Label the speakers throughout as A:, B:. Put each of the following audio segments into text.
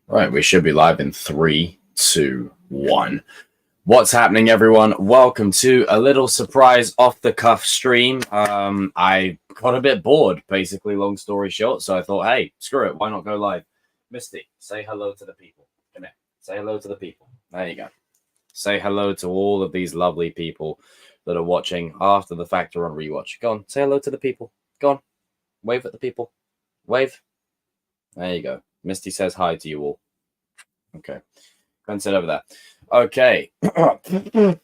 A: Right, we should be live in 3, 2, 1. What's happening, everyone? Welcome to a little surprise off the cuff stream. I got a bit bored, basically, long story short, so I thought, hey, screw it, why not go live? Misty, say hello to the people. Come here. Say hello to the people. There you go. Say hello to all of these lovely people that are watching after the fact or on rewatch. Go on, say hello to the people. Go on, wave at the people. Wave. There you go. Misty says hi to you all. Okay. Go and sit over there. Okay. Cat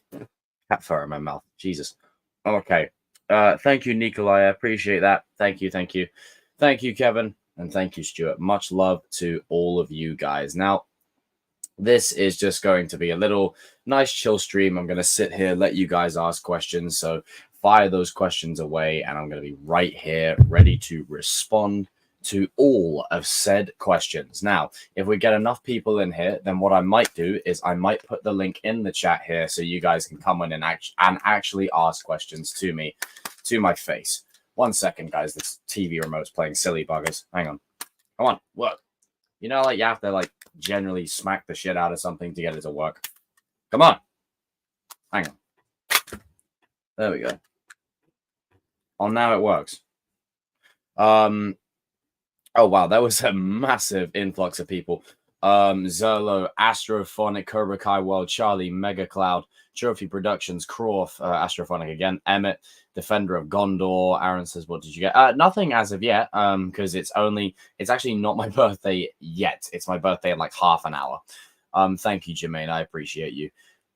A: fur in my mouth. Jesus. Okay. Thank you, Nikolai. I appreciate that. Thank you. Thank you. Thank you, Kevin. And thank you, Stuart. Much love to all of you guys. Now, this is just going to be a little nice chill stream. I'm going to sit here, let you guys ask questions. So fire those questions away, and I'm going to be right here ready to respond to all of said questions. Now, if we get enough people in here, then what I might do is I might put the link in the chat here so you guys can come in and actually ask questions to me, to my face. 1 second, guys. This TV remote's playing silly buggers. Hang on. Come on, work. You know, like you have to generally smack the shit out of something to get it to work. Come on. Hang on. There we go. Oh, now it works. Oh, wow. That was a massive influx of people. Zerlo, Astrophonic, Cobra Kai World, Charlie, Mega Cloud, Trophy Productions, Croft, Astrophonic again, Emmett, Defender of Gondor. Aaron says, what did you get? Nothing as of yet, because it's actually not my birthday yet. It's my birthday in like half an hour. Thank you, Jermaine. I appreciate you.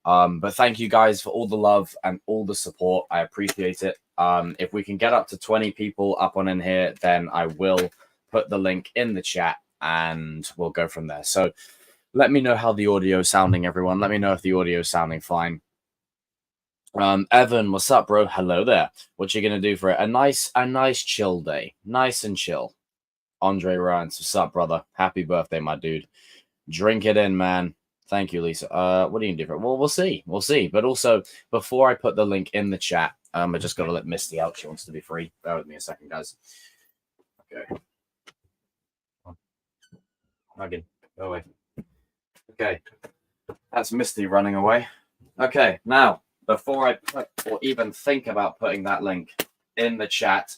A: But thank you guys for all the love and all the support. I appreciate it. If we can get up to 20 people up on in here, then I will put the link in the chat and we'll go from there. So let me know how the audio is sounding, everyone. Let me know if the audio is sounding fine. Evan, what's up, bro? Hello there. What you gonna do for it? A nice chill day. Nice and chill. Andre Ryan, what's up, brother? Happy birthday, my dude. Drink it in, man. Thank you, Lisa. What are you gonna do for it? Well, we'll see. We'll see. But also, before I put the link in the chat, I just gotta let Misty out. She wants to be free. Bear with me a second, guys. Okay. Megan, go away. Okay. That's Misty running away. Okay, now, before I put or even think about putting that link in the chat,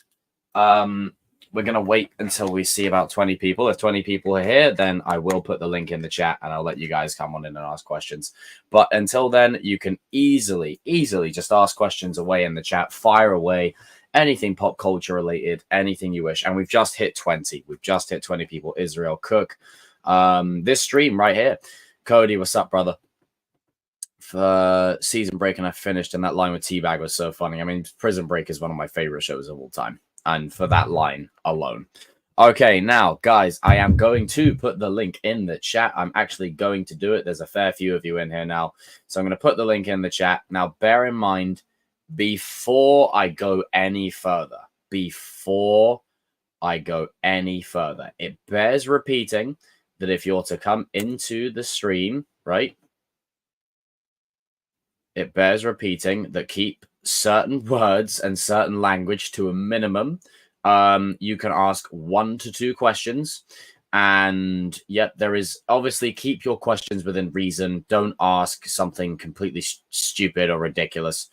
A: we're going to wait until we see about 20 people. If 20 people are here, then I will put the link in the chat and I'll let you guys come on in and ask questions. But until then, you can easily just ask questions away in the chat. Fire away. Anything pop culture related, anything you wish. And we've just hit 20. We've just hit 20 people. Israel Cook. This stream right here. Cody, what's up, brother? For Season Break, and I finished, and that line with Teabag was so funny. I mean, Prison Break is one of my favorite shows of all time, and for that line alone. Okay, now, guys, I am going to put the link in the chat. I'm actually going to do it. There's a fair few of you in here now, so I'm going to put the link in the chat. Now, bear in mind, before I go any further, it bears repeating that if you're to come into the stream, right, it bears repeating that keep certain words and certain language to a minimum. You can ask 1 to 2 questions. And yet there is obviously keep your questions within reason. Don't ask something completely stupid or ridiculous.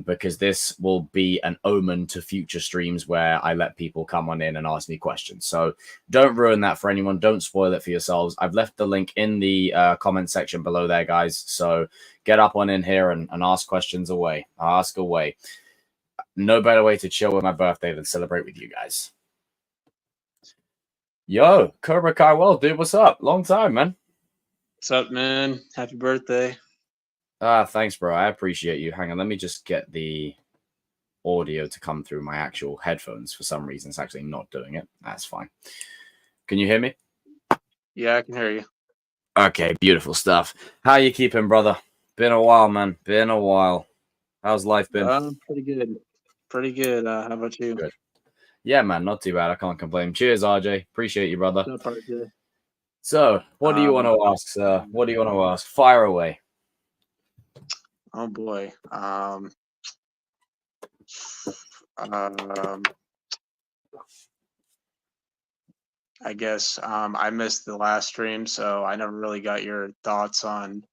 A: Because this will be an omen to future streams where I let people come on in and ask me questions. So don't ruin that for anyone. Don't spoil it for yourselves. I've left the link in the comment section below there, guys. So get up on in here and ask questions away. Ask away. No better way to chill with my birthday than celebrate with you guys. Yo, Cobra Kai World, dude, what's up? Long time, man.
B: What's up, man? Happy birthday.
A: Thanks, bro. I appreciate you. Hang on, let me just get the audio to come through my actual headphones. For some reason, it's actually not doing it. That's fine. Can you hear me?
B: Yeah, I can hear you.
A: Okay, beautiful stuff. How you keeping, brother? Been a while, man. Been a while. How's life been?
B: Pretty good. Pretty good. How about you?
A: Good. Yeah, man, not too bad. I can't complain. Cheers, RJ. Appreciate you, brother.
B: What's up, RJ?
A: So, what do you want to ask, sir? What do you want to ask? Fire away.
B: Oh boy. I guess I missed the last stream, so I never really got your thoughts on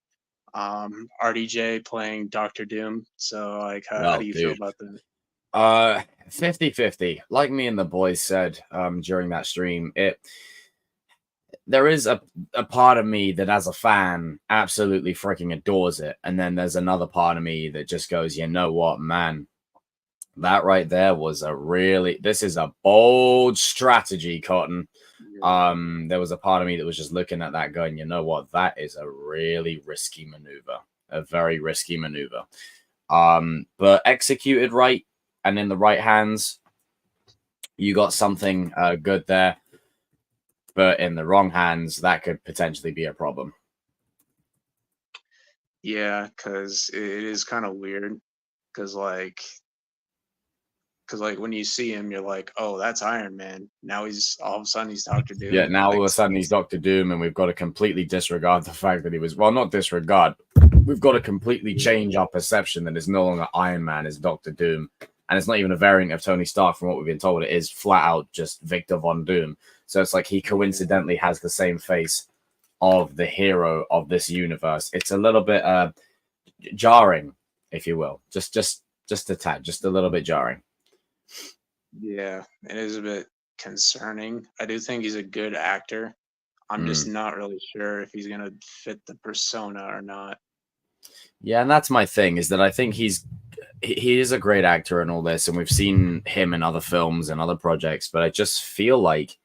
B: RDJ playing Doctor Doom. So, like, how do
A: Well,
B: you feel
A: dude.
B: about that?
A: 50-50. Like me and the boys said during that stream, there is a part of me that as a fan absolutely freaking adores it. And then there's another part of me that just goes, you know what, man, that right there was this is a bold strategy, Cotton.
B: Yeah.
A: There was a part of me that was just looking at that going, you know what, that is a really risky maneuver, a very risky maneuver. But executed right and in the right hands, you got something good there. But in the wrong hands, that could potentially be a problem.
B: Yeah, because it is kind of weird. Because like when you see him, you're like, oh, that's Iron Man. Now he's all of a sudden he's Doctor Doom.
A: Yeah, now all
B: Like,
A: of a sudden he's Doctor Doom, and we've got to completely disregard the fact that he was, well, not disregard. We've got to completely change our perception that it's no longer Iron Man, it's Doctor Doom. And it's not even a variant of Tony Stark from what we've been told. It is flat out just Victor Von Doom. So it's like he coincidentally has the same face of the hero of this universe. It's a little bit jarring, if you will. Just a tad, just a little bit jarring.
B: yeah, it is a bit concerning. I do think he's a good actor. I'm just not really sure if he's gonna fit the persona or not.
A: Yeah, and that's my thing, is that I think he is a great actor and all this, and we've seen him in other films and other projects, but I just feel like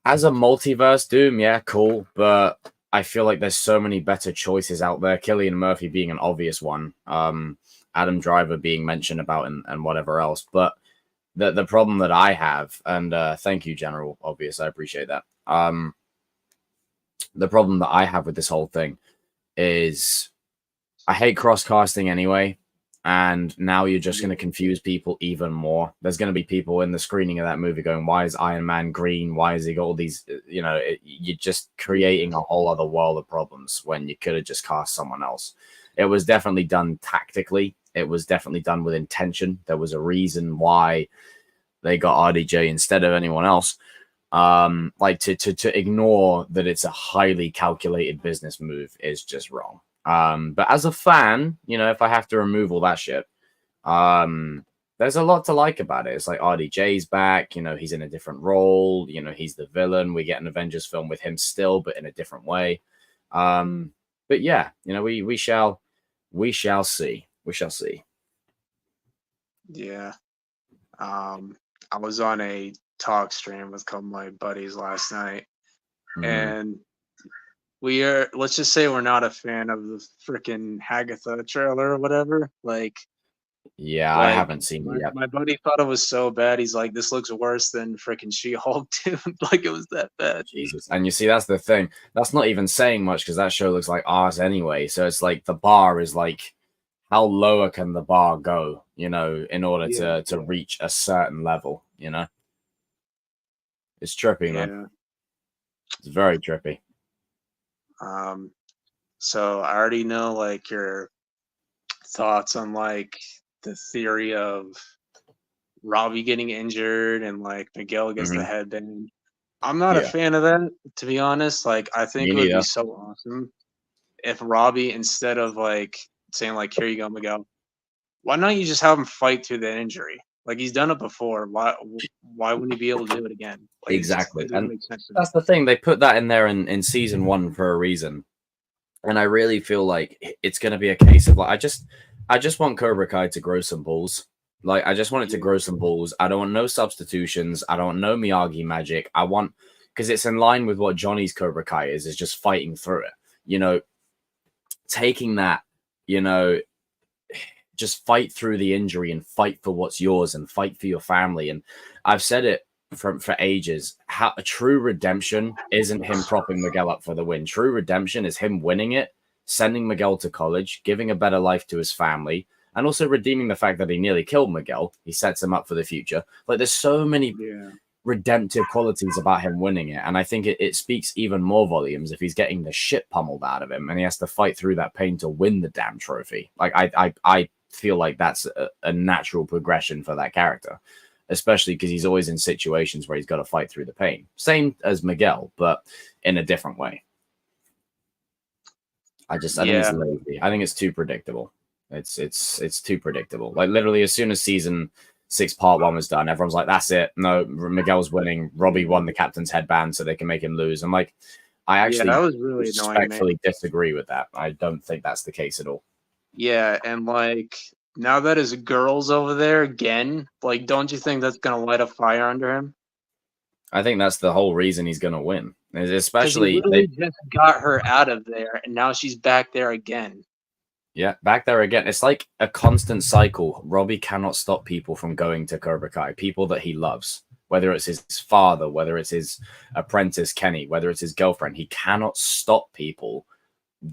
A: as a multiverse Doom, yeah, cool, but I feel like there's so many better choices out there. Cillian Murphy being an obvious one, Adam Driver being mentioned about, and whatever else. But the problem that I have, and thank you, General Obvious, I appreciate that. The problem that I have with this whole thing is I hate cross casting anyway. And now you're just going to confuse people even more. There's going to be people in the screening of that movie going, why is Iron Man green? Why has he got all these, you're just creating a whole other world of problems when you could have just cast someone else. It was definitely done tactically. It was definitely done with intention. There was a reason why they got RDJ instead of anyone else. Like to ignore that it's a highly calculated business move is just wrong. But as a fan, if I have to remove all that shit, there's a lot to like about it. It's like RDJ's back, he's in a different role, he's the villain. We get an Avengers film with him still, but in a different way. But yeah, we shall see. We shall see.
B: Yeah. I was on a talk stream with a couple of my buddies last night, and let's just say we're not a fan of the freaking Hagatha trailer or whatever.
A: Yeah, I haven't seen it yet.
B: My buddy thought it was so bad. He's like, this looks worse than freaking She-Hulk, dude. Like, it was that bad.
A: Jesus. And you see, that's the thing. That's not even saying much because that show looks like ours anyway. So it's like the bar is like, how lower can the bar go, in order to reach a certain level, It's trippy, man. It's very trippy.
B: So I already know, like, your thoughts on, like, the theory of Robbie getting injured and, like, Miguel gets the headband. I'm not a fan of that, to be honest. Like, I think it would be so awesome if Robbie, instead of, like, saying, like, here you go, Miguel, why not you just have him fight through the injury? Like, he's done it before. Why wouldn't he be able to do it again? Like,
A: Exactly. And that's the thing. They put that in there in season 1 for a reason. And I really feel like it's going to be a case of, like, I just want Cobra Kai to grow some balls. Like, I just want it to grow some balls. I don't want no substitutions. I don't want no Miyagi magic. I want, because it's in line with what Johnny's Cobra Kai is just fighting through it. Taking that, just fight through the injury and fight for what's yours and fight for your family. And I've said it for ages. How a true redemption isn't him propping Miguel up for the win. True redemption is him winning it, sending Miguel to college, giving a better life to his family, and also redeeming the fact that he nearly killed Miguel. He sets him up for the future. Like, there's so many redemptive qualities about him winning it. And I think it speaks even more volumes if he's getting the shit pummeled out of him and he has to fight through that pain to win the damn trophy. Like, I feel like that's a natural progression for that character. especially because he's always in situations where he's got to fight through the pain. Same as Miguel, but in a different way. I think it's lazy. I think it's too predictable. It's too predictable. Like literally, as soon as season 6 part 1 was done, everyone's like, "That's it. No, Miguel's winning. Robbie won the captain's headband, so they can make him lose." I'm like, I actually
B: that was really
A: respectfully disagree with that. I don't think that's the case at all.
B: Yeah, and like now that his girl's over there again, like, don't you think that's gonna light a fire under him?
A: I think that's the whole reason he's gonna win.
B: Especially he literally just got her out of there, and now she's back there again.
A: Yeah, back there again. It's like a constant cycle. Robbie cannot stop people from going to Cobra Kai. People that he loves, whether it's his father, whether it's his apprentice Kenny, whether it's his girlfriend, he cannot stop people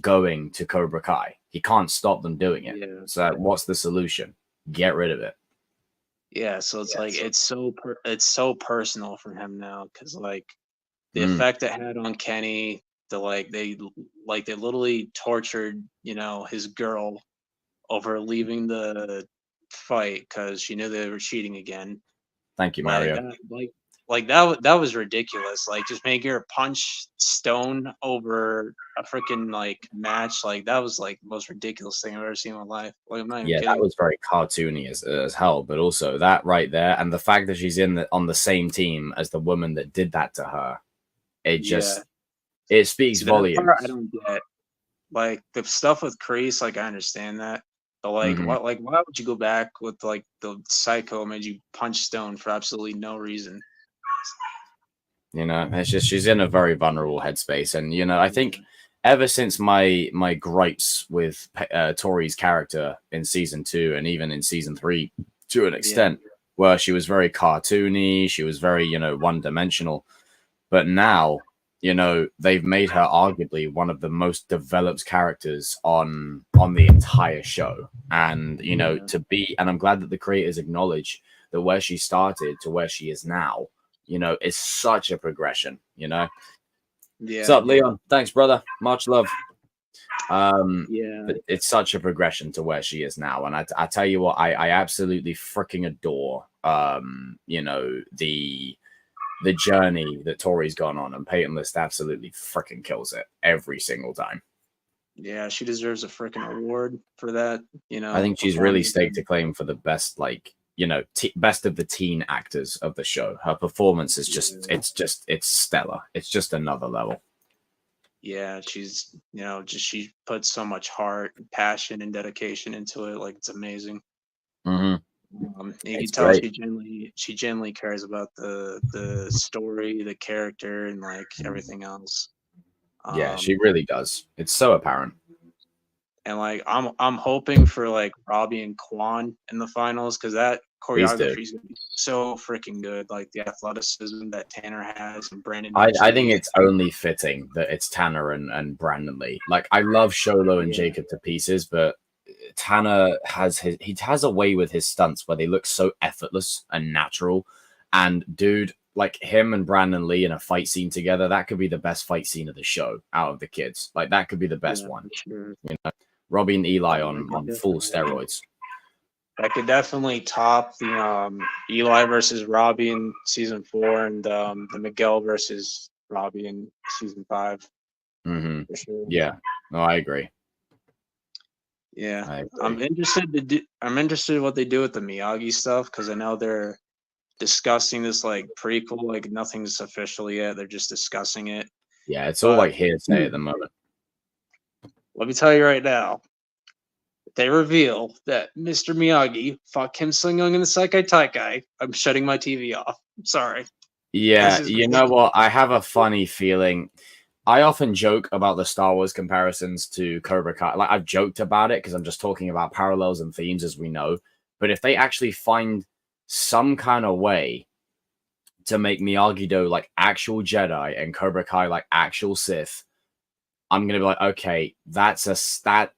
A: going to Cobra Kai. He can't stop them doing it. Yeah. So what's the solution? Get rid of it.
B: Yeah, so it's it's so personal for him now, because like the effect it had on Kenny, they literally tortured, his girl over leaving the fight because she knew they were cheating again.
A: Thank you, Mario.
B: That was ridiculous. Like, just making her punch Stone over a freaking match. Like, that was like the most ridiculous thing I've ever seen in my life. Like, I'm not even kidding.
A: That was very cartoony as hell. But also that right there, and the fact that she's on the same team as the woman that did that to her, it speaks volumes.
B: I don't get. Like, the stuff with Kreese, I understand that. But why would you go back with the psycho made you punch Stone for absolutely no reason?
A: It's just she's in a very vulnerable headspace, and I think ever since my gripes with Tory's character in season 2 and even in season 3 to an extent, where she was very cartoony, she was very one-dimensional, but now they've made her arguably one of the most developed characters on the entire show, and and I'm glad that the creators acknowledge that where she started to where she is now, is such a progression. What's up, Leon? Thanks, brother. Much love. But it's such a progression to where she is now, and I tell you what, I absolutely freaking adore the journey that Tory's gone on, and Peyton List absolutely freaking kills it every single time.
B: Yeah, she deserves a freaking award for that.
A: I think she's really staked a claim for the best, best of the teen actors of the show. Her performance is it's stellar. It's just another level.
B: Yeah, she's she puts so much heart, passion, and dedication into it. Like, it's amazing.
A: Mm-hmm.
B: You can tell she genuinely cares about the story, the character, and everything else.
A: Yeah, she really does. It's so apparent.
B: And I'm hoping for Robbie and Quan in the finals, because that choreography is gonna be so freaking good. Like, the athleticism that Tanner has and Brandon.
A: I think it's only fitting that it's Tanner and Brandon Lee. Like, I love Sholo and Jacob to pieces, but Tanner has a way with his stunts where they look so effortless and natural. And dude, him and Brandon Lee in a fight scene together, that could be the best fight scene of the show out of the kids. That could be the best one.
B: Sure.
A: Robbie and Eli on full steroids.
B: That could definitely top the Eli versus Robbie in season 4 and the Miguel versus Robbie in season 5.
A: Mm-hmm.
B: For sure.
A: Yeah. No, I agree.
B: Yeah, I'm interested in what they do with the Miyagi stuff, because I know they're discussing this prequel. Nothing's official yet. They're just discussing it.
A: Yeah, it's all hearsay at the moment.
B: Let me tell you right now. They reveal that Mr. Miyagi fought Kim Sung-young in the Seikai Taikai. I'm shutting my TV off. I'm sorry.
A: Yeah, you know what? I have a funny feeling. I often joke about the Star Wars comparisons to Cobra Kai. I've joked about it because I'm just talking about parallels and themes, as we know. But if they actually find some kind of way to make Miyagi-Do actual Jedi and Cobra Kai actual Sith, I'm gonna be okay, that's a step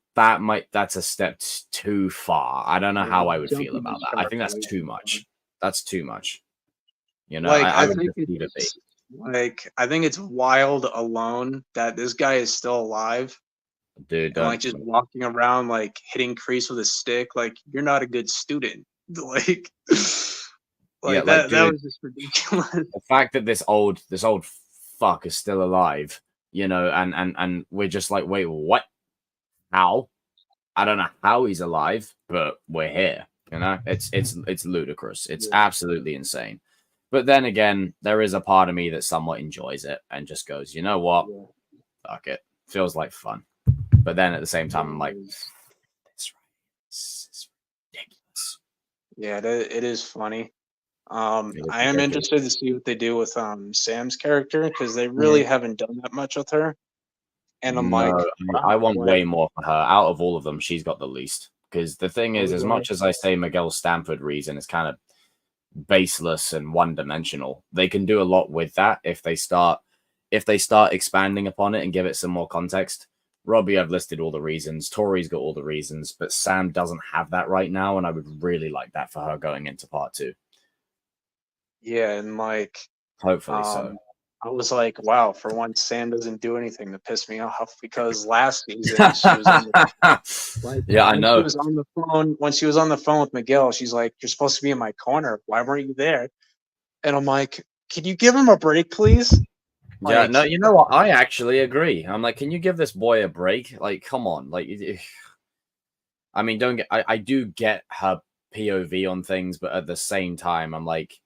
A: too far. I don't know how I would feel about that. I think that's too much. That's too much. I would just leave it be.
B: I think it's wild alone that this guy is still alive,
A: dude.
B: And just walking around hitting Kreese with a stick. You're not a good student.
A: Yeah,
B: Like
A: like,
B: that
A: dude,
B: was just ridiculous.
A: the fact that this old fuck is still alive, you know, and we're just like, wait, what? How? I don't know how he's alive, but we're here. You know, it's ludicrous. It's
B: Yeah.
A: absolutely insane. But then again, there is a part of me that somewhat enjoys it and just goes, you know what?
B: Yeah.
A: Fuck it. Feels like fun. But then at the same time, I'm like, that's right. It's ridiculous.
B: Yeah, it is funny.
A: It is
B: I am
A: ridiculous.
B: interested to see what they do with Sam's character because they really
A: Mhm.
B: haven't done that much with her. And I'm
A: No,
B: like,
A: I
B: wow,
A: want
B: what?
A: way more for her. Out of all of them, she's got the least. Because the thing
B: Oh,
A: is, as
B: yeah.
A: much as I say Miguel Stanford reason is kind of baseless and one-dimensional, they can do a lot with that if they start expanding upon it and give it some more context. Robbie, I've listed all the reasons. Tory's got all the reasons, but Sam doesn't have that right now, and I would really like that for her going into part 2.
B: Yeah, and like,
A: Hopefully so.
B: I was like, wow, for once Sam doesn't do anything to piss me off because last season she was on the, like
A: Yeah, I
B: when she
A: know.
B: was on the phone with Miguel, she's like, you're supposed to be in my corner. Why weren't you there? And I'm like, can you give him a break, please?
A: Yeah,
B: Like,
A: no, you know what? I actually agree. I'm like, can you give this boy a break? Like, come on. Like, I mean, don't get. I do get her POV on things, but at the same time, I'm like,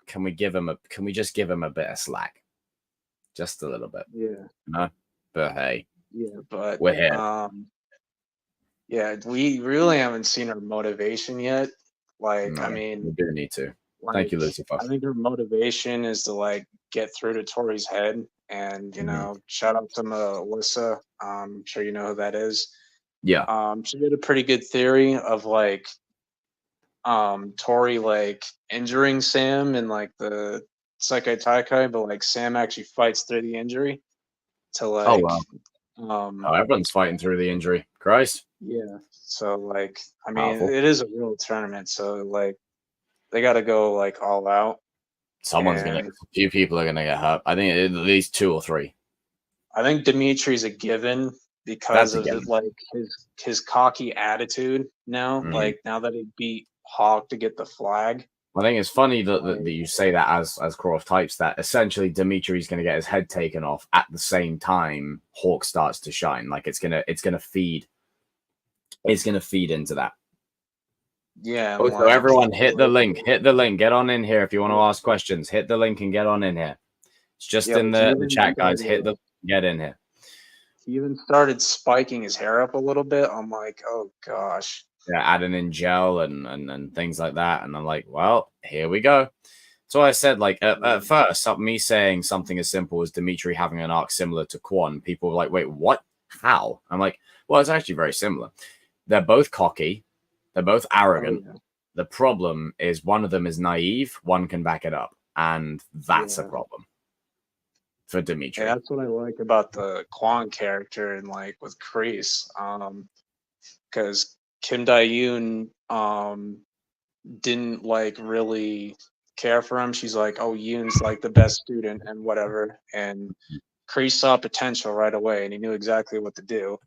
A: can we just give him a bit of slack, just a little bit,
B: yeah,
A: you know? But hey,
B: yeah, but
A: we're here.
B: yeah, we really haven't seen her motivation yet. Like, I
A: No, we
B: mean,
A: do need to. Thank
B: like
A: you, Lucifer.
B: I think her motivation is to like get through to Tori's head, and
A: Mhm.
B: shout out to Melissa. I'm sure you know who that is.
A: Yeah.
B: She did a pretty good theory of like Tori like injuring Sam in like the Sekai Taikai, but like Sam actually fights through the injury to
A: Oh
B: like
A: well.
B: um
A: Oh, everyone's fighting through the injury. Christ,
B: yeah. So like I mean
A: powerful.
B: it is a real tournament, so like they gotta go like all out.
A: Someone's gonna.
B: And
A: A few people are gonna get hurt. I think at least 2 or 3.
B: I think Dimitri's a given because
A: That's a
B: of
A: given.
B: like his cocky attitude now.
A: Mhm.
B: Like now that he beat Hawk to get the flag.
A: I think it's funny that
B: Like
A: you say that as Croft types that essentially Dimitri's going to get his head taken off at the same time Hawk starts to shine. Like it's gonna feed into that.
B: yeah, and
A: Also,
B: like
A: everyone hit the link. Hit the link. Get on in here if you want to ask questions. Hit the link and get on in here. It's just
B: yeah,
A: in
B: like he
A: the
B: even
A: chat, guys. Hit
B: started
A: the get in here.
B: he even started spiking his hair up a little bit. I'm like, oh gosh.
A: Yeah, adding in gel and things like that. And I'm like, well, here we go. So I said, like, at first, me saying something as simple as Dimitri having an arc similar to Quan, people were like, wait, what? How? I'm like, well, it's actually very similar. They're both cocky. They're both
B: Oh
A: arrogant.
B: yeah.
A: The problem is one of them is naive. One can back it up. And that's a
B: Yeah.
A: problem for
B: Yeah,
A: Dimitri.
B: that's what I like about the Kwon character and like with Kreese. Because Kim Dae-yoon didn't like really care for him. She's like, oh, Yoon's like the best student and whatever. And Kreese saw potential right away and he knew exactly what to do.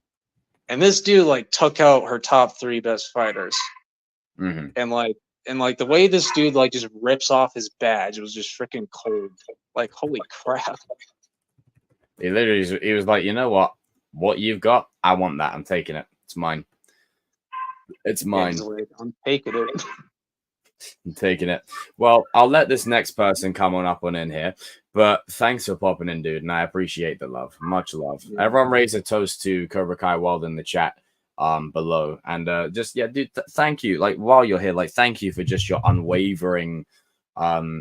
B: And this dude like took out her top 3 best fighters.
A: Mm-hmm.
B: And like the way this dude like just rips off his badge was just freaking cold. Like holy crap.
A: He was like, you know what you've got, I want that. I'm taking it. It's mine. It's
B: Yeah, he's
A: mine.
B: like, I'm taking it.
A: I'm taking it. Well, I'll let this next person come on up on in here. But thanks for popping in, dude, and I appreciate the love. Much love.
B: Yeah.
A: Everyone raise a toast to Cobra Kai World in the chat below. And just yeah, dude, thank you. Like while you're here, like thank you for just your unwavering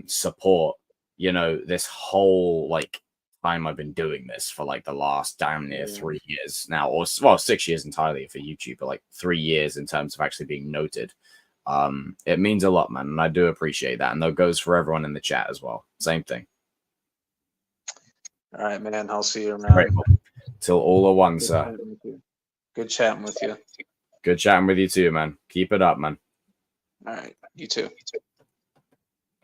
A: support. You know, this whole like time I've been doing this for like the last damn near 3 years now, or well, 6 years entirely for YouTube, but like 3 years in terms of actually being noted. It means a lot, man, and I do appreciate that. And that goes for everyone in the chat as well. Same thing.
B: All right, man. I'll see you around.
A: Grateful. Till all are one,
B: Good
A: sir.
B: chatting with you. Good chatting with you.
A: Good chatting with you too, man. Keep it up, man.
B: All right, you too.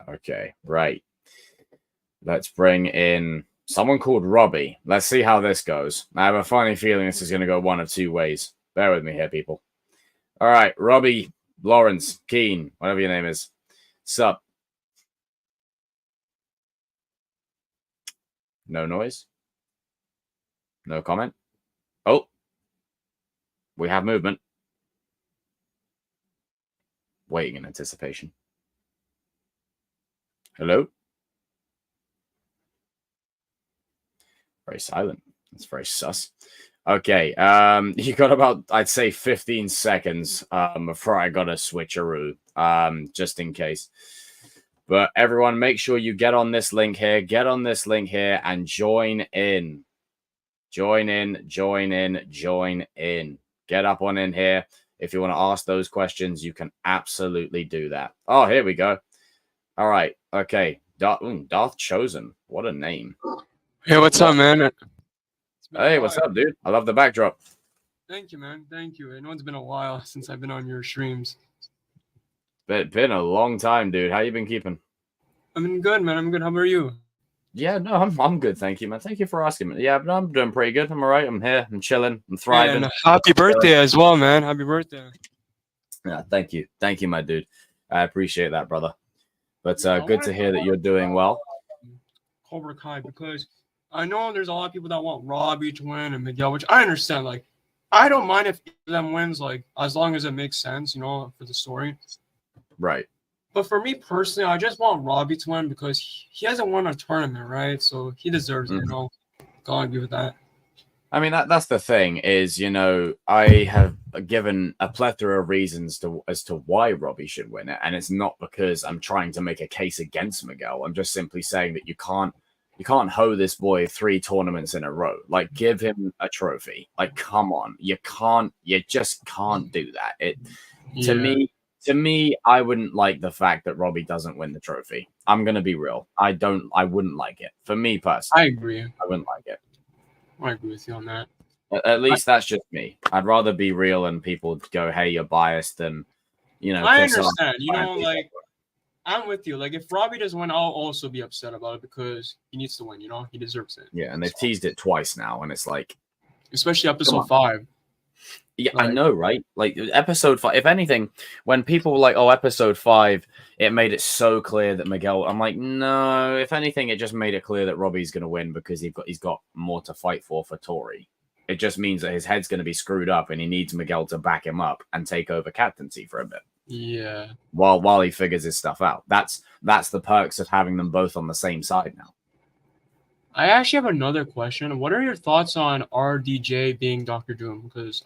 A: Okay, right. Let's bring in someone called Robbie. Let's see how this goes. I have a funny feeling this is going to go one of 2 ways. Bear with me here, people. All right, Robbie, Lawrence, Keen, whatever your name is. Sup? No noise. No comment. Oh, we have movement. Waiting in anticipation. Hello? Very silent. That's very sus. Okay. You got about, I'd say, 15 seconds before I got a switcheroo, just in case. But everyone, make sure you get on this link here. Get on this link here and join in. Join in, join in, join in. Get up on in here. If you want to ask those questions, you can absolutely do that. Oh, here we go. All right. Okay. Darth Chosen. What a name.
C: Hey, what's up, man?
A: Hey, what's up, dude? I love the backdrop.
C: Thank you, man. Thank you. I know it's been a while since I've been on your streams.
A: Been a long time, dude. How you been keeping?
C: I've been good, man. I'm good. How about you?
A: Yeah, no, I'm good. Thank you, man. Thank you for asking me. Yeah, but I'm doing pretty good. I'm all right. I'm here. I'm chilling. I'm thriving.
C: And happy birthday as well, man. Happy birthday.
A: Yeah, thank you. Thank you, my dude. I appreciate that, brother. But good to hear that you're doing well.
C: Cobra Kai, because I know there's a lot of people that want Robbie to win and Miguel, which I understand. Like, I don't mind if either of them wins, like, as long as it makes sense, you know, for the story.
A: Right.
C: But for me personally, I just want Robbie to win because he hasn't won a tournament, right? So he deserves it, you know. Gotta agree with that.
A: I mean, that's the thing is, you know, I have given a plethora of reasons as to why Robbie should win it. And it's not because I'm trying to make a case against Miguel. I'm just simply saying that you can't hoe this boy 3 tournaments in a row. Like, give him a trophy. Like, come on. You just can't do that. To me, I wouldn't like the fact that Robbie doesn't win the trophy. I'm going to be real. I wouldn't like it. For me personally.
C: I agree.
A: I wouldn't like it.
C: I agree with you on that.
A: At least that's just me. I'd rather be real and people go, hey, you're biased, than, you know.
C: I understand. You know, like, I'm with you. Like, if Robbie doesn't win, I'll also be upset about it because he needs to win, you know? He deserves it.
A: Yeah, and they've teased it twice now, and it's like...
C: Especially episode 5.
A: Yeah, like, I know, right? Like, episode 5, if anything, when people were like, oh, episode 5, it made it so clear that Miguel... I'm like, no, if anything, it just made it clear that Robbie's going to win because he's got more to fight for Tory. It just means that his head's going to be screwed up and he needs Miguel to back him up and take over captaincy for a bit.
C: Yeah.
A: While he figures his stuff out. That's the perks of having them both on the same side now.
C: I actually have another question. What are your thoughts on RDJ being Dr. Doom? Because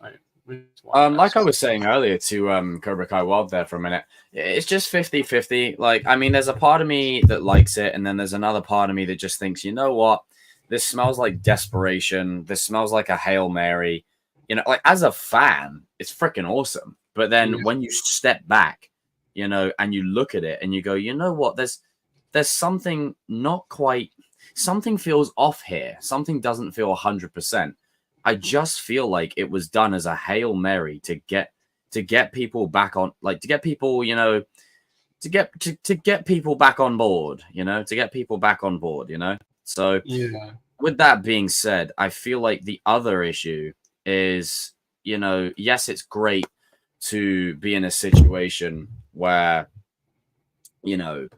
A: like I was saying earlier to Cobra Kai Wild there for a minute, it's just 50-50. Like, I mean, there's a part of me that likes it, and then there's another part of me that just thinks, you know what? This smells like desperation. This smells like a Hail Mary. You know, like, as a fan, it's freaking awesome. But then when you step back, you know, and you look at it and you go, you know what? There's something not quite... Something feels off here. Something doesn't feel 100%. I just feel like it was done as a Hail Mary to get people back on, like, to get people, you know, to get people back on board, you know, to get people back on board, you know. So with that being said, I feel like the other issue is, you know, yes, it's great to be in a situation where, you know,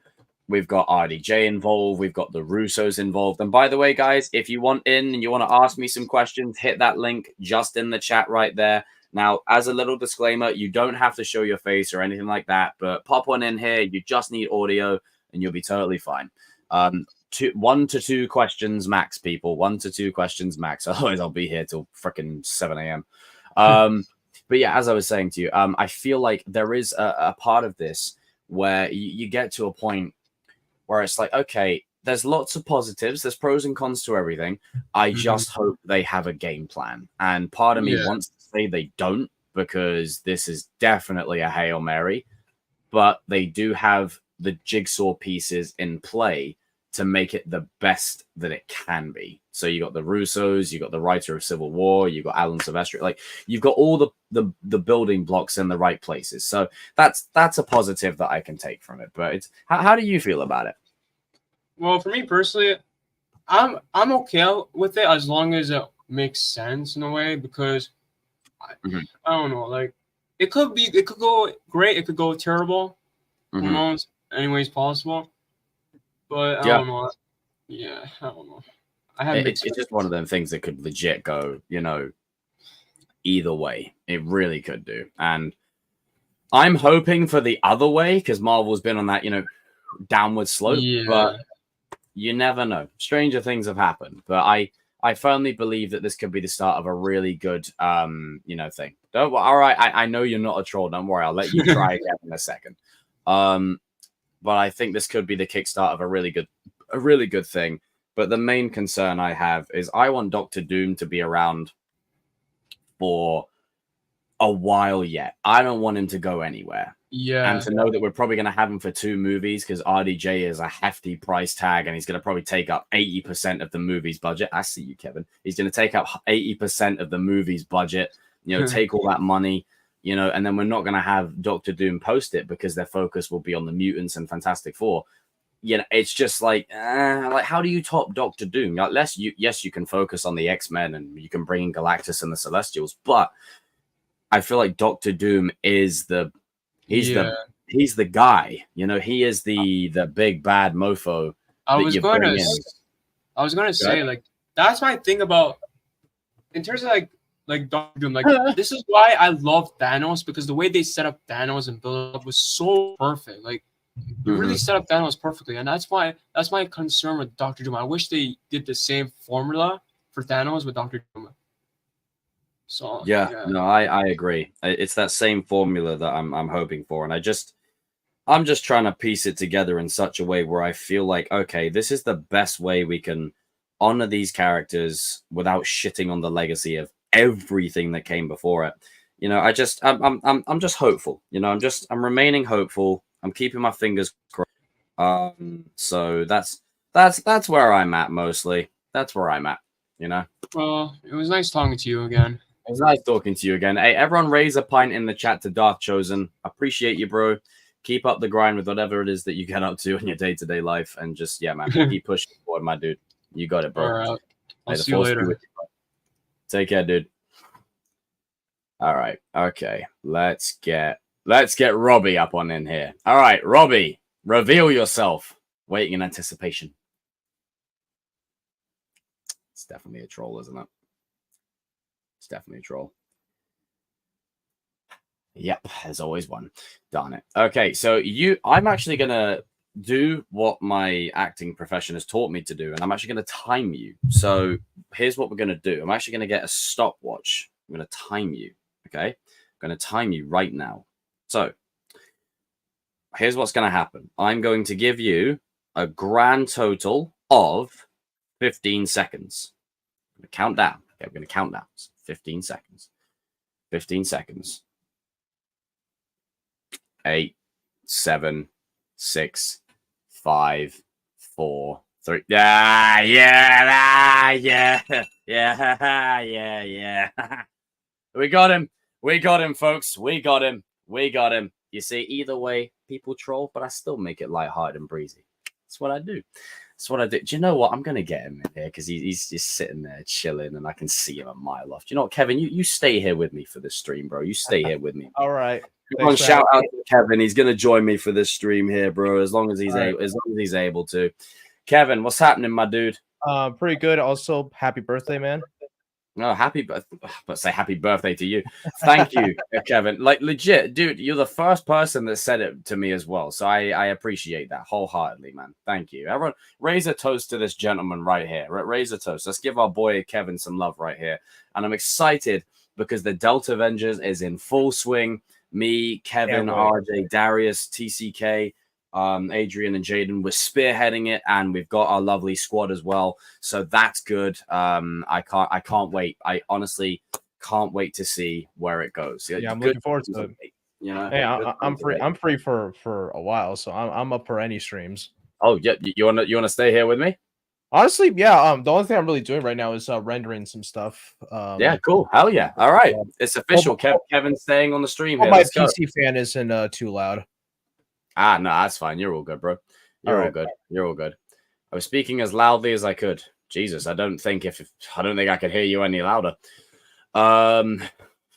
A: we've got RDJ involved. We've got the Russos involved. And by the way, guys, if you want in and you want to ask me some questions, hit that link just in the chat right there. Now, as a little disclaimer, you don't have to show your face or anything like that, but pop one in here. You just need audio and you'll be totally fine. 1 to 2 questions max, people. 1 to 2 questions max. Otherwise, I'll be here till freaking 7 a.m. But yeah, as I was saying to you, I feel like there is a part of this where you get to a point where it's like, okay, there's lots of positives, there's pros and cons to everything. I just hope they have a game plan. And part of me wants to say they don't, because this is definitely a Hail Mary, but they do have the jigsaw pieces in play to make it the best that it can be. So you got the Russos, you got the writer of Civil War, you got Alan Silvestri, like, you've got all the building blocks in the right places. So that's a positive that I can take from it. But it's how do you feel about it?
C: Well, for me personally, I'm okay with it as long as it makes sense in a way, because I don't know, like, it could go great, it could go terrible. Who knows? Anyways possible. But I don't know. Yeah, I don't know. I have
A: it's just one of them things that could legit go, you know, either way. It really could do. And I'm hoping for the other way because Marvel's been on that, you know, downward slope.
C: Yeah.
A: But you never know. Stranger things have happened. But I firmly believe that this could be the start of a really good, you know, thing. All right, I know you're not a troll. Don't worry. I'll let you try again in a second. But I think this could be the kickstart of a really good thing. But the main concern I have is I want Doctor Doom to be around for a while yet. I don't want him to go anywhere.
C: Yeah.
A: And to know that we're probably going to have him for 2 movies because RDJ is a hefty price tag and he's going to probably take up 80% of the movie's budget. I see you, Kevin. He's going to take up 80% of the movie's budget, you know, take all that money, you know, and then we're not going to have Doctor Doom post it because their focus will be on the mutants and Fantastic Four. You know, it's just like how do you top Doctor Doom? Like, yes, you can focus on the X-Men and you can bring in Galactus and the Celestials, but I feel like Doctor Doom is he's the guy. You know, he is the big bad mofo.
C: I was gonna say, like, that's my thing about in terms of like Doctor Doom. Like, this is why I love Thanos, because the way they set up Thanos and build up was so perfect. Like, you really set up Thanos perfectly, and that's my concern with Doctor Doom. I wish they did the same formula for Thanos with Doctor Doom. So
A: no, I agree. It's that same formula that I'm hoping for, and I'm just trying to piece it together in such a way where I feel like, okay, this is the best way we can honor these characters without shitting on the legacy of everything that came before it. You know, I'm just hopeful. You know, I'm remaining hopeful. I'm keeping my fingers crossed. So that's where I'm at mostly. That's where I'm at. You know.
C: Well, it was nice talking to you again.
A: It was nice talking to you again. Hey, everyone raise a pint in the chat to Darth Chosen. Appreciate you, bro. Keep up the grind with whatever it is that you get up to in your day-to-day life. And just, yeah, man, keep pushing forward, my dude. You got it, bro.
C: All right. I'll see
A: you
C: later.
A: Take care, dude. All right. Okay. Let's get Robbie up on in here. All right, Robbie, reveal yourself. Waiting in anticipation. It's definitely a troll, isn't it? It's definitely a troll. Yep, there's always one. Darn it. Okay, so I'm actually going to do what my acting profession has taught me to do, and I'm actually going to time you. So here's what we're going to do. I'm actually going to get a stopwatch. I'm going to time you, okay? I'm going to time you right now. So here's what's going to happen. I'm going to give you a grand total of 15 seconds. I'm going to count down. Okay, we're going to count down. 15 seconds. 15 seconds. 8, 7, 6, 5, 4, 3. Yeah. We got him. We got him, folks. We got him. You see, either way, people troll, but I still make it lighthearted and breezy. That's what I do. Do you know what? I'm going to get him in here because he's just sitting there chilling and I can see him a mile off. Do you know what, Kevin? You stay here with me for this stream, bro. You stay here with me.
D: All right.
A: Come on, shout out to Kevin. He's going to join me for this stream here, bro, as long as he's able to. Kevin, what's happening, my dude?
D: Pretty good. Also, happy birthday, man.
A: No, but say happy birthday to you. Thank you, Kevin. Like, legit, dude, you're the first person that said it to me as well. So I appreciate that wholeheartedly, man. Thank you. Everyone, raise a toast to this gentleman right here. Raise a toast. Let's give our boy Kevin some love right here. And I'm excited because the Delta Avengers is in full swing. Me, Kevin, RJ, Darius, TCK, Adrian and Jaden, we're spearheading it, and we've got our lovely squad as well. So that's good. I can't wait. I honestly can't wait to see where it goes.
D: Yeah, I'm looking forward to it.
A: You know,
D: hey, I'm free. I'm free for a while, so I'm up for any streams.
A: Oh yeah, you wanna stay here with me?
D: Honestly, yeah. The only thing I'm really doing right now is rendering some stuff.
A: Yeah, cool. Hell yeah. All right, it's official. Kevin's staying on the stream here.
D: My PC fan isn't too loud.
A: Ah, no, that's fine. You're all good, bro. You're all good. You're all good. I was speaking as loudly as I could. Jesus, I don't think I could hear you any louder.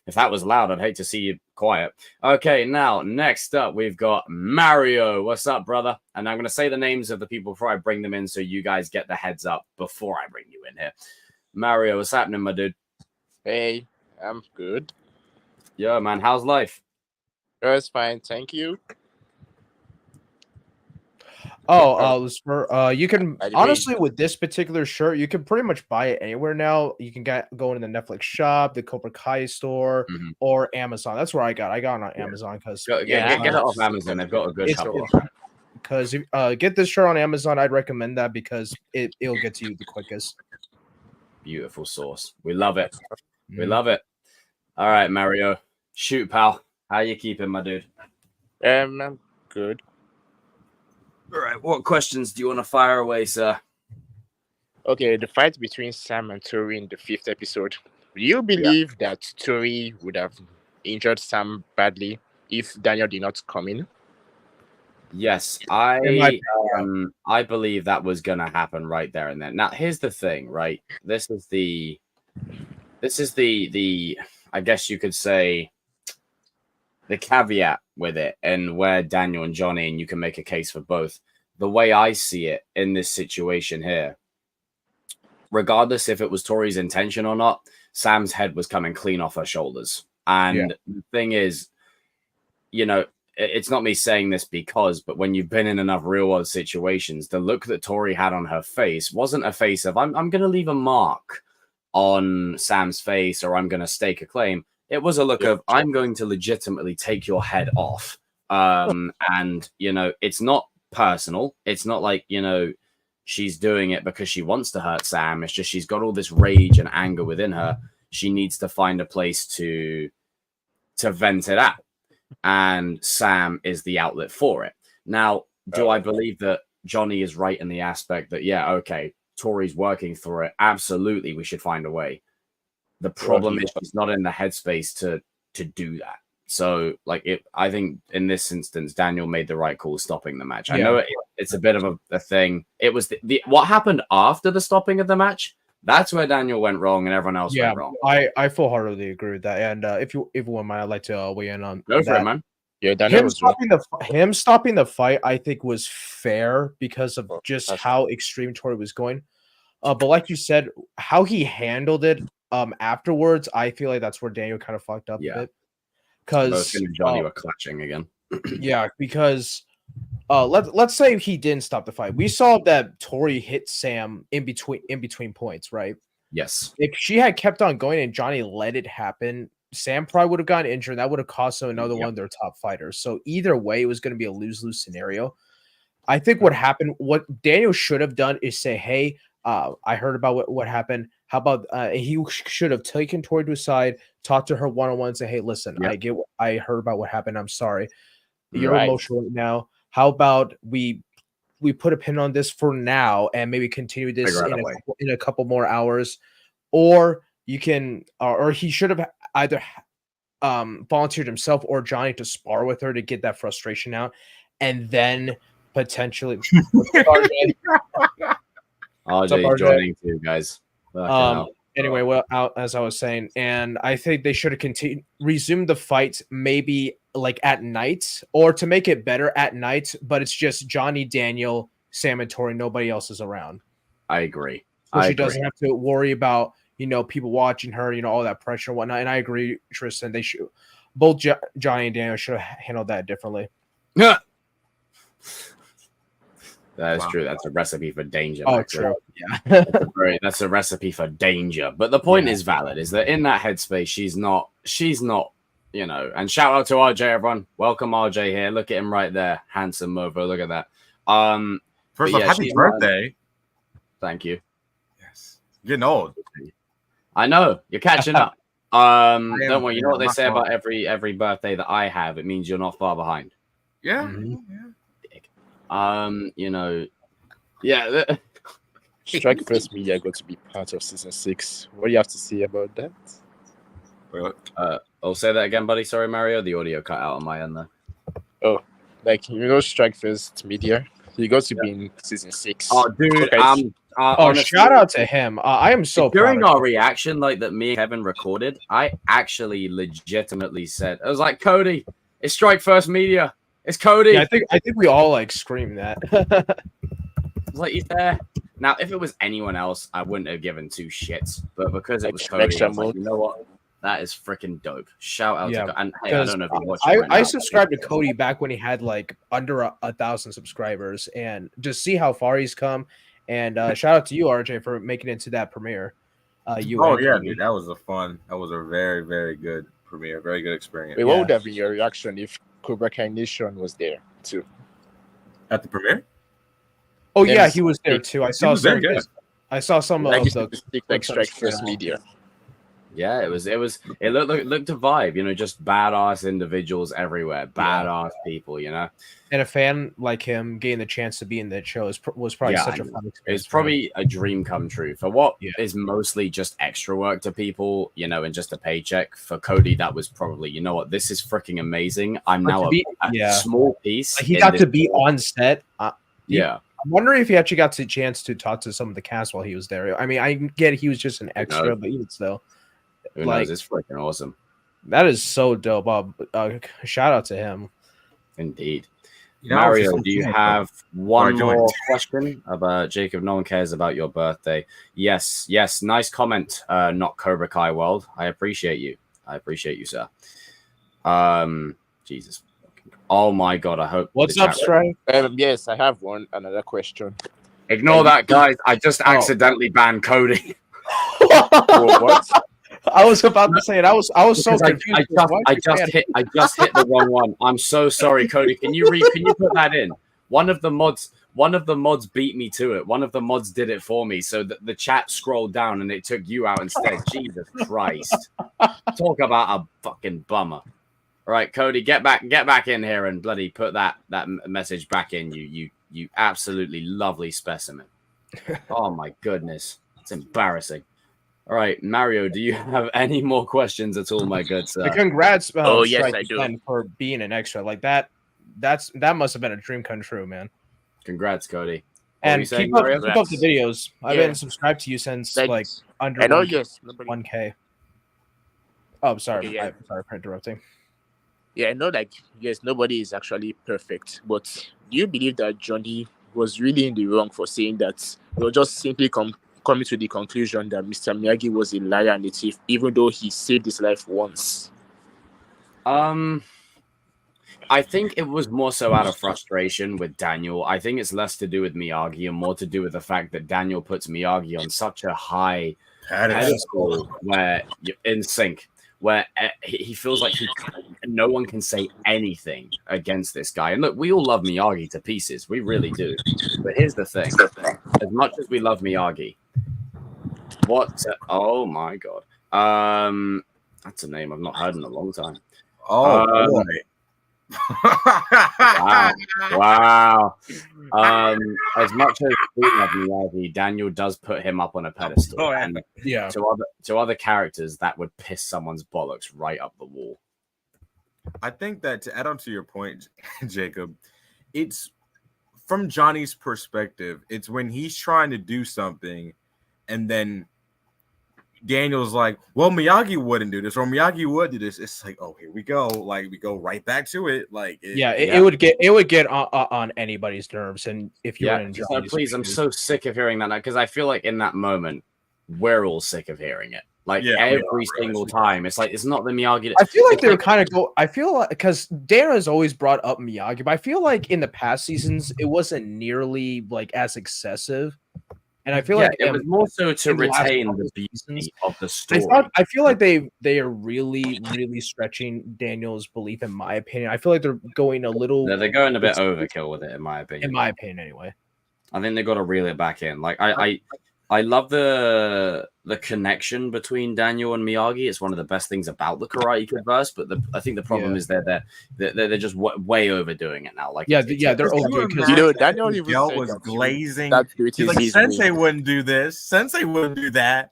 A: If that was loud, I'd hate to see you quiet. Okay, now, next up, we've got Mario. What's up, brother? And I'm going to say the names of the people before I bring them in so you guys get the heads up before I bring you in here. Mario, what's happening, my dude?
E: Hey, I'm good.
A: Yo, man, how's life?
E: It's fine, thank you.
D: Lucifer, you can
E: By the
D: honestly with this particular shirt, you can pretty much buy it anywhere now. You can go in the Netflix shop, the Cobra Kai store, or Amazon. That's where I got. I got it on Amazon because
A: Get it off Amazon. They've got a good couple.
D: Because get this shirt on Amazon, I'd recommend that because it'll get to you the quickest.
A: Beautiful sauce. We love it. We love it. All right, Mario, shoot, pal. How you keeping, my dude?
E: I'm good.
A: All right, what questions do you want to fire away, sir?
E: Okay, the fight between Sam and Tory in the 5th episode. Do you believe that Tory would have injured Sam badly if Daniel did not come in?
A: Yes, I believe that was gonna happen right there and then. Now, here's the thing, right? This is the I guess you could say the caveat with it, and where Daniel and Johnny, and you can make a case for both. The way I see it in this situation here, regardless if it was Tory's intention or not, Sam's head was coming clean off her shoulders. And the thing is, you know, it's not me saying this but when you've been in enough real world situations, the look that Tory had on her face wasn't a face of I'm going to leave a mark on Sam's face or I'm going to stake a claim. It was a look of I'm going to legitimately take your head off. And, you know, it's not personal. It's not like, you know, she's doing it because she wants to hurt Sam. It's just she's got all this rage and anger within her. She needs to find a place to vent it out. And Sam is the outlet for it. Now, do I believe that Johnny is right in the aspect that, yeah, okay, Tory's working through it? Absolutely, we should find a way. The problem is she's not in the headspace to do that. So, like, I think in this instance, Daniel made the right call stopping the match. I know it's a bit of a thing. It was the what happened after the stopping of the match. That's where Daniel went wrong and everyone else went wrong.
D: I full-heartedly agree with that. And if you wouldn't mind, I'd like to weigh in on
A: Go for it, man.
E: Yeah, Daniel
D: him stopping the fight, I think, was fair because of just how extreme Tory was going. But like you said, how he handled it afterwards, I feel like that's where Daniel kind of fucked up a bit. Because
A: him and Johnny were clutching again.
D: Because let's say he didn't stop the fight. We saw that Tory hit Sam in between points, right?
A: Yes.
D: If she had kept on going and Johnny let it happen, Sam probably would have gotten injured. That would have cost him another one of their top fighters. So either way, it was going to be a lose-lose scenario. I think what happened, what Daniel should have done is say, hey, I heard about what happened. How about he should have taken Tory to his side, talked to her one-on-one, and say, hey, listen, I heard about what happened. I'm sorry. You're emotional right now. How about we put a pin on this for now and maybe continue this in a couple more hours? Or you can, or he should have either volunteered himself or Johnny to spar with her to get that frustration out, and then potentially.
A: RJ's joining too, guys.
D: Anyway, well, as I was saying, and I think they should have resumed the fight maybe like at night, or to make it better at night, but it's just Johnny, Daniel, Sam, and Tory. Nobody else is around.
A: I agree.
D: So she doesn't have to worry about, people watching her, all that pressure and whatnot. And I agree, Tristan, they should, both Johnny and Daniel should have handled that differently.
A: Yeah. That is true. That's a recipe for danger.
D: Oh, true. Yeah.
A: That's a recipe for danger. But the point is valid, is that in that headspace, she's not, and shout out to RJ, everyone. Welcome RJ here. Look at him right there. Handsome mofo. Look at that.
F: First off, happy birthday.
A: Thank you.
F: Yes. Getting old.
A: I know. You're catching up. Don't worry. You know what they say about every birthday that I have? It means you're not far behind.
F: Yeah.
A: Mm-hmm.
E: Strike First Media got to be part of season 6. What do you have to say about that?
A: I'll say that again, buddy. Sorry, Mario. The audio cut out on my end there.
E: Oh, Strike First Media. He got to be in season 6.
A: Oh, dude,
E: okay.
A: honestly,
D: shout out to him. I am so
A: during
D: proud of
A: our reaction, like that me and Kevin recorded, I actually legitimately said, I was like, Cody, it's Strike First Media. It's Cody.
D: Yeah, I think we all like screamed that.
A: I was like, he's there. Now, if it was anyone else, I wouldn't have given two shits. But because it was Cody, I was like, you know what? That is freaking dope. Shout out to Cody. And hey, I don't know if you watch it right
D: I
A: now.
D: subscribed to Cody back when he had like under 1,000 subscribers, and just see how far he's come. And shout out to you, RJ, for making it into that premiere.
F: Dude, that was a very, very good premiere, very good experience.
E: Wait, what would have been your reaction if Cobra Kai Nation was there too?
F: At the premiere?
D: Oh yeah, he was there too. I saw some. I saw some
E: like
D: of the
E: Strike First Media.
A: Yeah, it looked a vibe, you know, just badass individuals everywhere, badass people, you know.
D: And a fan like him getting the chance to be in that show was probably such a fun experience.
A: It's probably a dream come true for what is mostly just extra work to people, you know, and just a paycheck. For Cody, that was probably, you know what, this is freaking amazing. I'm now a small piece.
D: He got to be on set.
A: Yeah.
D: I'm wondering if he actually got the chance to talk to some of the cast while he was there. I mean, I get he was just an extra, but even still.
A: Who knows? It's freaking awesome.
D: That is so dope. Shout out to him.
A: Indeed. Mario, do you have one more question about Jacob? No one cares about your birthday. Yes. Nice comment. Not Cobra Kai World. I appreciate you. Sir. Jesus. Oh my God. I hope.
D: What's up, Strike?
E: Yes, I have another question.
A: Ignore that, guys. I just accidentally banned Cody.
E: What?
A: I was about to say it. I was so
D: confused.
A: I just hit the wrong one. I'm so sorry, Cody. Can you put that in? One of the mods beat me to it. One of the mods did it for me. So the chat scrolled down and it took you out instead. Jesus Christ. Talk about a fucking bummer. All right, Cody, get back in here and bloody put that message back in. You absolutely lovely specimen. Oh my goodness. It's embarrassing. All right, Mario, do you have any more questions at all, my good sir?
D: Congrats,
E: yes, I do.
D: For being an extra. Like that must have been a dream come true, man.
A: Congrats, Cody.
D: And keep up the videos. I've been subscribed to you since under 1K. Oh, sorry.
E: Okay,
D: sorry for interrupting.
E: Yeah, I know yes, nobody is actually perfect, but do you believe that Johnny was really in the wrong for saying that we'll just simply coming to the conclusion that Mr. Miyagi was a liar and a thief, even though he saved his life once?
A: I think it was more so out of frustration with Daniel. I think it's less to do with Miyagi and more to do with the fact that Daniel puts Miyagi on such a high pedestal where you're in sync, where he feels like no one can say anything against this guy. And look, we all love Miyagi to pieces. We really do. But here's the thing. As much as we love Miyagi, oh my God. That's a name I've not heard in a long time.
F: Oh, boy.
A: Wow. As much as we love Miyagi, Daniel does put him up on a pedestal.
F: Oh,
A: and to other characters, that would piss someone's bollocks right up the wall.
F: I think that to add on to your point, Jacob, it's from Johnny's perspective, it's when he's trying to do something and then Daniel's like, well, Miyagi wouldn't do this, or Miyagi would do this. It's like, oh, here we go. Like, we go right back to it. Like,
D: it would get on anybody's nerves. And if you're in Johnny's
A: please, I'm so sick of hearing that because I feel like in that moment, we're all sick of hearing it. Like every single time, it's like it's not the Miyagi.
D: I feel like they're kind of I feel like because Dana has always brought up Miyagi, but I feel like in the past seasons it wasn't nearly like as excessive. And I feel like
A: it was more so to retain the beauty of the story.
D: I feel like they are really, really stretching Daniel's belief, in my opinion. I feel like they're going a little.
A: Yeah, they're going a bit overkill with it, in my opinion.
D: In my opinion, anyway.
A: I think they got to reel it back in. Like I love the connection between Daniel and Miyagi. It's one of the best things about the Karate Kid verse. But I think the problem is they're just way overdoing it now. Like
D: they're over because
E: Daniel
F: was glazing. He's like, Sensei wouldn't do this. Sensei wouldn't do that.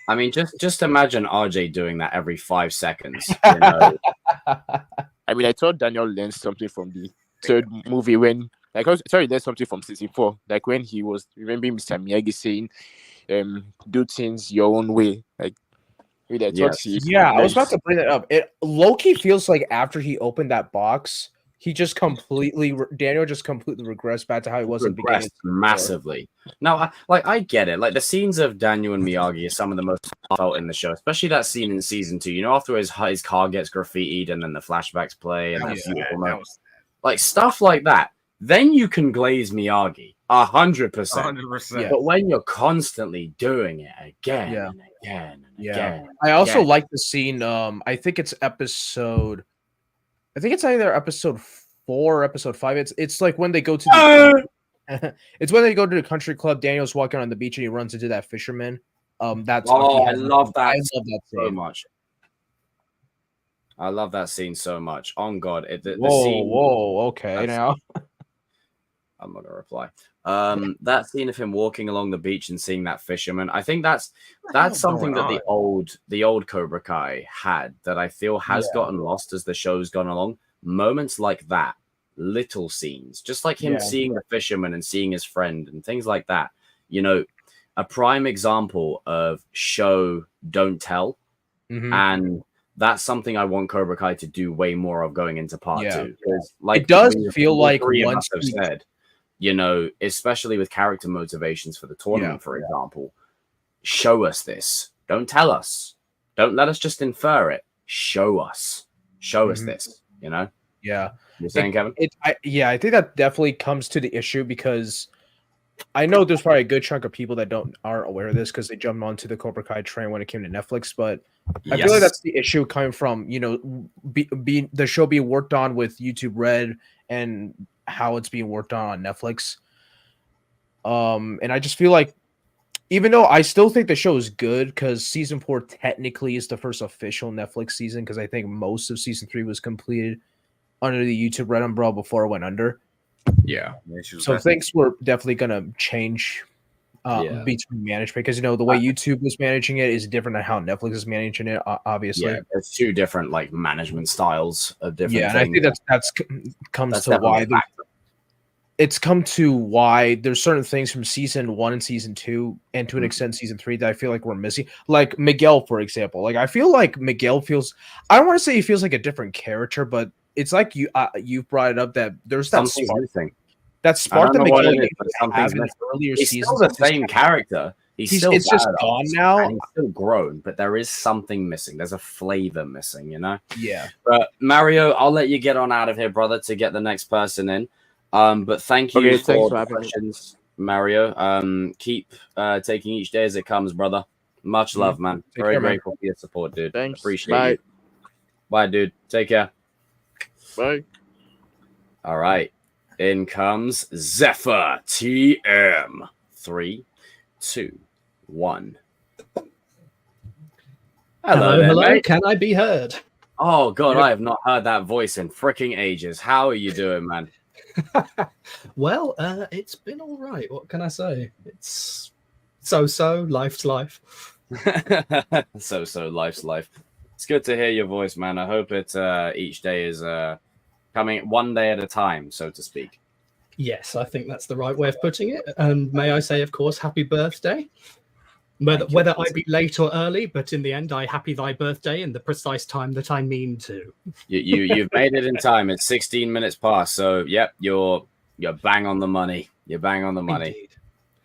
A: I mean, just imagine RJ doing that every 5 seconds. You know?
E: I mean, I thought Daniel learned something from the third movie when Like, sorry, there's something from season 4. Like when he was remembering Mr. Miyagi saying, "Do things your own way." Like, really, I thought
D: Yeah, I was about to bring that up. It Loki feels like after he opened that box, he just completely Daniel just completely regressed back to how he was in the beginning.
A: Massively. No, I get it. Like the scenes of Daniel and Miyagi are some of the most felt in the show, especially that scene in season 2. You know, after his car gets graffitied and then the flashbacks play and that's beautiful moments. Like stuff like that. Then you can glaze Miyagi 100%.
F: 100%.
A: But when you're constantly doing it again and again and again.
D: I also like the scene. I think it's either episode 4 or episode 5. It's like when they go to the it's when they go to the country club. Daniel's walking on the beach and he runs into that fisherman.
A: I love that scene so much. I love that scene so much. On God, the scene.
D: Whoa, okay, now.
A: I'm not gonna reply. That scene of him walking along the beach and seeing that fisherman, I think that's something that the old Cobra Kai had that I feel has gotten lost as the show's gone along. Moments like that, little scenes, just like him seeing the fisherman and seeing his friend and things like that. You know, a prime example of show don't tell, and that's something I want Cobra Kai to do way more of going into part 2. Like
D: it does feel like once
A: I've said. You know, especially with character motivations for the tournament, for example, show us this. Don't tell us. Don't let us just infer it. Show us. Show us this. You know?
D: Yeah.
A: You're saying, Kevin?
D: I think that definitely comes to the issue because I know there's probably a good chunk of people that aren't aware of this because they jumped onto the Cobra Kai train when it came to Netflix. But I feel like that's the issue coming from, you know, the show being worked on with YouTube Red and how it's being worked on Netflix. And I just feel like, even though I still think the show is good because season 4 technically is the first official Netflix season, because I think most of season 3 was completed under the YouTube Red umbrella before it went under.
A: Yeah.
D: So things were definitely going to change between management, because, you know, the way YouTube was managing it is different than how Netflix is managing it, obviously.
A: Yeah, it's 2 different like management styles of different things.
D: And I think that's comes to why it's come to why there's certain things from season 1 and season 2 and to an extent season 3 that I feel like we're missing. Like Miguel, for example. Like I feel like Miguel feels, I don't want to say he feels like a different character, but it's like you brought it up that there's that spark that Miguel have in the earlier
A: he's
D: seasons.
A: Still the same character. It's just
D: gone now.
A: And he's still grown, but there is something missing. There's a flavor missing, you know?
D: Yeah.
A: But Mario, I'll let you get on out of here, brother, to get the next person in. But thank you for the questions, Mario. Keep taking each day as it comes, brother. Much love, man. Very grateful for your support, dude.
E: Thanks.
A: Appreciate you. Bye, dude. Take care.
E: Bye.
A: All right. In comes Zephyr TM. 3, 2, 1.
G: Hello.
A: Mate.
G: Can I be heard?
A: Oh God, I have not heard that voice in freaking ages. How are you doing, man?
G: Well, it's been all right. What can I say? It's so. Life's life.
A: so life's life. It's good to hear your voice, man. I hope it each day is coming one day at a time, so to speak.
G: Yes, I think that's the right way of putting it. And may I say, of course, happy birthday. Whether I be late or early, but in the end, I happy thy birthday in the precise time that I mean to.
A: You've made it in time. It's 16 minutes past. So yep, you're bang on the money. You're bang on the money.
G: Indeed.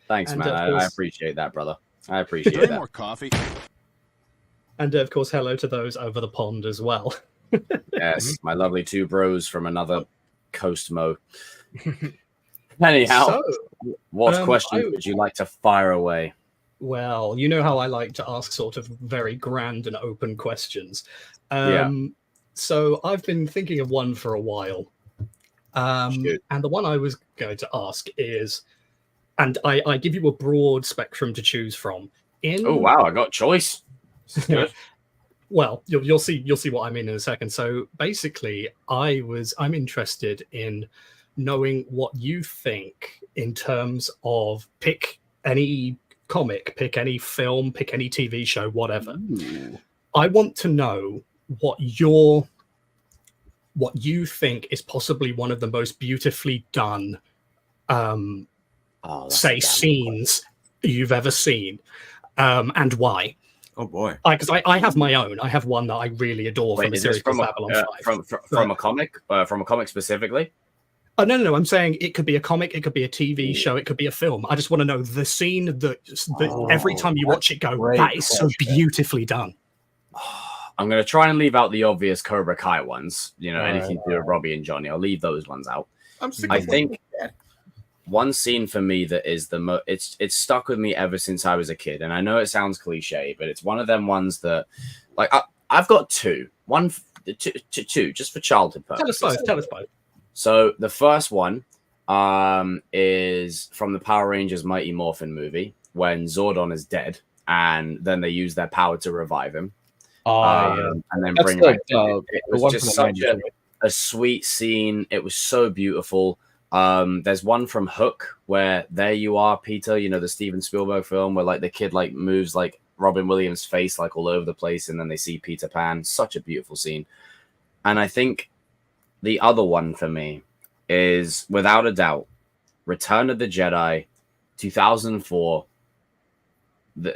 A: Thanks,
G: And
A: man. I appreciate that, brother. I appreciate that.
H: More coffee.
G: And of course, hello to those over the pond as well.
A: Yes, my lovely 2 bros from another coast mo. Anyhow, what questions would you like to fire away?
G: Well, you know how I like to ask sort of very grand and open questions. So I've been thinking of one for a while. And the one I was going to ask is, and I give you a broad spectrum to choose from.
A: Oh wow, I got choice. Good.
G: Well, you'll see what I mean in a second. So basically, I'm interested in knowing what you think in terms of pick any comic, pick any film, pick any TV show, whatever.
A: Ooh.
G: I want to know what you think is possibly one of the most beautifully done say scenes you've ever seen, and why.
F: Oh boy!
G: Because I have my own. I have one that I really adore from a series called Babylon 5.
A: From a comic? From a comic specifically?
G: Oh, no. I'm saying it could be a comic, it could be a TV show, it could be a film. I just want to know the scene that every time you watch it go, that is so beautifully done.
A: I'm going to try and leave out the obvious Cobra Kai ones. Anything to do with Robbie and Johnny. I'll leave those ones out. I think one scene for me that is the most, it's stuck with me ever since I was a kid. And I know it sounds cliche, but it's one of them ones that, like, I've got two, just for childhood purposes.
G: Tell us both.
A: So the first one is from the Power Rangers Mighty Morphin movie when Zordon is dead and then they use their power to revive him. And then
D: That's
A: bring
D: like,
A: it was just such a sweet scene. It was so beautiful. There's one from Hook where there you are, Peter, the Steven Spielberg film where like the kid like moves like Robin Williams' face like all over the place and then they see Peter Pan. Such a beautiful scene. And I think the other one for me is without a doubt Return of the Jedi 2004.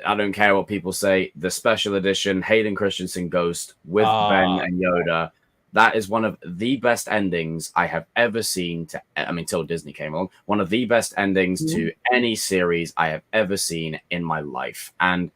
A: I don't care what people say, the special edition Hayden Christensen Ghost with Ben and Yoda. That is one of the best endings I have ever seen till Disney came along. One of the best endings to any series I have ever seen in my life. And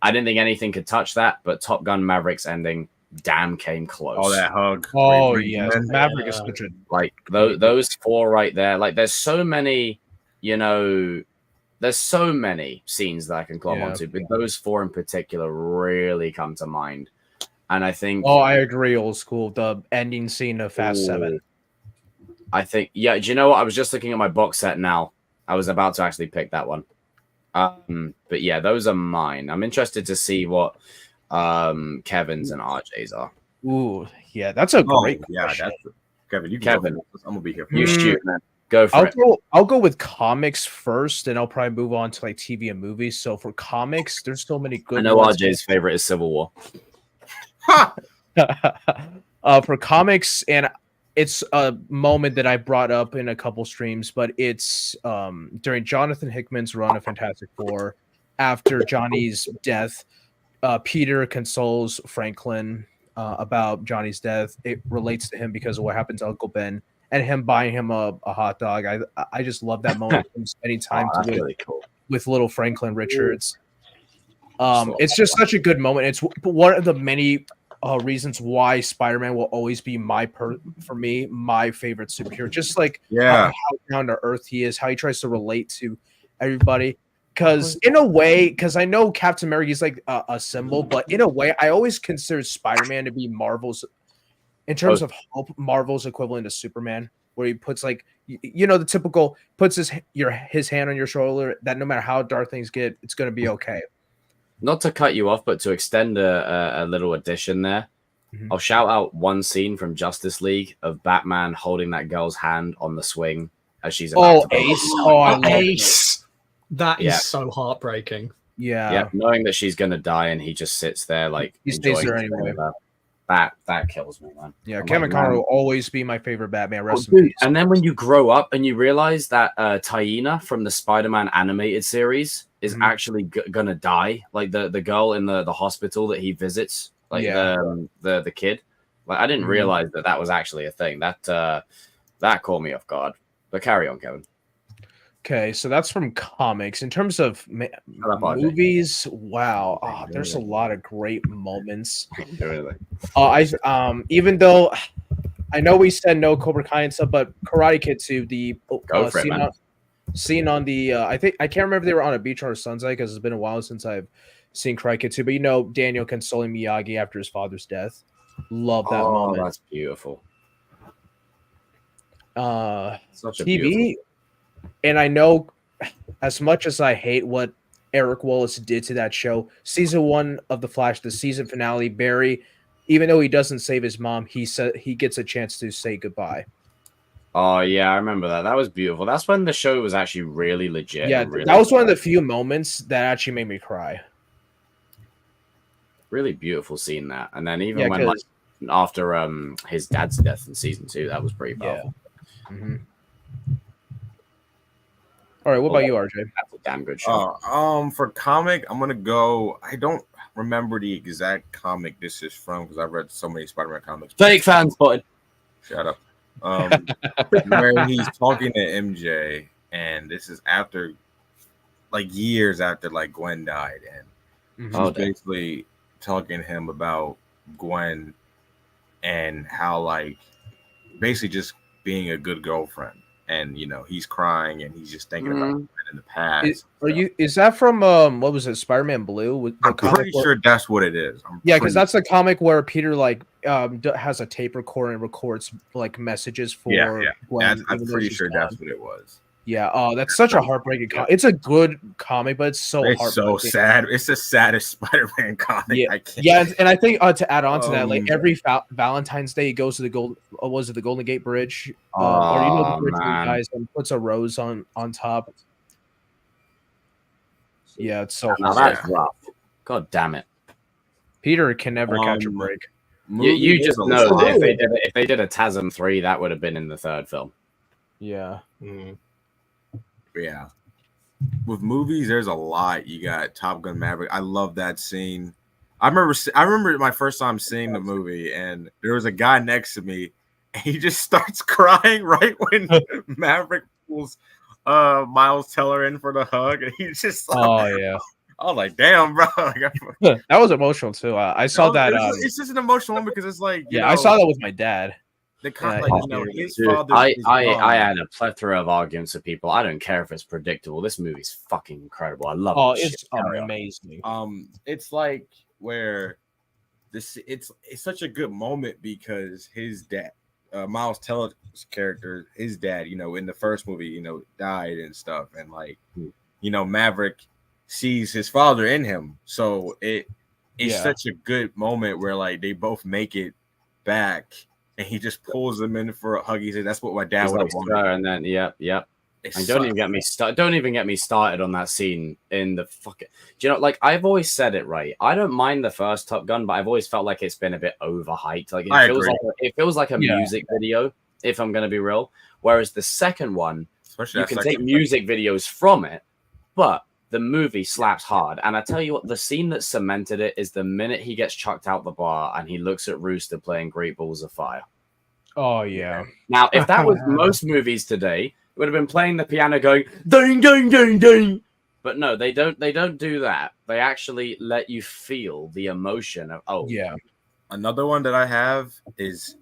A: I didn't think anything could touch that, but Top Gun Maverick's ending came close.
F: Oh, that hug.
D: Oh, yeah. Maverick is such a...
A: Like, those four right there. Like, there's so many, there's so many scenes that I can glom onto, but those four in particular really come to mind. And I think...
D: Oh, I agree, old school. The ending scene of Fast 7.
A: I think... Yeah, do you know what? I was just looking at my box set now. I was about to actually pick that one. But yeah, those are mine. I'm interested to see what Kevin's and RJ's are.
D: Ooh, yeah, that's a great question.
F: Yeah, that's... Kevin,
A: Kevin.
F: I'm going to be here for
A: you. Shoot, man. Go for it.
D: I'll go with comics first, and I'll probably move on to like TV and movies. So for comics, there's so many good.
A: I know RJ's favorite is Civil War.
D: For comics, and it's a moment that I brought up in a couple streams, but it's during Jonathan Hickman's run of Fantastic Four. After Johnny's death, Peter consoles Franklin about Johnny's death. It relates to him because of what happened to Uncle Ben. And him buying him a hot dog. I just love that moment. Spending time with little Franklin Richards. It's just such a good moment. It's one of the many reasons why Spider-Man will always be my favorite superhero. Just like how down to earth he is, how he tries to relate to everybody. Because in a way, because I know Captain America is like a symbol, but in a way, I always consider Spider-Man to be Marvel's. In terms of hope, Marvel's equivalent to Superman, where he puts like, the typical puts his hand on your shoulder that no matter how dark things get, it's going to be okay.
A: Not to cut you off, but to extend a little addition there, I'll shout out one scene from Justice League of Batman holding that girl's hand on the swing as she's about to
D: Ace. Oh, I love
G: Ace. That is so heartbreaking.
A: Yeah, knowing that she's going to die and he just sits there like
D: he stays there anyway.
A: That kills me, man.
D: Yeah, Kevin Conroy will always be my favorite Batman. Rest in peace.
A: And then when you grow up and you realize that Taina from the Spider-Man animated series is actually gonna die, like the girl in the hospital that he visits, like the kid. Like I didn't realize that was actually a thing. That caught me off guard. But carry on, Kevin.
D: Okay, so that's from comics. In terms of movies, wow, there's a lot of great moments. Even though I know we said no Cobra Kai and stuff, but Karate Kid 2, the scene on the I can't remember if they were on a beach or a sunset because it's been a while since I've seen Karate Kid 2, but Daniel consoling Miyagi after his father's death. Love that moment.
A: That's beautiful.
D: Such a TV. And I know as much as I hate what Eric Wallace did to that show, season 1 of The Flash, the season finale, Barry, even though he doesn't save his mom, he gets a chance to say goodbye.
A: Oh, yeah, I remember that. That was beautiful. That's when the show was actually really legit.
D: Yeah,
A: really
D: that was one of the few moments that actually made me cry.
A: Really beautiful scene, that. And then even when after his dad's death in season 2, that was pretty powerful.
D: Yeah. All right, what about you, RJ?
A: That's a damn good show.
F: For comic, I'm gonna go. I don't remember the exact comic this is from because I've read so many Spider-Man comics.
A: Fake fan spotted.
F: Shut up. Where he's talking to MJ, and this is after, like, years after, like, Gwen died, and she's basically talking to him about Gwen and how, like, basically just being a good girlfriend. And he's crying and he's just thinking about Gwen in the past.
D: Is that from what was it, Spider-Man Blue?
F: I'm pretty sure that's what it is.
D: Yeah, because that's the comic where Peter has a tape recorder and records like messages for Gwen.
F: I'm pretty sure that's what it was.
D: Yeah. Oh, that's such a heartbreaking comic. It's a good comic, but it's so
F: sad. It's the saddest Spider-Man comic.
D: Yeah, and I think to add on to that, like every Valentine's Day, he goes to the Golden Gate Bridge, or the bridge where he dies and puts a rose on top. Yeah, it's so.
A: Now that's rough. God damn it.
D: Peter can never catch a break.
A: You just know that if they did a TASM 3, that would have been in the third film.
D: Yeah.
F: Yeah. With movies, there's a lot. You got Top Gun Maverick. I love that scene. I remember my first time seeing the movie, and there was a guy next to me, and he just starts crying right when Maverick pulls Miles Teller in for the hug, and he's just like, I was like, damn, bro.
D: That was emotional too. I saw that.
F: It's just an emotional one because it's like,
D: I saw that with my dad.
F: His father.
A: I had a plethora of arguments with people. I don't care if it's predictable. This movie's fucking incredible. I love it.
D: Oh, it's amazing.
F: It's like where it's such a good moment because his dad, Miles Teller's character, his dad, in the first movie, died and stuff, and like, Maverick sees his father in him, so it's such a good moment where like they both make it back. And he just pulls them in for a hug. He said, "That's what my dad would have wanted."
A: And then, yep. And don't even get me started. Don't even get me started on that scene in the fucking. Do you know? Like I've always said it, right? I don't mind the first Top Gun, but I've always felt like it's been a bit overhyped. Like it feels like a music video. If I'm gonna be real, whereas the second one, you can take music videos from it, but the movie slaps hard. And I tell you what, the scene that cemented it is the minute he gets chucked out the bar and he looks at Rooster playing Great Balls of Fire.
D: Oh, yeah.
A: Now, if that was most movies today, it would have been playing the piano going, ding, ding, ding, ding. But no, they don't do that. They actually let you feel the emotion of,
F: Another one that I have is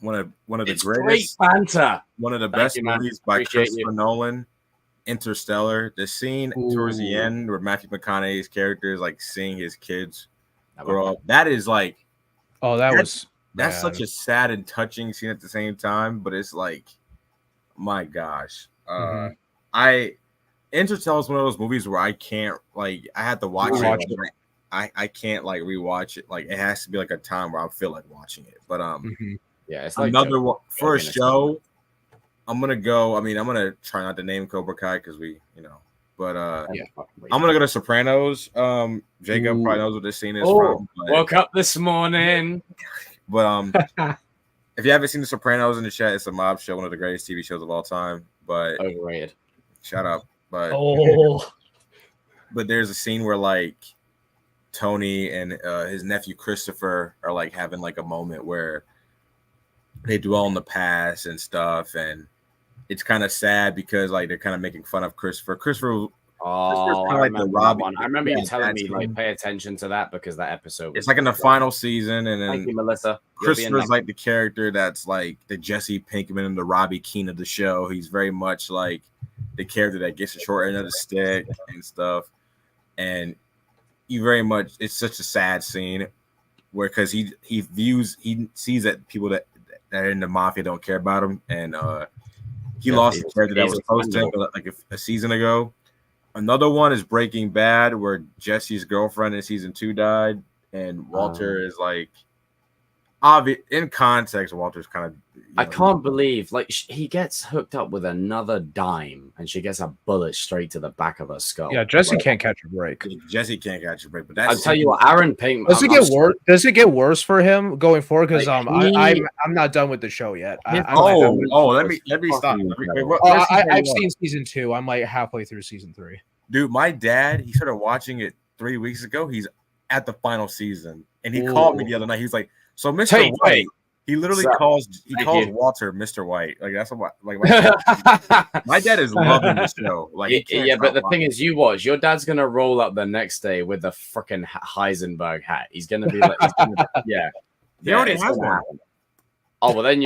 F: one of the greatest.
A: Great banter.
F: One of the best movies by Christopher Nolan. Interstellar, the scene towards the end where Matthew McConaughey's character is like seeing his kids grow up. That is like, that's such a sad and touching scene at the same time. But it's like, my gosh, Interstellar is one of those movies where I can't I have to watch it. I can't like rewatch it. Like it has to be like a time where I feel like watching it. But
A: it's like
F: another one for a show. I'm gonna go. I mean, I'm gonna try not to name Cobra Kai because but I'm gonna go to Sopranos. Jacob probably knows what this scene is from.
A: Woke up this morning.
F: But if you haven't seen The Sopranos in the chat, it's a mob show, one of the greatest TV shows of all time. But
A: overrated.
F: Shut up. But but there's a scene where like Tony and his nephew Christopher are like having like a moment where they dwell on the past and stuff, and it's kind of sad because like they're kind of making fun of Christopher.
A: I remember you telling me like pay attention to that because that episode.
F: It's like in the final season, and then
A: thank you, Melissa.
F: Christopher's like the character that's like the Jesse Pinkman and the Robbie Keane of the show. He's very much like the character that gets the short end of the stick and stuff. And it's such a sad scene where because he sees that people that are in the mafia don't care about him, and he lost the character that was supposed to him like a season ago. Another one is Breaking Bad, where Jesse's girlfriend in season 2 died, and Walter is like, in context, Walter's kind of.
A: I can't believe, like, he gets hooked up with another dime, and she gets a bullet straight to the back of her skull.
D: Yeah, Jesse can't catch a break.
F: Jesse can't catch a break, but
A: I'll tell you what, Aaron Pinkman.
D: Does it get worse? Does it get worse for him going forward? Because I'm not done with the show yet.
F: Let me stop.
D: I've seen season 2. I'm like halfway through season 3.
F: Dude, my dad, he started watching it 3 weeks ago. He's at the final season, and he called me the other night. He's like, "So, Mr. White." He literally calls Walter Mr. White. Like that's what my dad is loving the show. Like
A: but the thing is, your dad's gonna roll up the next day with a freaking Heisenberg hat. He's gonna be like,
F: he already has one.
A: Oh well, then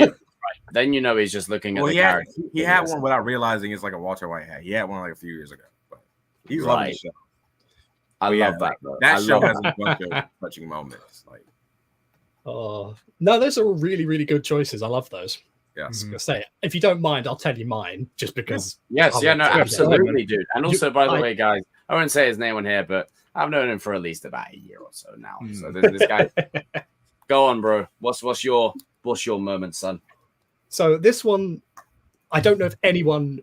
A: you know he's just looking at the character.
F: He had one without realizing it's like a Walter White hat. He had one like a few years ago, but he's loving the show.
A: I love that.
F: That show has a bunch of touching moments. Like.
G: Oh no, those are all really, really good choices. I love those.
F: Yeah.
G: I was gonna say, if you don't mind, I'll tell you mine just because.
A: Absolutely, dude. And also, by the way, guys, I won't say his name on here, but I've known him for at least about a year or so now. So this guy, go on, bro. What's your moment, son?
G: So this one, I don't know if anyone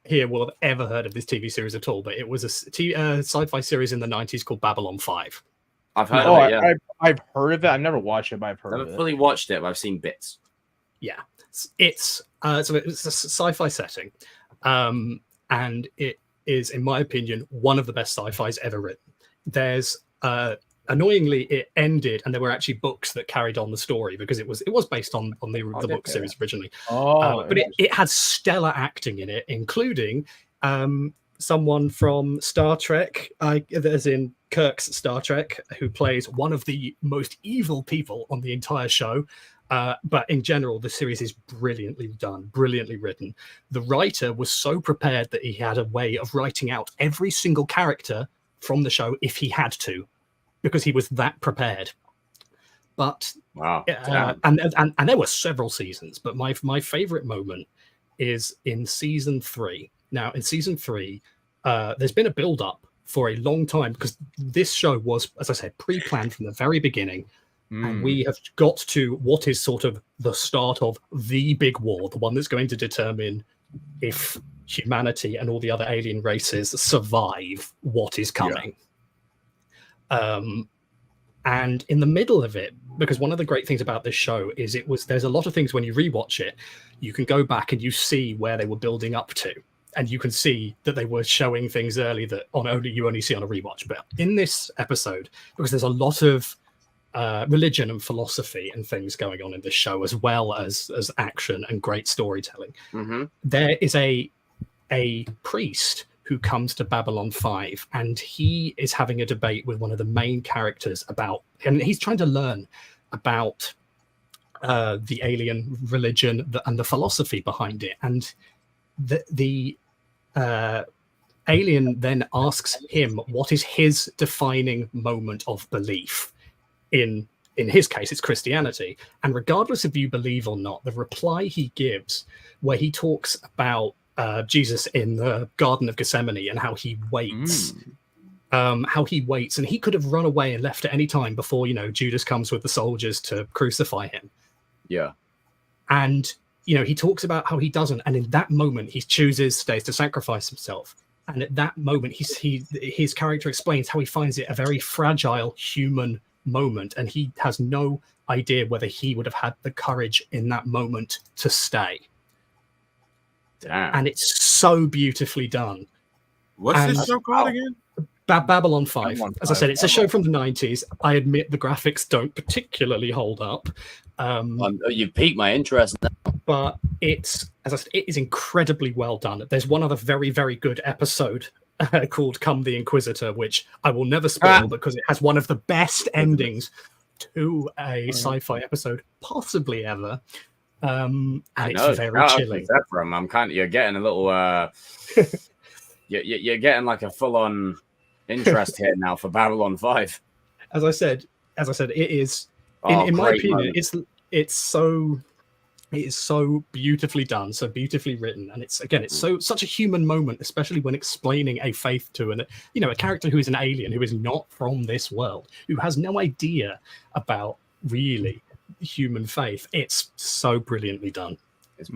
G: here will have ever heard of this TV series at all, but it was a sci-fi series in the 90s called Babylon 5.
A: I've heard of it, yeah.
D: I've heard of it. I've never watched it, but I've heard of it.
A: I've fully watched it, but I've seen bits.
G: Yeah. It's a sci-fi setting. And it is, in my opinion, one of the best sci-fis ever written. There's annoyingly, it ended, and there were actually books that carried on the story because it was based on the book series originally. But it had stellar acting in it, including someone from Star Trek, as in Kirk's Star Trek, who plays one of the most evil people on the entire show. But in general, the series is brilliantly done, brilliantly written. The writer was so prepared that he had a way of writing out every single character from the show if he had to, because he was that prepared. But
A: wow,
G: and there were several seasons, but my favorite moment is in season 3. Now, in season 3, there's been a build-up for a long time because this show was, as I said, pre-planned from the very beginning. And we have got to what is sort of the start of the big war, the one that's going to determine if humanity and all the other alien races survive what is coming. Yeah. And in the middle of it, because one of the great things about this show is there's a lot of things when you rewatch it, you can go back and you see where they were building up to. And you can see that they were showing things early that you only see on a rewatch. But in this episode, because there's a lot of religion and philosophy and things going on in this show, as well as action and great storytelling, there is a priest who comes to Babylon 5, and he is having a debate with one of the main characters and he's trying to learn about the alien religion and the philosophy behind it. And the alien then asks him what is his defining moment of belief. In his case, it's Christianity. And regardless if you believe or not, the reply he gives, where he talks about Jesus in the Garden of Gethsemane and how he waits, and he could have run away and left at any time before, Judas comes with the soldiers to crucify him.
A: Yeah.
G: And, he talks about how he doesn't. And in that moment, he chooses to sacrifice himself. And at that moment, his character explains how he finds it a very fragile human moment, and he has no idea whether he would have had the courage in that moment to stay.
A: Damn.
G: And it's so beautifully done.
F: What's this show called again?
G: Babylon 5. As I said, it's a show from the 90s. I admit the graphics don't particularly hold up.
A: You've piqued my interest now.
G: But it is incredibly well done. There's one other very, very good episode called Come the Inquisitor, which I will never spoil because it has one of the best endings to a sci-fi episode possibly ever. And it's very chilling.
A: You're getting a little you're getting like a full-on interest here now for Babylon 5.
G: As I said, it is in my opinion, it is so beautifully done, so beautifully written, and it's such a human moment, especially when explaining a faith to a character who is an alien, who is not from this world, who has no idea about really human faith. It's so brilliantly done.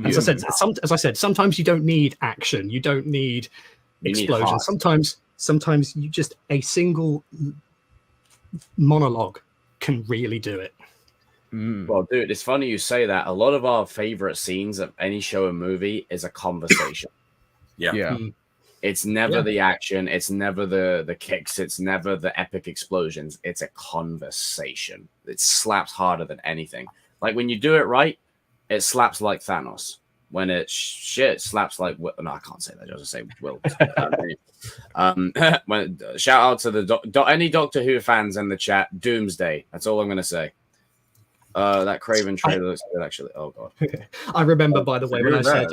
A: As
G: I said, sometimes you don't need action, you don't need explosions. Sometimes you just a single monologue can really do it.
A: Well, dude, it's funny you say that. A lot of our favorite scenes of any show or movie is a conversation.
F: Yeah.
A: It's never the action. It's never the kicks. It's never the epic explosions. It's a conversation. It slaps harder than anything. Like when you do it right, it slaps like Thanos. When it shit slaps like no, I can't say that. I'll just say Will. Shout out to the any Doctor Who fans in the chat. Doomsday. That's all I'm gonna say. That Craven trailer looks good, actually. Oh god.
G: I remember, by the way, when I said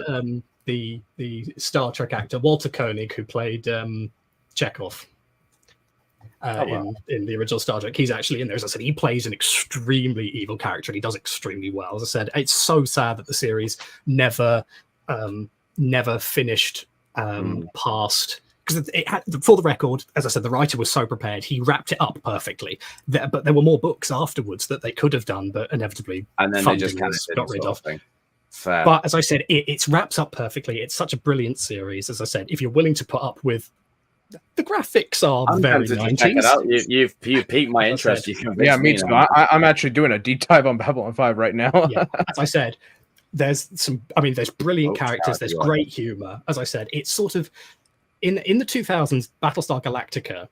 G: the Star Trek actor Walter Koenig, who played Chekhov in the original Star Trek, he's actually in there. As I said, he plays an extremely evil character, and he does extremely well. As I said, it's so sad that the series never finished past. Because for the record, as I said, the writer was so prepared. He wrapped it up perfectly. But there were more books afterwards that they could have done, but inevitably
A: and then they just kind of
G: got rid of.
A: Fair.
G: But as I said, it wraps up perfectly. It's such a brilliant series. As I said, if you're willing to put up with the graphics are very 90s.
A: Check it out. You've piqued my interest. You
D: me too. I'm actually doing a deep dive on Babylon 5 right now.
G: As I said, there's brilliant characters. There's great humor. As I said, it's sort of in the 2000s, Battlestar Galactica,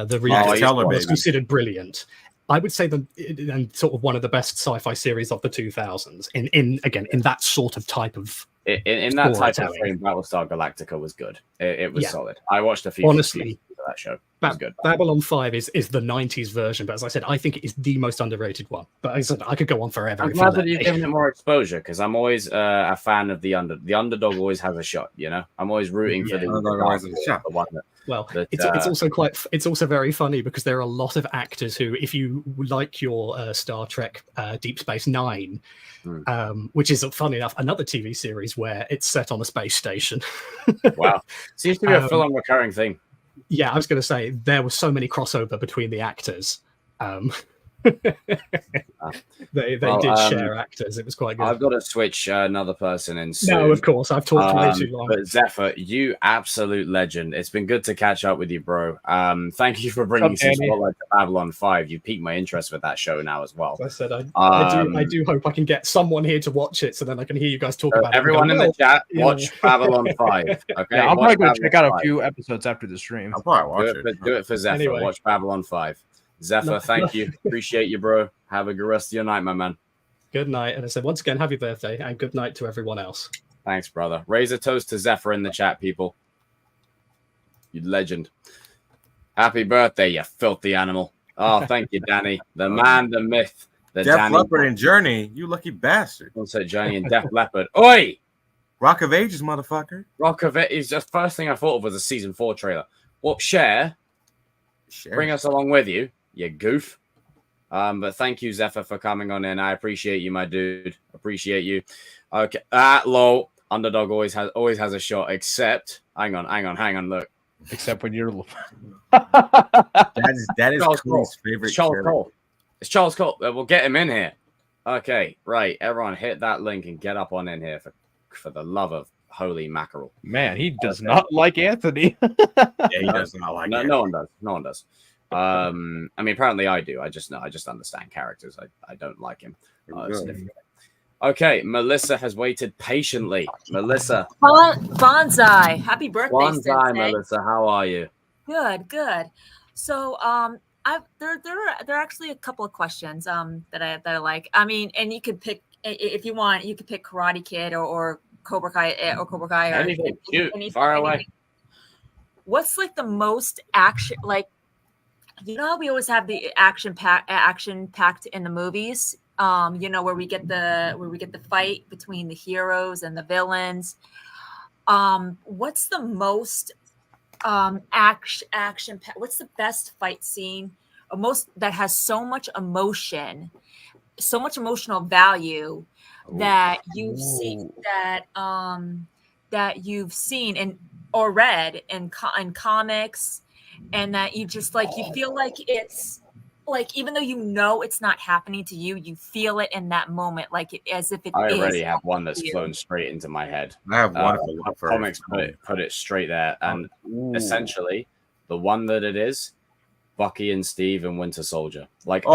G: the reality was considered brilliant. I would say and sort of one of the best sci-fi series of the 2000s. In that sort of type of
A: in that type of frame, Battlestar Galactica was good. It was solid. I watched a few.
G: Honestly,
A: of that show. It was good.
G: Babylon 5 is the 90s version, but as I said, I think it is the most underrated one. But as I said, I could go on forever.
A: I'm glad that you've given it more exposure, because I'm always a fan of the underdog. Always has a shot. You know, I'm always rooting for the one that.
G: Well, it's also very funny because there are a lot of actors who, if you like your Star Trek Deep Space Nine, which is funny enough another TV series where it's set on a space station.
A: Wow, seems to be a full-on recurring thing.
G: Yeah, I was going to say there was so many crossover between the actors. They did share actors. It was quite good.
A: I've got to switch another person in soon.
G: No, of course. I've talked way too long.
A: But Zephyr, you absolute legend. It's been good to catch up with you, bro. Thank you for bringing some spotlight to Babylon 5. You piqued my interest with that show now as well.
G: As I said, I do hope I can get someone here to watch it so then I can hear you guys talk about
A: everyone
G: it.
A: Everyone in the chat, watch Babylon 5. Okay,
D: yeah, I'll probably go check out a few episodes after the stream.
F: I'll probably watch it.
A: Do it for Zephyr. Anyway. Watch Babylon 5. Zephyr, thank you. Appreciate you, bro. Have a good rest of your night, my man.
G: Good night. And I said, once again, happy birthday and good night to everyone else.
A: Thanks, brother. Raise a toast to Zephyr in the chat, people. You legend. Happy birthday, you filthy animal. Oh, thank you, Danny. The man, the myth. The
F: Def Leppard and Journey, you lucky bastard.
A: Don't say Journey and Def Leppard. Oi!
F: Rock of Ages, motherfucker.
A: Rock of Ages. The first thing I thought of was a season 4 trailer. What, share? Bring us along with you. You goof. But thank you, Zephyr, for coming on in. I appreciate you, my dude. Appreciate you. Okay. Low. Underdog always has a shot, except hang on, look.
D: Except when you're
F: that is Cole's favorite.
A: It's Charles Cole. It's Charles Cole. We'll get him in here. Okay, right. Everyone hit that link and get up on in here for the love of holy mackerel.
D: Man, he does not like Anthony.
F: Yeah, he does not like Anthony.
A: No one does. No one does. I mean, apparently I do. I just understand characters. I don't like him. Okay, Melissa has waited patiently. Melissa.
H: Bonsai. Happy birthday.
A: Bonsai, Melissa. How are you?
H: Good. So there are actually a couple of questions that I like. I mean, and you could pick if you want, you could pick Karate Kid or Cobra Kai or
A: anything cute. Far away.
H: What's like the most action, like, you know how we always have the action packed in the movies, where we get the fight between the heroes and the villains. What's the most action what's the best fight scene, most that has so much emotion, so much emotional value that you've seen that you've seen or read in comics, and that you just like, you feel like it's like even though you know it's not happening to you, you feel it in that moment, like as if it
A: I
H: is
A: already have one that's
H: you.
A: flown straight into my head.
F: I have one for
A: comics put it straight there, and essentially the one that it is, Bucky and Steve and Winter Soldier. Like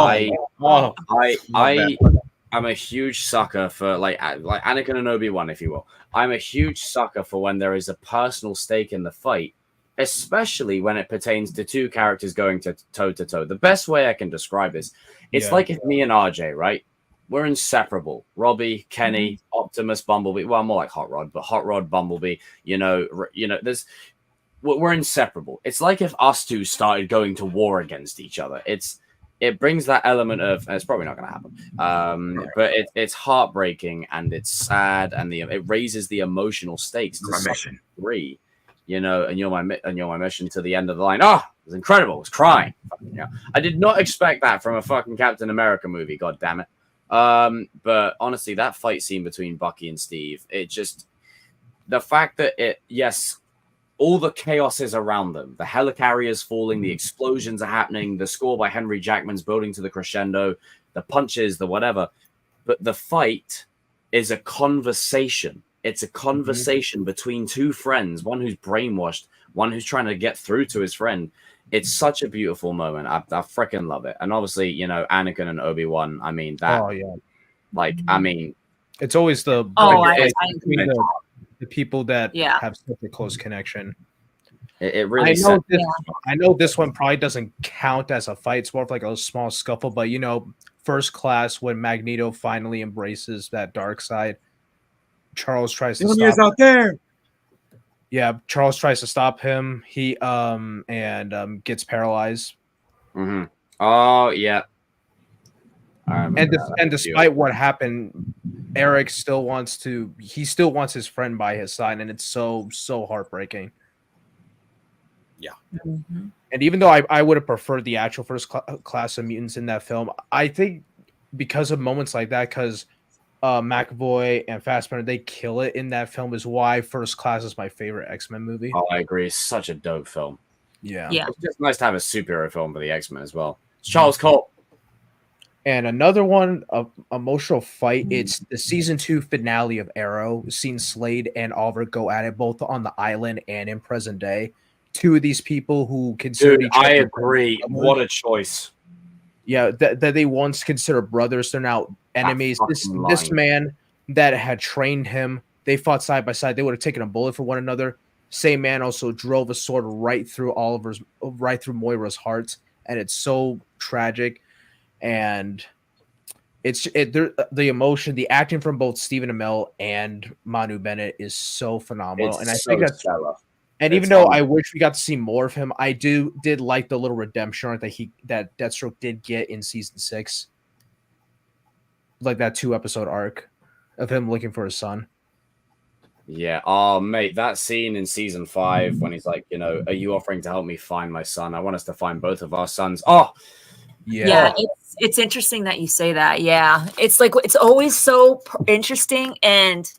A: I'm a huge sucker for like Anakin and Obi-Wan, if you will. I'm a huge sucker for when there is a personal stake in the fight, especially when it pertains to two characters going toe to toe. The best way I can describe this, it's like if me and RJ, right? We're inseparable. Robbie, Kenny, Optimus, Bumblebee. Well, more like Hot Rod, but Hot Rod, Bumblebee. We're inseparable. It's like if us two started going to war against each other. It brings that element of it's probably not going to happen, but it's heartbreaking and it's sad and it raises the emotional stakes to such a degree, and you're my mission to the end of the line. Oh, it was incredible. I was crying. I did not expect that from a fucking Captain America movie. God damn it. But honestly, that fight scene between Bucky and Steve, the fact that all the chaos is around them. The helicarriers falling, the explosions are happening, the score by Henry Jackman's building to the crescendo, the punches, the whatever. But the fight is a conversation. It's a conversation between two friends, one who's brainwashed, one who's trying to get through to his friend. It's such a beautiful moment. I freaking love it. And obviously, Anakin and Obi-Wan, I mean,
D: it's always the people that have such a close connection.
A: It really.
D: I know this one probably doesn't count as a fight. It's more of like a small scuffle. But First Class, when Magneto finally embraces that dark side, Charles tries to stop
F: out there.
D: Yeah, Charles tries to stop him. He gets paralyzed.
A: Mm-hmm. Oh yeah.
D: And despite what happened, Eric still wants his friend by his side, and it's so heartbreaking.
F: Yeah.
H: Mm-hmm.
D: And even though I would have preferred the actual First Class of Mutants in that film, I think because of moments like that, because McAvoy and Fassbender, they kill it in that film, is why First Class is my favorite X-Men movie.
A: Oh, I agree. It's such a dope film.
D: Yeah.
A: It's just nice to have a superhero film for the X-Men as well. It's Charles Colt.
D: And another one, emotional fight. It's the season 2 finale of Arrow. Seeing Slade and Oliver go at it both on the island and in present day. Two of these people who consider each other.
A: I agree. What a choice.
D: Yeah, that they once considered brothers, they're now enemies. This man that had trained him, they fought side by side. They would have taken a bullet for one another. Same man also drove a sword right through Moira's heart, and it's so tragic. And the emotion, the acting from both Stephen Amell and Manu Bennett is so phenomenal. And I think that's
A: stellar.
D: And even though I wish we got to see more of him, I did like the little redemption arc that Deathstroke did get in season 6, like that 2-episode arc of him looking for his son.
A: Yeah. Oh, mate, that scene in season 5 when he's like, are you offering to help me find my son? I want us to find both of our sons. Oh,
H: yeah. It's interesting that you say that. Yeah, it's like it's always so interesting, and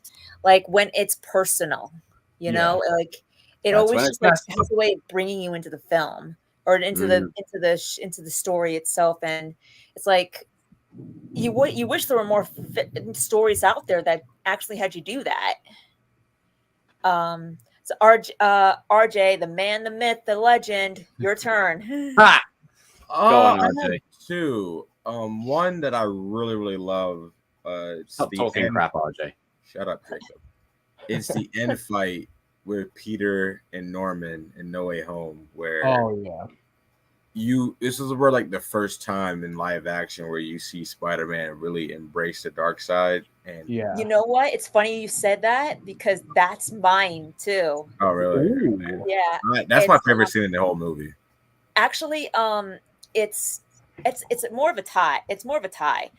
H: like when it's personal, like. It
A: That's
H: always just like has a way of bringing you into the film or into the story itself, and it's like you wish there were more stories out there that actually had you do that. So RJ, the man, the myth, the legend, your turn.
F: Go on, RJ. Two. One that I really really love.
A: Stop talking crap, RJ.
F: Shut up, Jacob. It's the end fight with Peter and Norman in No Way Home, where this is where like the first time in live action where you see Spider-Man really embrace the dark side. And
H: you know what? It's funny you said that because that's mine too.
F: Oh really?
H: Ooh. Yeah.
F: That's my favorite scene in the whole movie.
H: Actually, it's more of a tie. It's more of a tie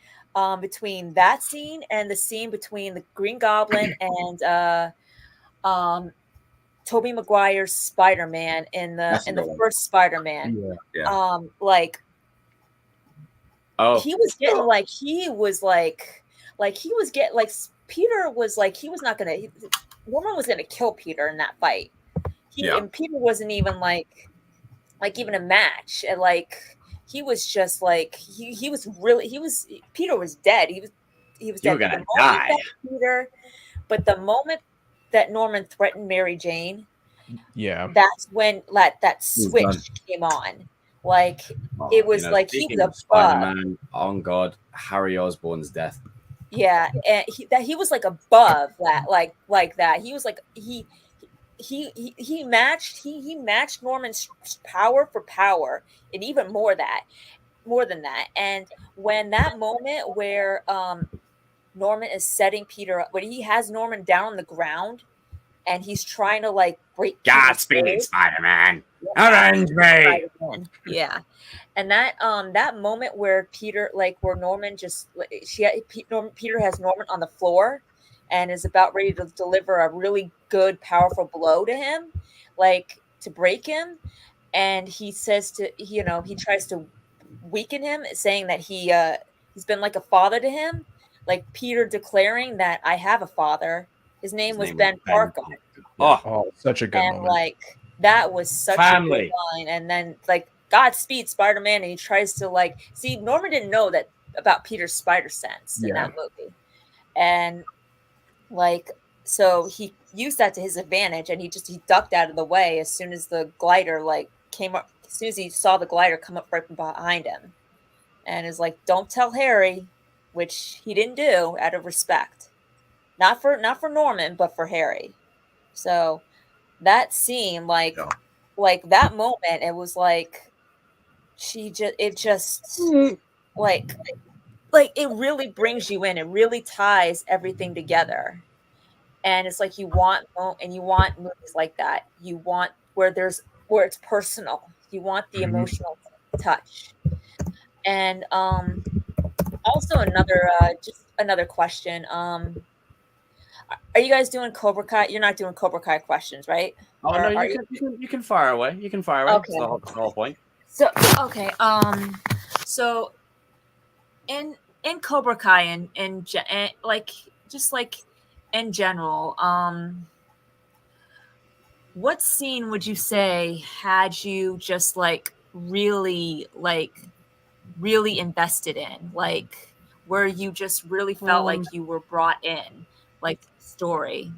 H: between that scene and the scene between the Green Goblin and Tobey Maguire's Spider-Man in the first Spider-Man.
F: Yeah.
H: He was getting Peter was like he was not gonna. Norman was gonna kill Peter in that fight. And Peter wasn't even like even a match. And like he was just like he was Peter was dead. He was
A: You
H: dead.
A: were gonna
H: The moment
A: die.
H: that Peter, but the moment that Norman threatened Mary Jane,
D: Yeah.
H: that's when that
F: He's
H: switch
F: done.
H: came on. Like
A: Oh,
H: it was like he
A: speaking
H: was
A: of
H: above.
A: Spider-Man, on God, Harry Osborn's death.
H: Yeah, and he was like above that, like that. He was like he matched Norman's power for power, and even more than that. And when that moment where Norman is setting Peter up, when he has Norman down on the ground and he's trying to like break
A: Godspeed, Spider-Man. Avenge me.
H: Yeah. And that moment where Peter, like where Norman just Peter has Norman on the floor and is about ready to deliver a really good, powerful blow to him, like to break him, and he says he tries to weaken him, saying that he's been like a father to him, like Peter declaring that I have a father. His name was Ben Parker.
A: Oh,
D: such a good
H: and
D: moment.
H: like that was such
A: Family.
H: a good line. And then like Godspeed, Spider-Man, and he tries to like see Norman didn't know that about Peter's spider sense in that movie, and like so he used that to his advantage, and he ducked out of the way as soon as the glider like came up. As soon as he saw the glider come up right behind him, and is like, "Don't tell Harry," which he didn't do out of respect, not for Norman, but for Harry. So that scene, like that moment, it was like like it really brings you in. It really ties everything together. And it's like you want movies like that. You want where it's personal. You want the emotional touch. And also another question. Are you guys doing Cobra Kai? You're not doing Cobra Kai questions, right?
A: Oh
H: Or
A: no, you can fire away. You can fire away.
H: Okay.
A: That's the whole point.
H: So okay, so in Cobra Kai and like just like in general, what scene would you say had you just like really invested in, like where you just really felt like you were brought in, like the story?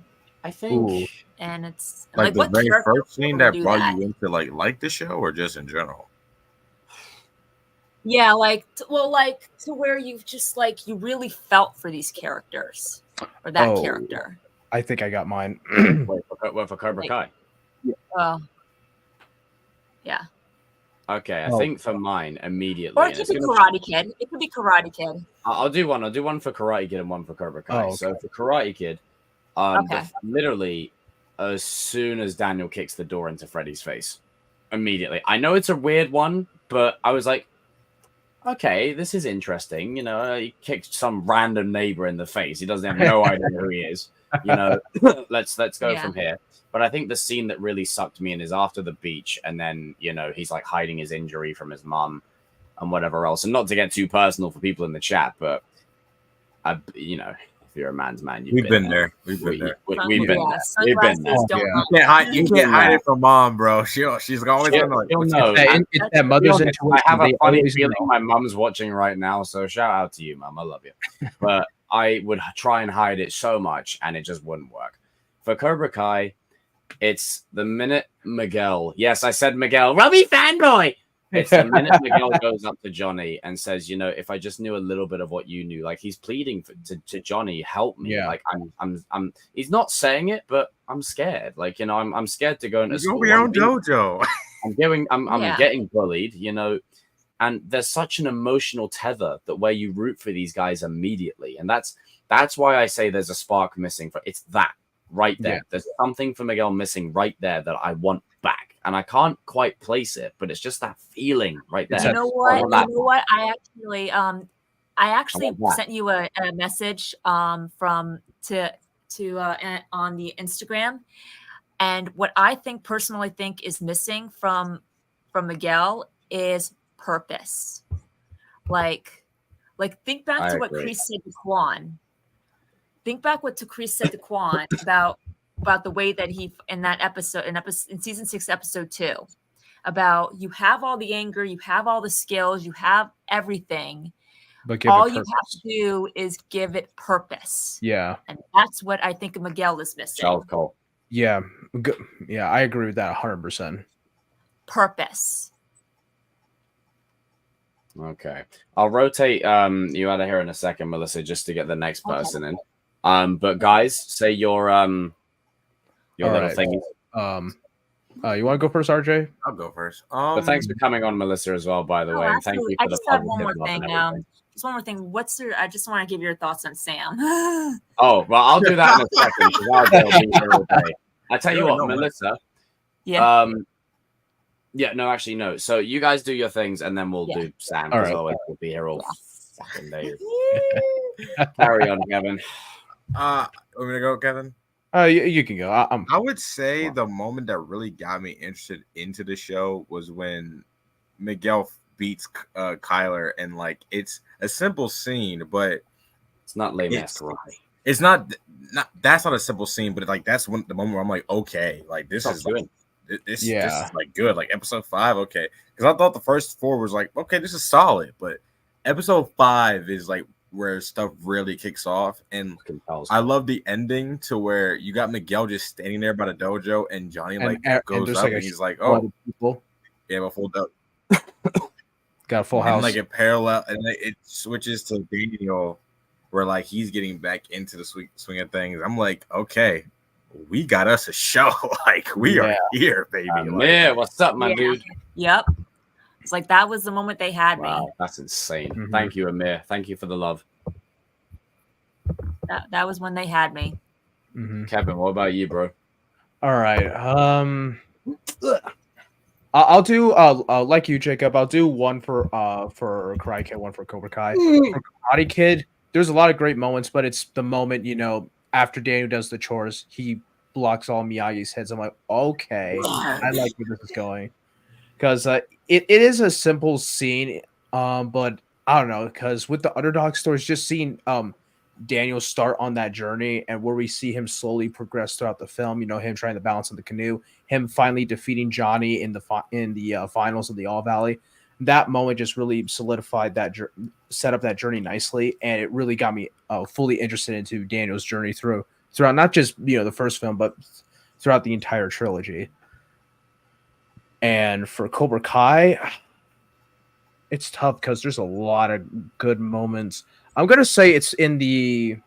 A: I think,
H: and it's
F: like the
H: what
F: very
H: character
F: first scene
H: would
F: that
H: do
F: brought
H: that?
F: you into like the show, or just in general.
H: Yeah, like to where you've just like you really felt for these characters or that character.
D: I think I got mine.
A: Wait for Cobra Kai.
H: Oh, yeah.
A: Okay, I think for mine immediately.
H: Or it could be Karate Kid. It could be Karate Kid.
A: I'll do one. I'll do one for Karate Kid and one for Cobra Kai.
D: Oh, okay.
A: So for Karate Kid, literally as soon as Daniel kicks the door into Freddy's face, immediately. I know it's a weird one, but I was like, okay, this is interesting. You know, he kicked some random neighbor in the face. He doesn't have no idea who he is. You know, let's go from here. But I think the scene that really sucked me in is after the beach, and then he's like hiding his injury from his mum and whatever else. And not to get too personal for people in the chat, but if you're a man's man,
F: we've been there. We've been there.
A: We've been there.
F: You can't hide it from mom, bro. She's always gonna
A: know.
D: It's that mother's intuition.
A: I have a funny feeling my mum's watching right now, so shout out to you, mum. I love you. But I would try and hide it so much, and it just wouldn't work. For Cobra Kai, it's the minute Miguel. Yes, I said Miguel. Robbie fanboy. It's the minute Miguel goes up to Johnny and says, if I just knew a little bit of what you knew, like he's pleading to Johnny, help me.
D: Yeah.
A: Like I'm. He's not saying it, but I'm scared. Like I'm scared to go into school.
F: Your own dojo.
A: I'm getting bullied. And there's such an emotional tether that where you root for these guys immediately, and that's why I say there's a spark missing. It's that right there. Yeah. There's something for Miguel missing right there that I want back. And I can't quite place it, but it's just that feeling right there.
H: You know what? I actually sent you a message on the Instagram, and what I personally think is missing from Miguel is purpose. Like think back to what Chris said to Quan. Think back what Chris said to Quan about the way that he in that episode in season 6 episode 2, about you have all the anger, you have all the skills, you have everything.
D: But
H: all you have to do is give it purpose.
D: Yeah.
H: And that's what I think Miguel is missing.
A: Charles Cole.
D: Yeah. Yeah, I agree with that 100%.
H: Purpose.
A: Okay. I'll rotate you out of here in a second, Melissa, just to get the next person in. But guys, say your little thing.
D: You want to go first, RJ?
F: I'll go first.
A: But thanks for coming on, Melissa, as well, by the way. And thank you for
H: I just have one more thing. Just one more thing. I just want to give your thoughts on Sam.
A: Oh, well, I'll do that in a second because I'll be here all day. I tell you what, Melissa.
H: Yeah.
A: Yeah, no, actually, no. So you guys do your things, and then we'll do Sam. As always, we'll be here all fucking day. Carry on, Kevin.
F: Want me to go, Kevin?
D: You can go.
F: I would say the moment that really got me interested into the show was when Miguel beats Kyler, and like it's a simple scene, but
A: it's not lame.
F: It's not that's not a simple scene, but like that's the moment where I'm like, okay, like this is good. This is like good, like episode 5, okay. Because I thought the first 4 was like, okay, this is solid, but episode 5 is like where stuff really kicks off, and I love the ending to where you got Miguel just standing there by the dojo, and Johnny goes up and he's like, oh, yeah, a full up,
D: got a full house,
F: and like it parallel, and it switches to Daniel, where like he's getting back into the swing of things. I'm like, okay, we got us a show. Like we are here, baby.
A: Yeah, what's up, my dude?
H: Yep. It's like that was the moment they had me.
A: That's insane. Thank you, Amir. Thank you for the love.
H: That was when they had me.
A: Kevin, what about you, bro?
D: All right. I'll do like you, Jacob. I'll do one for Karate Kid, one for Cobra Kai. For Karate Kid, there's a lot of great moments, but it's the moment, after Daniel does the chores, he blocks all Miyagi's heads. I'm like, okay, I like where this is going. Because it is a simple scene, but I don't know, because with the underdog stories, just seeing Daniel start on that journey and where we see him slowly progress throughout the film, him trying to balance on the canoe, him finally defeating Johnny in the finals of the All Valley, that moment just really solidified set up that journey nicely, and it really got me fully interested into Daniel's journey throughout not just the first film, but throughout the entire trilogy. And for Cobra Kai, it's tough because there's a lot of good moments. I'm gonna say it's I'd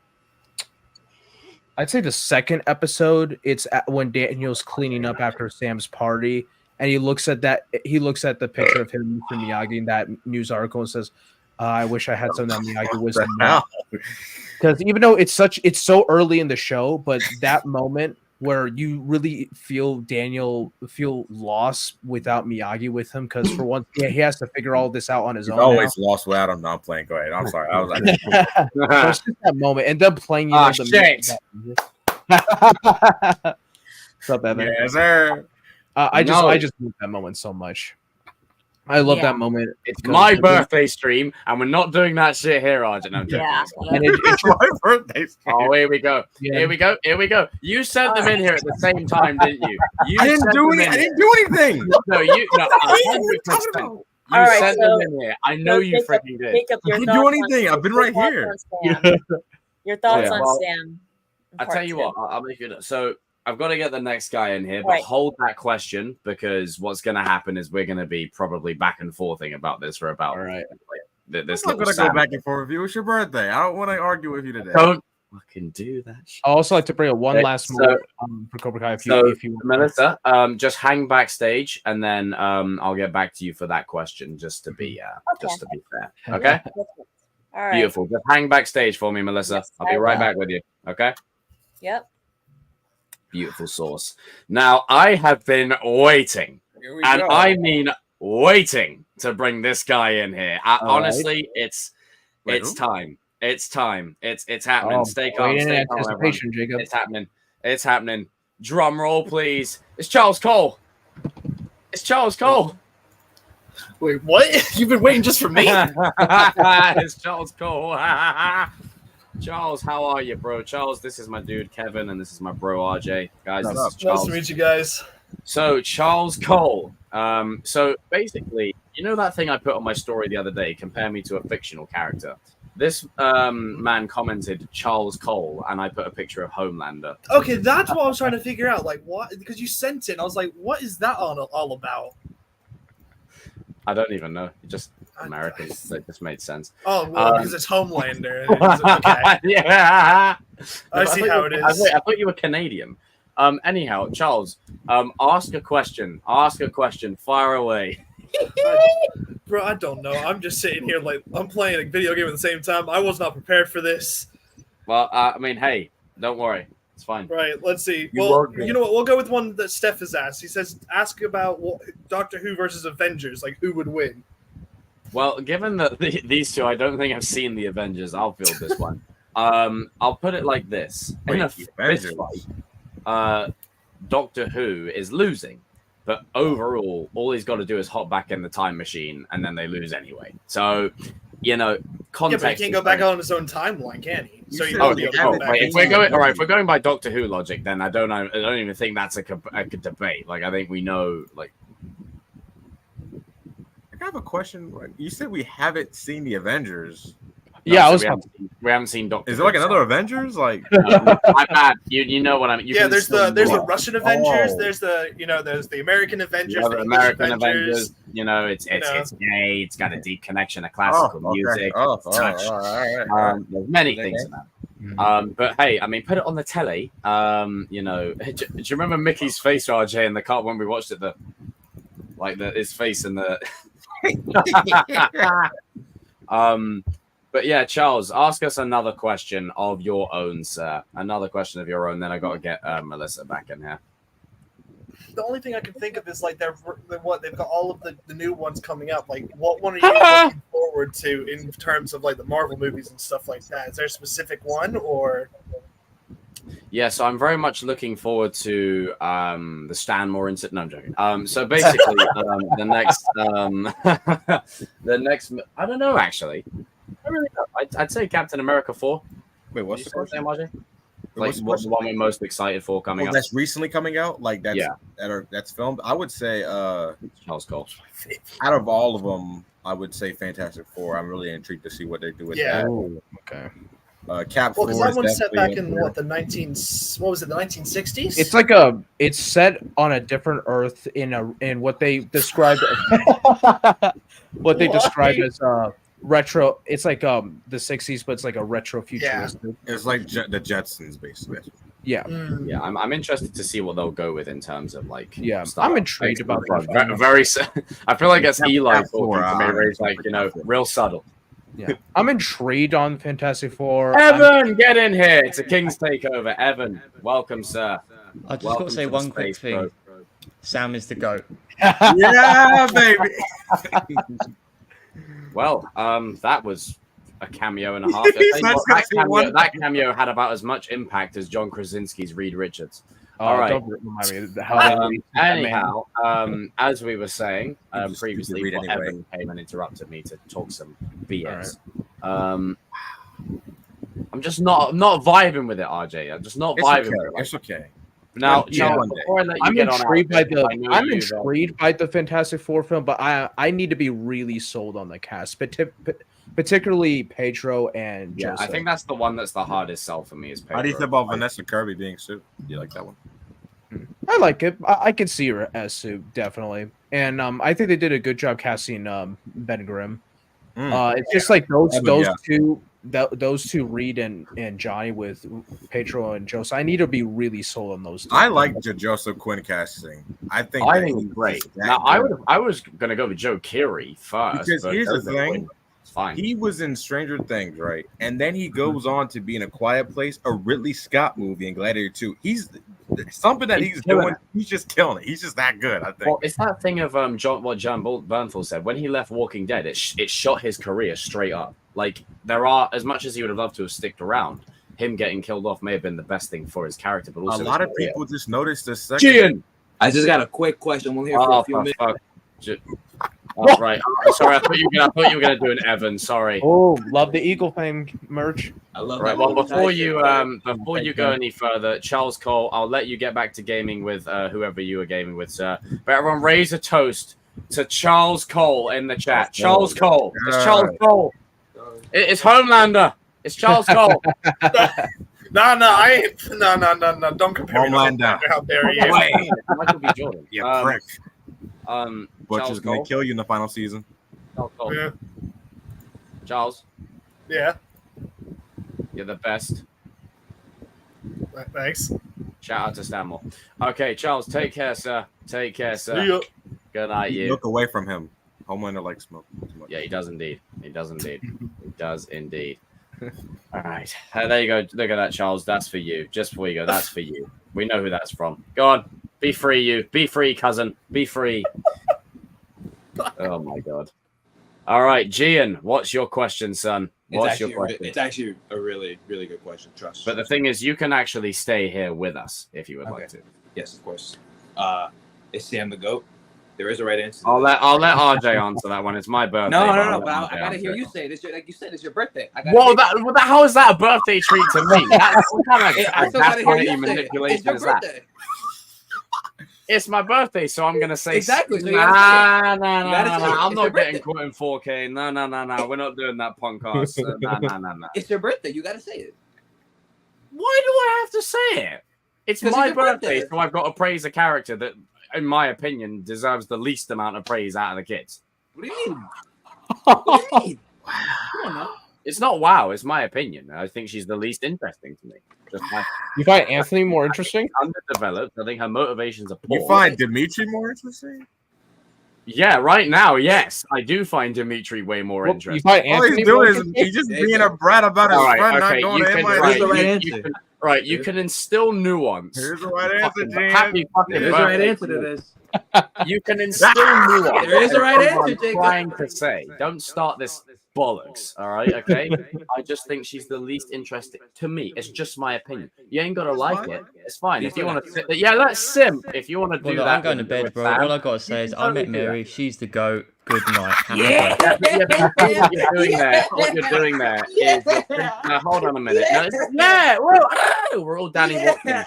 D: say the second episode. It's when Daniel's cleaning up after Sam's party, and he looks at the picture of him from Miyagi in that news article and says, "I wish I had some of that Miyagi wisdom." Because even though it's so early in the show, but that moment where you really feel Daniel lost without Miyagi with him, because for one, he has to figure all this out on his own.
F: Always lost without him. No, I'm playing. Go ahead. I'm sorry. I was like,
D: it's just that moment, and then playing.
A: What's
D: up, Evan?
F: Yes, sir.
D: I just love that moment so much. I love that moment.
A: It's my birthday stream, and we're not doing that shit here, Arjun. I'm joking.
D: And it's
F: my birthday stream.
A: Oh, here we go.
D: Yeah.
A: Here we go. You sent them in here at the same time, didn't you?
F: I didn't do anything.
A: No, 100%. You sent them in here. I know you freaking did.
F: I didn't do anything. I've been right here.
H: Your thoughts on Sam?
A: I tell you what, I'll make it. So I've got to get the next guy in here, but hold that question, because what's going to happen is we're going to be probably back and forthing about this for about this.
F: I'm not going to go back and forth with you. It's your birthday. I don't want to argue with you today.
A: Don't fucking do that shit.
D: I also like to bring up one last moment for Cobra Kai. If you want,
A: Melissa, just hang backstage, and then I'll get back to you for that question, just to be fair. Okay.
H: All right.
A: Beautiful. Just hang backstage for me, Melissa.
H: Yes,
A: I'll be right back with you. Okay.
H: Yep.
A: Beautiful sauce. Now, I have been waiting, and I mean waiting, to bring this guy in here. Honestly, it's time. It's time. It's happening. Stay calm. Stay calm, everyone.
D: Jacob.
A: It's happening. It's happening. Drum roll, please. It's Charles Cole. It's Charles Cole.
I: Wait, what? You've been waiting just for me?
A: It's Charles Cole. Charles, how are you, bro? Charles, this is my dude Kevin, and this is my bro RJ. Guys, this is Charles.
I: Nice to meet you guys.
A: So Charles Cole. So basically, you know that thing I put on my story the other day, compare me to a fictional character. This man commented Charles Cole, and I put a picture of Homelander.
I: Okay, that's what I was trying to figure out. Like, what? Because you sent it, and I was like, what is that all about?
A: I don't even know. Just Americans. That just made sense.
I: Oh, well, because it's Homelander. Okay.
A: Yeah.
I: I see how it is.
A: I thought you were Canadian. Anyhow, Charles, ask a question. Ask a question. Fire away.
I: Bro, I don't know. I'm just sitting here like I'm playing a video game at the same time. I was not prepared for this.
A: Well, I mean, hey, don't worry. It's fine.
I: Right, let's see. You know what? We'll go with one that Steph has asked. He says, ask about Doctor Who versus Avengers. Like, who would win?
A: Well, given that these two, I don't think I've seen the Avengers. I'll field this one. I'll put it like this. In a fist fight, Doctor Who is losing. But overall, all he's got to do is hop back in the time machine, and then they lose anyway. So, you know, context.
I: Yeah, but he can't go back on his own timeline, can he? So
A: if we're going by Doctor Who logic, then I don't even think that's a debate. Like, I think we know. Like,
F: I have a question. You said we haven't seen the Avengers.
A: Yeah, we haven't seen Doctor.
F: Is there like another Avengers? Like,
A: I'm bad. You know what I mean?
I: There's the Russian Avengers. There's the American Avengers.
A: The American Avengers. You know, it's gay. It's got a deep connection to classical music. There's many things in that. But hey, I mean, put it on the telly. You know, do you remember Mickey's face, RJ, in the car when we watched it? His face in the. But yeah, Charles, ask us another question of your own, sir. Another question of your own. Then I got to get Melissa back in here.
I: The only thing I can think of is like they've got all of the new ones coming up. Like, what one are you looking forward to in terms of like the Marvel movies and stuff like that? Is there a specific one or?
A: Yeah, so I'm very much looking forward to the Stan Moore incident. No, I'm joking. So basically, the next, I don't know actually. I really don't. I'd say Captain America 4.
F: Wait, what's the question?
A: Like, what's the one we're most excited for coming up?
F: That's recently coming out. Like that's filmed. I would say
A: Charles Cole.
F: Out of all of them, I would say Fantastic Four. I'm really intrigued to see what they do with that.
D: Ooh, okay.
F: Cap.
I: Well, because that one's set back in the 1960s.
D: It's set on a different Earth in what they described as retro. It's like the 60s, but it's like a retro futuristic.
F: Yeah. It's like the Jetsons, basically.
D: Yeah.
A: Yeah, I'm interested to see what they'll go with in terms of like.
D: Yeah, I'm intrigued about that.
A: Very. I feel like it's Eli talking to me, where he's like, real subtle.
D: Yeah, I'm intrigued on Fantastic Four.
A: Evan, get in here. It's a King's takeover. Evan, welcome, sir.
J: I just got to say one quick thing. Bro. Sam is the GOAT.
F: Yeah, baby.
A: Well, that was a cameo and a half. That cameo had about as much impact as John Krasinski's Reed Richards. All right.
D: Don't remind me.
A: Anyhow, as we were saying previously, Evan came and interrupted me to talk some BS. Right. I'm just not vibing with it, RJ. I'm just not vibing with it.
F: It's okay.
A: Now,
D: I'm intrigued by the Fantastic Four film, but I need to be really sold on the cast, particularly Pedro and Joseph.
A: I think that's the one that's the hardest sell for me. Is Pedro.
F: How do you feel about Vanessa Kirby being Sue? Do you like that one?
D: I like it. I can see her as Sue, definitely, and I think they did a good job casting Ben Grimm. It's just like those two, Reed and Johnny with Pedro and Joseph. I need to be really sold on those two.
F: I like Joseph Quinn casting. I think
A: he's great. Now, I was gonna go with Joe Keery first,
F: because here's the thing.
A: Fine.
F: He was in Stranger Things, right? And then he goes on to be in A Quiet Place, a Ridley Scott movie, and Gladiator 2. He's something that he's doing. He's just killing it. He's just that good, I think.
A: Well, it's that thing of what John Bernthal said when he left Walking Dead. It shot his career straight up. Like, there are, as much as he would have loved to have sticked around, him getting killed off may have been the best thing for his character. But also
F: a lot of people just noticed this second.
K: Gian, I just got a quick question. We'll hear for a few minutes.
A: Right. Sorry, I thought you were gonna do an Evan. Sorry.
D: Oh, love the Eagle Fame merch.
K: I love
A: Right.
K: that.
A: Well,
K: Montage
A: before you go any further, Charles Cole, I'll let you get back to gaming with whoever you were gaming with, sir. But everyone, raise a toast to Charles Cole in the chat. Charles Cole. It's Charles Cole. It's Homelander. It's Charles Cole.
I: No, I ain't. No. Don't compare me to
F: Homelander.
I: Homelander. How dare you?
F: Wait.
A: Michael B. Jordan.
F: Yeah, prick.
A: Charles
F: Butcher's gonna
A: Cole.
F: kill you in the final season.
A: Charles Cole.
I: Yeah.
A: Charles,
I: Yeah.
A: you're the best.
I: Thanks.
A: Shout out to Stanmore. Okay, Charles, take care, sir. Take care, sir.
I: See ya.
A: Good night, you.
F: Look away from him. Homelander likes smoke too much.
A: Yeah, he does indeed. He does indeed. He does indeed. All right. There you go. Look at that, Charles. That's for you. Just before you go, that's for you. We know who that's from. Go on. Be free, you. Be free, cousin. Be free. Oh, my God. All right, Gian, what's your question, son? What's your question?
K: It's actually a really, really good question. Trust.
A: But the thing is, you can actually stay here with us if you would like to.
K: Yes, of course. Is Sam the GOAT? There is a right answer.
A: I'll let RJ answer that one. It's my birthday.
K: No. But I gotta hear you say it. Like you said, it's your birthday.
A: Well, how is that a birthday treat to me? That's what kind of
K: I still gotta hear you say it.
A: manipulation
K: It's your
A: is that?
K: birthday.
A: It's my birthday, so I'm gonna say
K: Exactly. So you
A: nah. I'm
K: It's
A: not
K: your
A: getting
K: birthday.
A: caught in 4K. No. We're not doing that podcast. No.
K: It's your birthday. You gotta say it.
A: Why do I have to say it? It's
K: 'Cause
A: my
K: it's your
A: birthday,
K: birthday.
A: so I've got to praise a character that, in my opinion, deserves the least amount of praise out of the kids.
K: What do you mean? What do you mean? Come on now.
A: It's not wow. It's my opinion. I think she's the least interesting to me. Just my
D: You find Anthony more interesting?
A: underdeveloped. I think her motivations are poor.
F: You find Dimitri more interesting?
A: Yeah, right now, yes, I do find Dimitri way more
D: You
A: interesting.
D: find
F: All
D: Anthony
F: he's
D: more
F: doing is
D: interesting?
F: he's just being a brat about his
A: All right,
F: friend
A: okay,
F: not going
A: you
F: to
A: can,
F: MIT.
A: right,
K: the right
A: you
K: answer.
A: can- right, you can instill nuance.
F: Here's the right answer,
A: Fucking
F: Jan.
A: happy fucking
K: There is a right
A: birthday
K: answer
A: to
K: to
A: you.
K: this.
A: You can instill nuance.
K: There is a right
A: That's what
K: answer,
A: I'm
K: Jacob.
A: trying to say. Don't start this bollocks, all right? Okay? I just think she's the least interesting to me. It's just my opinion. You ain't got to like it. It's fine. If you want to sit there, yeah, let's simp. If you want to do
J: Well, look,
A: that.
J: I'm going to bed,
A: with
J: bro.
A: Sam,
J: All I gotta say is,
A: you
J: I met
A: totally do that.
J: Mary. She's the goat. Good night. Happy
K: Yeah.
J: birthday.
A: What you're doing there, what you're doing there is now, hold on a minute. No, we're all Danny Watkins.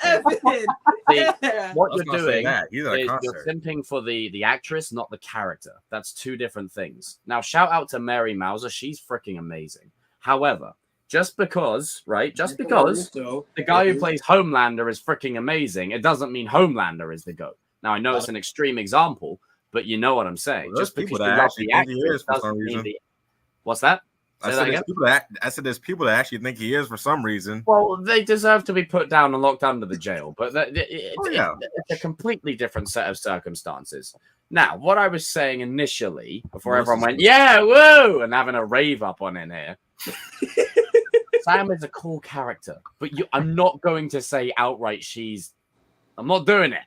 A: See, what
F: I was
A: you're
F: gonna say
A: doing
F: that. He's at a
A: is you're
F: concert.
A: simping for the actress, not the character. That's two different things. Now, shout out to Mary Mauser. She's freaking amazing. However, just because the guy who plays Homelander is freaking amazing, it doesn't mean Homelander is the GOAT. Now, I know it's an extreme example, but you know what I'm saying.
F: Well,
A: Just
F: there's
A: because
F: people
A: you
F: that
A: love
F: actually
A: the
F: think he
A: actress
F: is for some
A: doesn't mean
F: reason.
A: the... What's that?
F: I
A: Say
F: said,
A: that again?
F: I said there's people that actually think he is for some reason.
A: Well, they deserve to be put down and locked under the jail, but
F: yeah.
A: it's a completely different set of circumstances. Now, what I was saying initially, before everyone went, yeah, woo, and having a rave up on in here, Sam is a cool character, but I'm not going to say outright I'm not doing it.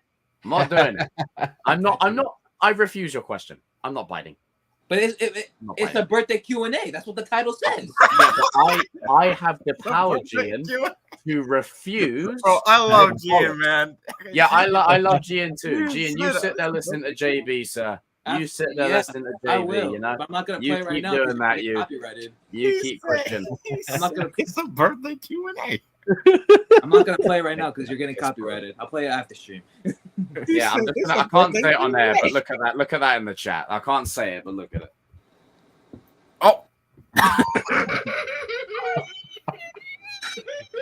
A: I'm not doing it. I'm not. I refuse your question. I'm not biting.
K: But it's a birthday Q&A. That's what the title says.
A: Yeah, but I have the power, Gian, to refuse.
F: Bro, I love Gian, man.
A: Yeah, I love Gian too. Gian, you sit there listening to JB, sir. You sit there listening to
K: I
A: JB,
K: will,
A: you know.
K: but I'm not gonna
A: You
K: play right
A: keep
K: now.
A: doing that, you.
K: Copyrighted.
A: You keep pushing.
K: I'm not gonna.
F: It's a birthday Q&A.
K: I'm not gonna play right now because you're getting copyrighted. I'll play it after stream.
A: Yeah, I can't say it on there, but look at that. Look at that in the chat. I can't say it, but look at it.
F: Oh.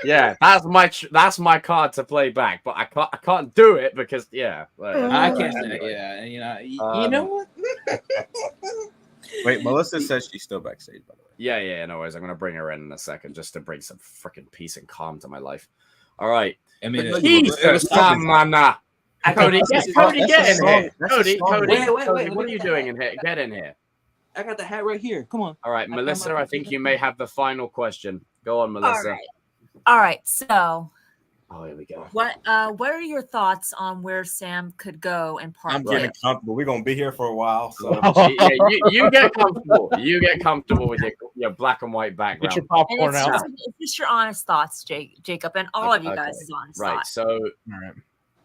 A: Yeah, that's my card to play back, but I can't do it because
K: I can't say it. Yeah, you know what?
F: Wait, Melissa says she's still backstage, by the way.
A: Yeah, no worries. I'm gonna bring her in a second just to bring some freaking peace and calm to my life. All right.
K: I mean,
A: Cody, get in here. Cody,
K: wait,
A: what are you doing in here? Get in here.
K: I got the hat right here. Come on.
A: All right, Melissa, I think you may have the final question. Go on, Melissa.
H: All right. So,
A: oh, here we go.
H: What are your thoughts on where Sam could go in part?
L: I'm getting comfortable. We're gonna be here for a while, so
A: yeah, you get comfortable. You get comfortable with your black and white background.
D: Get your popcorn out.
H: It's just your honest thoughts, Jacob, and all of you guys' honest thoughts.
A: So,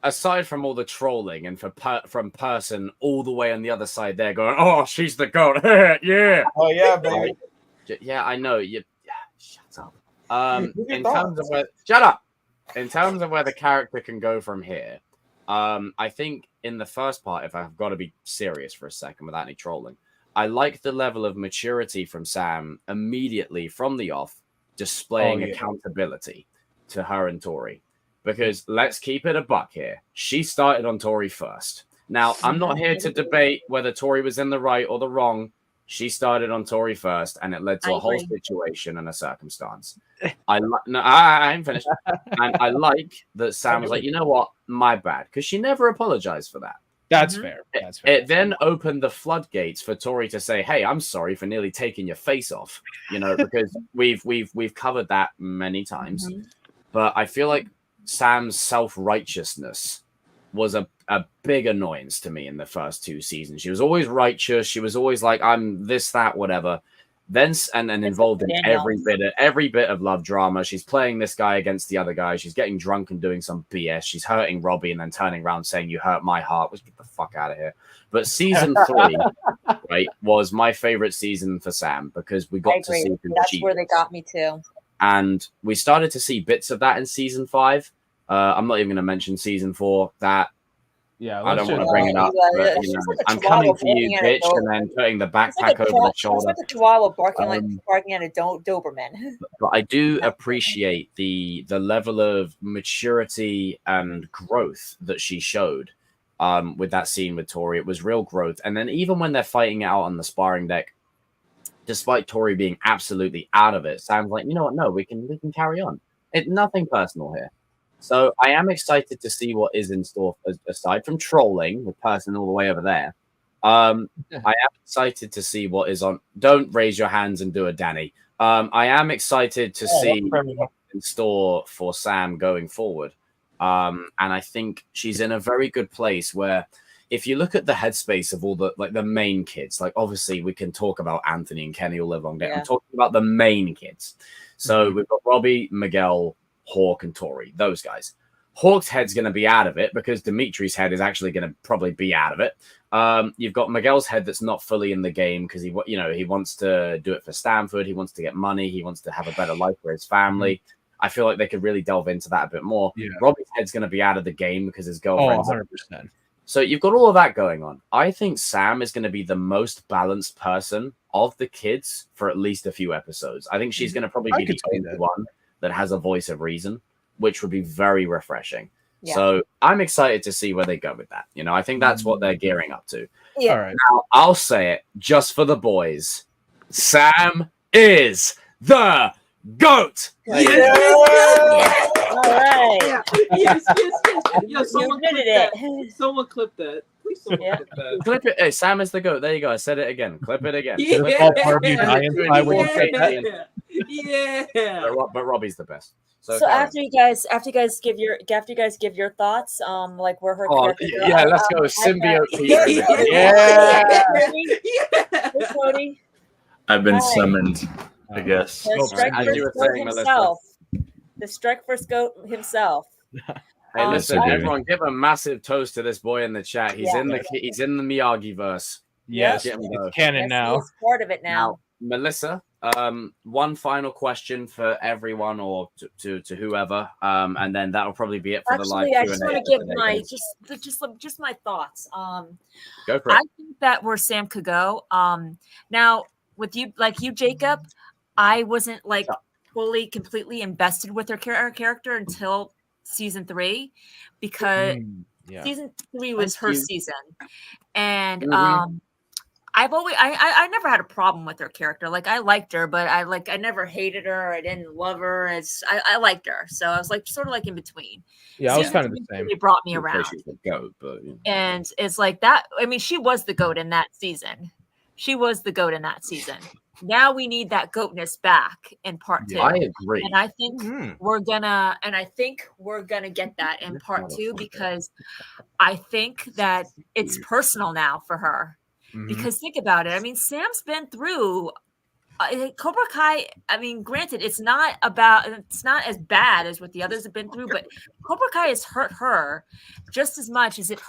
A: aside from all the trolling and from person all the way on the other side, there going, "Oh, she's the goat." Yeah.
L: Oh yeah, baby.
A: Yeah, I know. Shut up. In terms of where, shut up. In terms of where the character can go from here, I think in the first part, if I've got to be serious for a second without any trolling, I like the level of maturity from Sam immediately from the off, displaying accountability to her and Tory. Because let's keep it a buck here. She started on Tory first. Now, I'm not here to debate whether Tory was in the right or the wrong. She started on Tory first, and it led to a whole situation and a circumstance. I ain't finished. And I like that Sam was like, you know what? My bad. Because she never apologized for that.
D: That's fair. That's fair.
A: It then opened the floodgates for Tory to say, hey, I'm sorry for nearly taking your face off. Because we've covered that many times. But I feel like Sam's self-righteousness was a big annoyance to me in the first 2 seasons. She was always righteous. She was always like, I'm this, that, whatever. Then and involved in every bit of love drama. She's playing this guy against the other guy. She's getting drunk and doing some BS. She's hurting Robbie and then turning around saying, you hurt my heart. Let's get the fuck out of here. But season 3, right, was my favorite season for Sam because we got to see
H: that's where they got me too.
A: And we started to see bits of that in season 5. I'm not even going to mention season 4. That I don't want to bring it up. But, I'm coming to you, bitch, and then putting the backpack over the shoulder.
H: It's like a chihuahua barking at a Doberman.
A: But I do appreciate the level of maturity and growth that she showed with that scene with Tory. It was real growth. And then even when they're fighting it out on the sparring deck, despite Tory being absolutely out of it, Sam's like, you know what? No, we can carry on. Nothing personal here. So I am excited to see what is in store aside from trolling the person all the way over there. I am excited to see what is on. Don't raise your hands and do it, Danny. I am excited to see what's in store for Sam going forward. And I think she's in a very good place where if you look at the headspace of all the main kids, like obviously we can talk about Anthony and Kenny all live long day. Yeah. I'm talking about the main kids. So we've got Robbie, Miguel, Hawk, and Tory, those guys. Hawk's head's going to be out of it because Dimitri's head is actually going to probably be out of it. You've got Miguel's head that's not fully in the game because he wants to do it for Stanford. He wants to get money. He wants to have a better life for his family. I feel like they could really delve into that a bit more. Yeah. Robbie's head's going to be out of the game because his girlfriend's
D: 100%.
A: So you've got all of that going on. I think Sam is going to be the most balanced person of the kids for at least a few episodes. I think she's going to probably be the only one that has a voice of reason, which would be very refreshing. Yeah. So I'm excited to see where they go with that. I think that's what they're gearing up to.
H: Yeah.
D: All right.
A: Now, I'll say it just for the boys. Sam is the GOAT.
H: Yeah. All right.
M: Yes. Yo, someone clip that. Someone clip that. Please, someone clip that.
A: Clip it. Hey, Sam is the GOAT. There you go. I said it again. Clip it again.
M: Yeah.
A: But Robbie's the best.
H: So after you guys give your thoughts, like where her character
A: let's go symbiote.
H: Cody.
N: I've been summoned, I guess.
H: The strike first goat himself.
A: Hey, listen, everyone, give a massive toast to this boy in the chat. He's in the Miyagi verse.
D: Yes, it's canon now.
H: He's part of it now.
A: Melissa, one final question for everyone or to whoever, and then that'll probably be it for the live Q&A.
H: I just want to give my just my thoughts.
A: Go for it.
H: I think that where Sam could go. Now with you, like you, Jacob, I wasn't fully, completely invested with her character until season 3, because season 3 was her season, and I never had a problem with her character. Like I liked her, but I never hated her. I didn't love her. I liked her, so I was sort of in between.
D: Yeah, I was kind of the same.
H: It brought me around.
A: She's the GOAT, but
H: and it's like that. I mean, she was the GOAT in that season. Now we need that goatness back in part 2.
A: I agree,
H: and I think we're gonna get that in part 2, because I think that it's personal now for her. Because think about it. I mean, Sam's been through Cobra Kai. I mean, granted, it's not as bad as what the others have been through, but Cobra Kai has hurt her just as much as it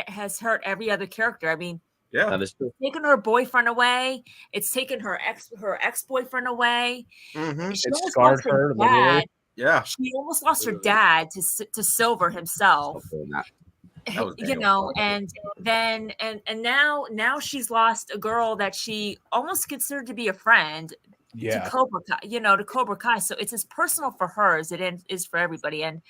H: has hurt every other character. I mean,
F: Yeah,
A: that is true.
H: It's taken her boyfriend away. It's taken her ex-boyfriend away.
F: Mm-hmm.
H: She
D: It
H: almost
D: scarred
H: lost her
D: her,
H: dad.
D: literally.
F: Yeah,
H: She almost lost her dad to Silver himself. You know, and then and now she's lost a girl that she almost considered to be a friend to Cobra Kai, to Cobra Kai. So it's as personal for her as it is for everybody. And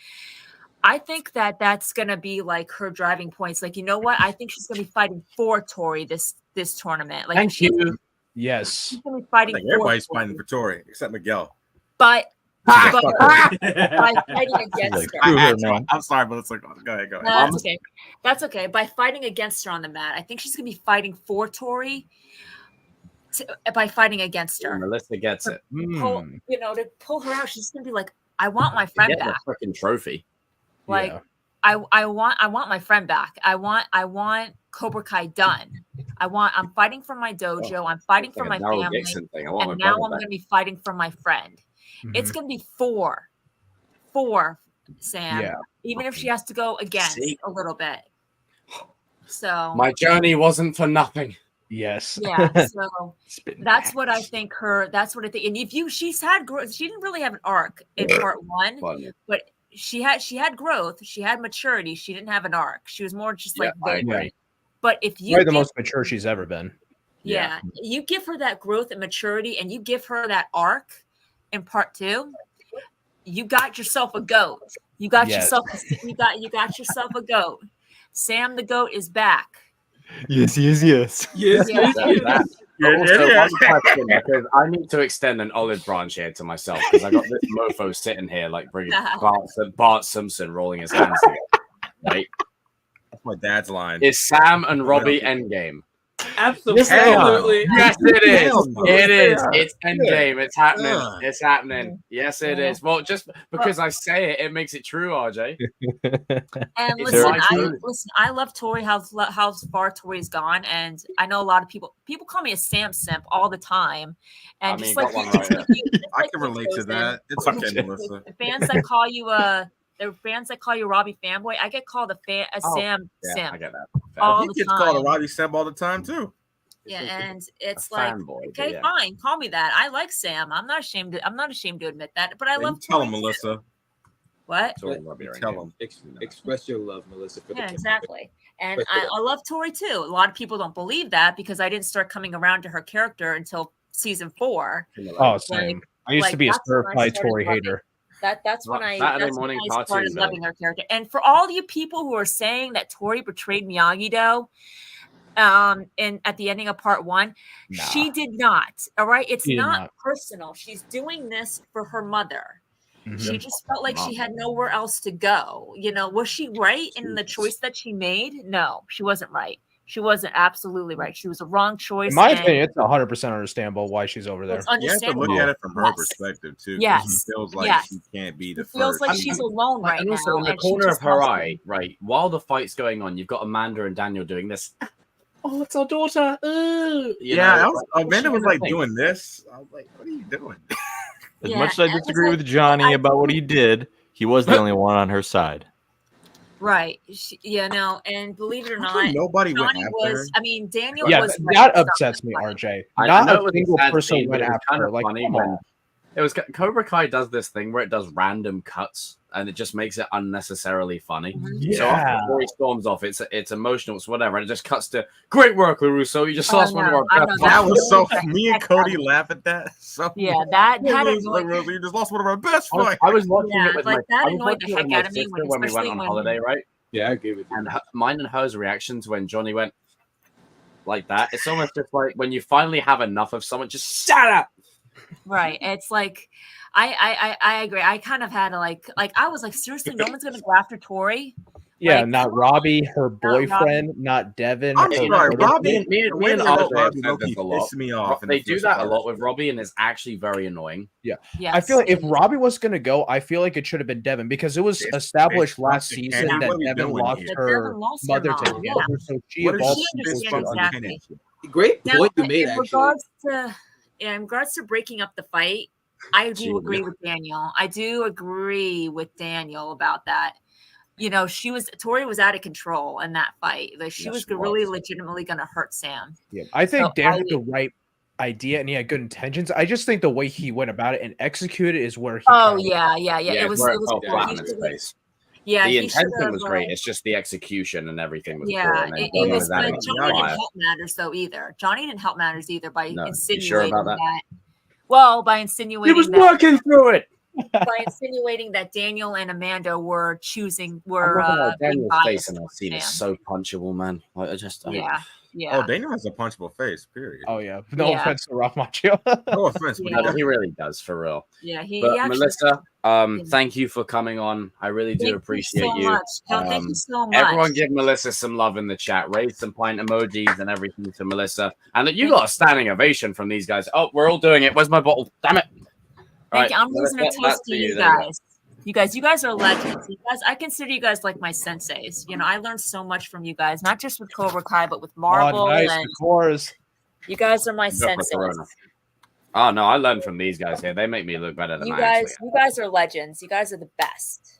H: I think that that's gonna be like her driving points. Like, you know what? I think she's gonna be fighting for Tory this tournament. Like,
A: thank you.
D: Yes,
H: she's gonna be fighting.
F: Everybody's fighting for Tory except Miguel.
H: But by fighting against her.
F: I'm sorry, but it's like, go ahead.
H: No, that's okay. That's okay. By fighting against her on the mat, I think she's gonna be fighting for Tory. By fighting against her,
A: Melissa gets it.
H: To pull her out, she's gonna be like, "I want my friend back."
A: Freaking trophy.
H: Like, I want my friend back. I want Cobra Kai done. I'm fighting for my dojo. I'm fighting for my family, and now I'm gonna be fighting for my friend. It's gonna be four, Sam.
D: Yeah.
H: Even if she has to go against a little bit. So
A: my journey wasn't for nothing.
D: Yes.
H: Yeah. So that's what I think. That's what I think. And she's had growth. She didn't really have an arc in part one, but she had growth. She had maturity. She didn't have an arc. She was more just like.
D: Right.
H: But if you
D: probably the most mature she's ever been.
H: Yeah, you give her that growth and maturity, and you give her that arc in part two, you got yourself a goat. You got yourself a goat. Sam the goat is back.
N: Yes.
A: One question, because I need to extend an olive branch here to myself because I got this mofo sitting here like bringing Bart Simpson rolling his hands together. Right?
F: That's my dad's line.
A: Is Sam and Robbie endgame?
M: Absolutely.
A: Yes, it is. It is. It's endgame. It's happening. It's happening. Yes, it is. Well, just because I say it, it makes it true, RJ.
H: And listen, I love Tory, how far Tory's gone, and I know a lot of people call me a Sam simp all the time, and I
F: can relate to that. It's okay, Melissa.
H: The fans that call you the fans that call you Robbie fanboy, I get called a Sam simp.
F: I get that.
H: All
F: he
H: the
F: gets
H: time.
F: called a Robbie simp all the time too.
H: Yeah, and it's like,
A: fanboy,
H: okay, fine, call me that. I like Sam. I'm not ashamed to admit that. But I love.
F: Tell him, Melissa.
H: What?
F: Tell him.
K: Express your love, Melissa.
H: Exactly. And I love Tory too. A lot of people don't believe that because I didn't start coming around to her character until season 4.
D: Oh, same. I used to be a certified Tory hater.
H: That's when I started loving her character. And for all you people who are saying that Tory betrayed Miyagi, though, and at the ending of part 1, she did not. All right, it's not personal. She's doing this for her mother. Mm-hmm. She just felt like she had nowhere else to go. Was she right in the choice that she made? No, she wasn't right. She wasn't absolutely right. She was a wrong choice.
D: In my opinion, it's 100% understandable why she's over there.
F: You have to look at it from her perspective too.
H: Yes,
F: she feels like she can't be the first.
H: Feels like she's alone right now.
A: Also, in the corner of her eye, right, while the fight's going on, you've got Amanda and Daniel doing this. Oh, it's our daughter.
F: Amanda was like doing this. I was like, what are you doing?
N: As much as I disagree with Johnny about what he did, he was the only one on her side.
H: Right. And believe it or not,
F: nobody
H: Johnny was. I mean, Daniel was.
D: That upsets me, RJ. Not a single person went after her. Like,
A: come on. It was Cobra Kai does this thing where it does random cuts and it just makes it unnecessarily funny.
D: Yeah.
A: So after he storms off, it's emotional, it's whatever, and it just cuts to great work, LaRusso. You just lost one of our best.
F: That was so. Me and Cody laugh at that. So
H: that
F: you just lost one of our best fights.
A: I was watching it with
H: that annoyed the heck out of me
A: when we went on holiday, right?
K: Yeah, I agree with you.
A: And mine and hers reactions when Johnny went like that. It's almost just like when you finally have enough of someone, just shut up.
H: Right. It's like I agree. I kind of had to like I was like, seriously, no one's gonna go after Tory.
D: Yeah, not Robbie, her boyfriend, not Devin.
F: I'm sorry, Robbie.
A: Me and Robbie
F: pissed me off.
A: They do that a lot with Robbie, and it's actually very annoying.
D: Yeah.
H: Yes.
D: I feel like if Robbie was going to go, I feel like it should have been Devin because it was established last season that Devin lost her mother to cancer, so she evolved.
H: Exactly.
K: Great point you made.
H: In regards to breaking up the fight, I do agree with Daniel. I do agree with Daniel about that. you know, Tory was out of control in that fight. Like she was really legitimately going to hurt Sam.
D: Yeah, I think Dan had the right idea and he had good intentions. I just think the way he went about it and executed is where he.
H: Yeah. It was
A: flat in his face. Yeah, the intention was great. It's just the execution and everything was poor. And
H: it was. But Johnny didn't help matters though either. Johnny didn't help matters either by insinuating that. Well, by insinuating
A: he was working through it.
H: By insinuating that Daniel and Amanda were
A: Daniel's face in that scene is so punchable, man. Like,
F: Oh, Daniel has a punchable face. Period.
D: Oh yeah. No offense to Ralph Macchio.
F: No offense,
A: but he really does for real.
H: Yeah,
A: Melissa, thank you for coming on. I really do appreciate you.
H: Thank you so much.
A: Everyone, give Melissa some love in the chat. Raise some pint emojis and everything to Melissa. And you got a standing ovation from these guys. Oh, we're all doing it. Where's my bottle? Damn it!
H: Thank you. I'm losing a toast to you guys. You guys are legends. I consider you guys like my senseis. You know, I learned so much from you guys, not just with Cobra Kai, but with Marvel.
D: Oh, nice, of course.
H: You guys are my senseis.
A: Oh no, I learned from these guys here. They make me look better than
H: you guys. You guys are legends. You guys are the best.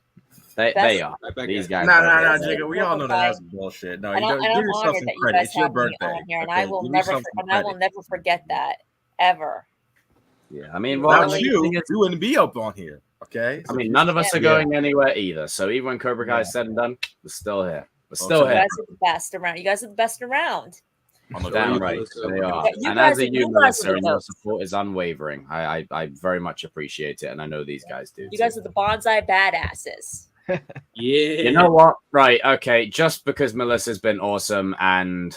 A: They are. These guys.
F: No, Jacob. We all know that's bullshit. No, you give yourself some credit. It's your birthday,
H: and I will never forget that ever.
A: Yeah, I mean,
F: without you wouldn't be up on here. Okay.
A: I mean, none of us are going anywhere either. So even when Cobra Kai is said and done, we're still here. We're still here.
H: You guys are the best around. You guys are the best around.
A: Damn right. They are. And as a you, Melissa, and your support is unwavering. I very much appreciate it. And I know these guys do.
H: You guys are the bonsai badasses.
A: Yeah. You know what? Right. Okay. Just because Melissa's been awesome and